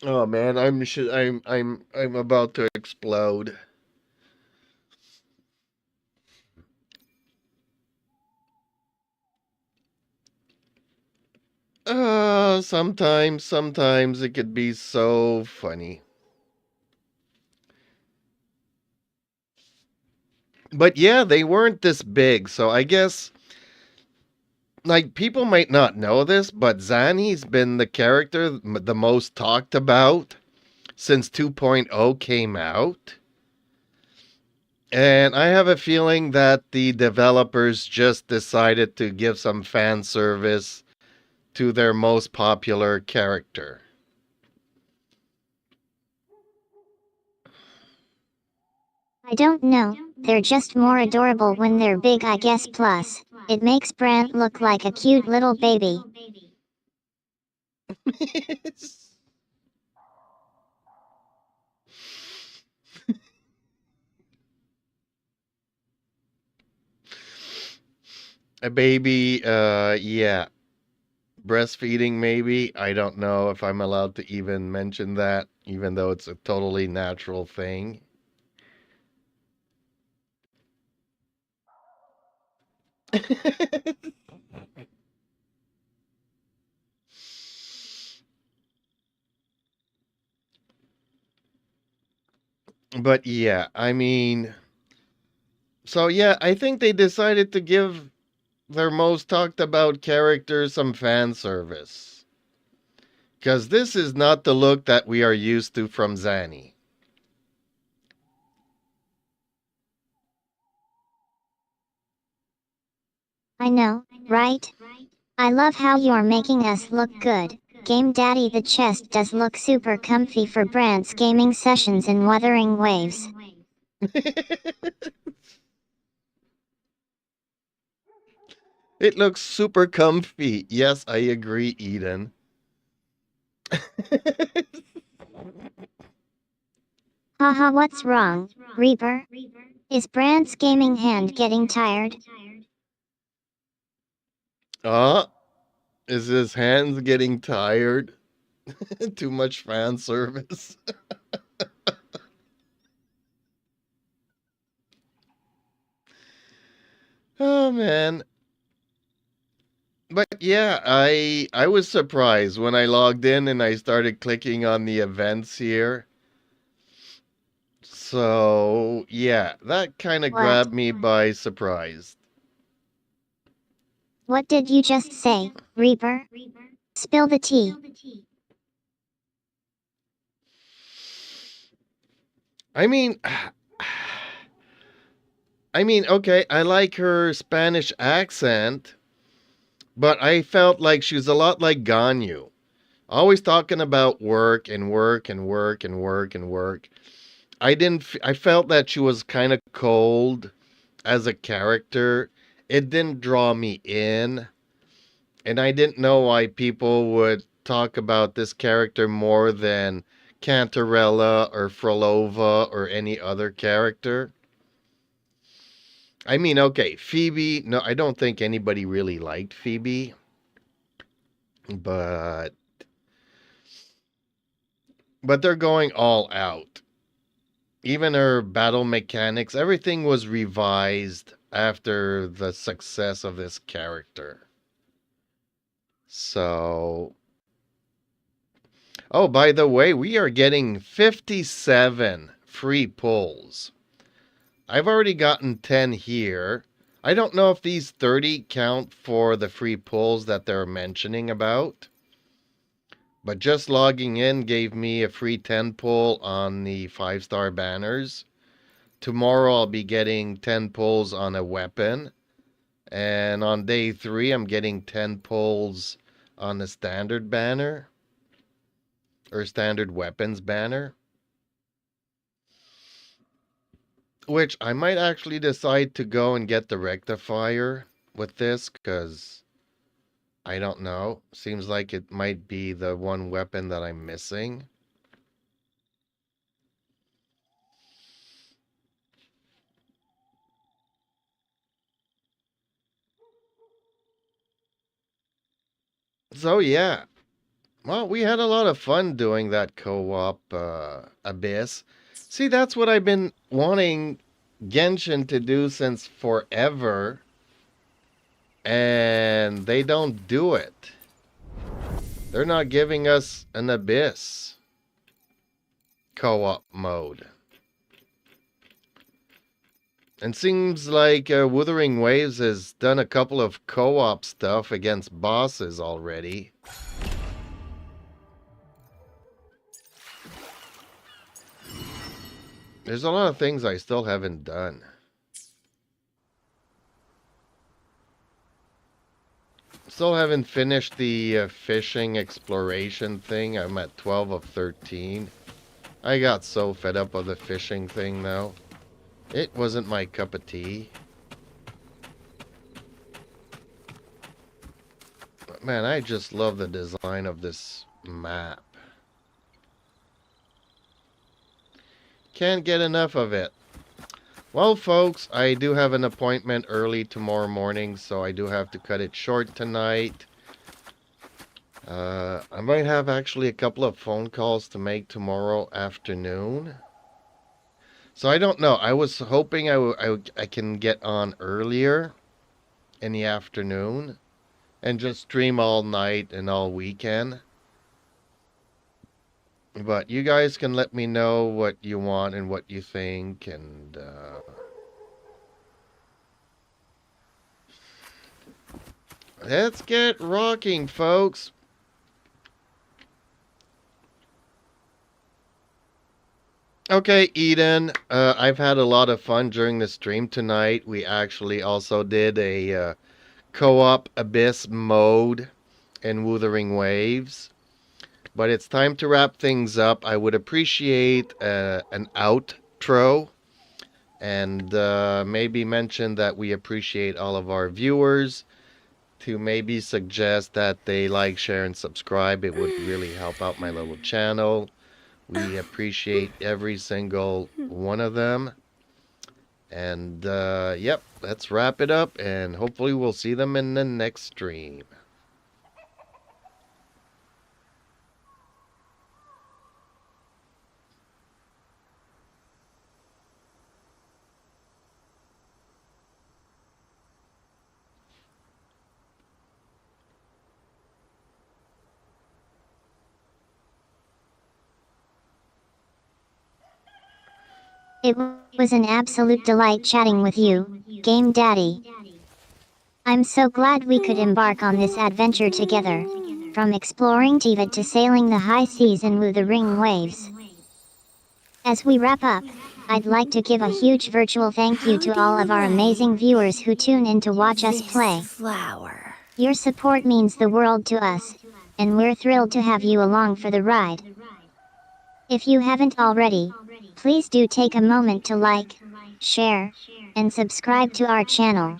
Oh man, I'm about to explode. Sometimes it could be so funny. But yeah, they weren't this big, so I guess like people might not know this, but Zanny's been the character the most talked about since 2.0 came out. And I have a feeling that the developers just decided to give some fan service to their most popular character. I don't know. They're just more adorable when they're big, I guess. Plus, it makes Brant look like a cute little baby. A baby, yeah. Breastfeeding, maybe. I don't know if I'm allowed to even mention that, even though it's a totally natural thing. But yeah, I mean, so yeah, I think they decided to give their most talked about characters some fan service. Because this is not the look that we are used to from Zanny. I know, right? I love how you're making us look good. Game Daddy, the chest does look super comfy for Brant's gaming sessions in Wuthering Waves. It looks super comfy. Yes, I agree, Eden. Haha, what's wrong, Reaper? Is Brant's gaming hand getting tired? Is his hands getting tired? Too much fan service. Oh man. But yeah, I was surprised when I logged in and I started clicking on the events here. So, yeah, that kind of What? grabbed me by surprise. What did you just say, Reaper? Spill the tea. I mean, okay, I like her Spanish accent, But I felt like she was a lot like Ganyu. Always talking about work and work and work and work and work. I felt that she was kind of cold as a character. It didn't draw me in. And I didn't know why people would talk about this character more than Cantarella or Frolova or any other character. I mean, okay, Phoebe, no, I don't think anybody really liked Phoebe. But they're going all out. Even her battle mechanics, everything was revised after the success of this character. So, oh, by the way, we are getting 57 free pulls. I've already gotten 10 here. I don't know if these 30 count for the free pulls that they're mentioning about. But just logging in gave me a free 10 pull on the 5-star banners. Tomorrow I'll be getting 10 pulls on a weapon. And on day 3 I'm getting 10 pulls on the standard banner. Or standard weapons banner. Which I might actually decide to go and get the rectifier with this, because I don't know. Seems like it might be the one weapon that I'm missing. So yeah. Well, we had a lot of fun doing that co-op Abyss. See, that's what I've been wanting Genshin to do since forever. And they don't do it. They're not giving us an Abyss co-op mode. And seems like Wuthering Waves has done a couple of co-op stuff against bosses already. There's a lot of things I still haven't done. Still haven't finished the fishing exploration thing. I'm at 12 of 13. I got so fed up with the fishing thing now. It wasn't my cup of tea. But man, I just love the design of this map. Can't get enough of it. Well, folks, I do have an appointment early tomorrow morning, so I do have to cut it short tonight. I might have actually a couple of phone calls to make tomorrow afternoon. So I don't know. I was hoping I can get on earlier in the afternoon and just stream all night and all weekend. But you guys can let me know what you want and what you think, and let's get rocking, folks. Okay, Eden, I've had a lot of fun during the stream tonight. We actually also did a co-op Abyss mode in Wuthering Waves. But it's time to wrap things up. I would appreciate an outro. And maybe mention that we appreciate all of our viewers. To maybe suggest that they like, share, and subscribe. It would really help out my little channel. We appreciate every single one of them. And yep, let's wrap it up. And hopefully we'll see them in the next stream. It was an absolute delight chatting with you, Game Daddy. I'm so glad we could embark on this adventure together, from exploring Teyvat to sailing the high seas and Wuthering Waves. As we wrap up, I'd like to give a huge virtual thank you to all of our amazing viewers who tune in to watch us play. Flower. Your support means the world to us, and we're thrilled to have you along for the ride. If you haven't already, please do take a moment to like, share, and subscribe to our channel.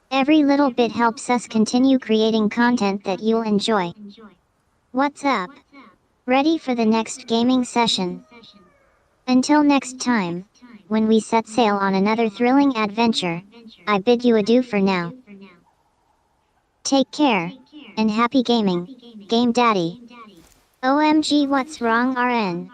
Every little bit helps us continue creating content that you'll enjoy. What's up? Ready for the next gaming session? Until next time, when we set sail on another thrilling adventure, I bid you adieu for now. Take care, and happy gaming, Game Daddy. OMG, what's wrong, RN?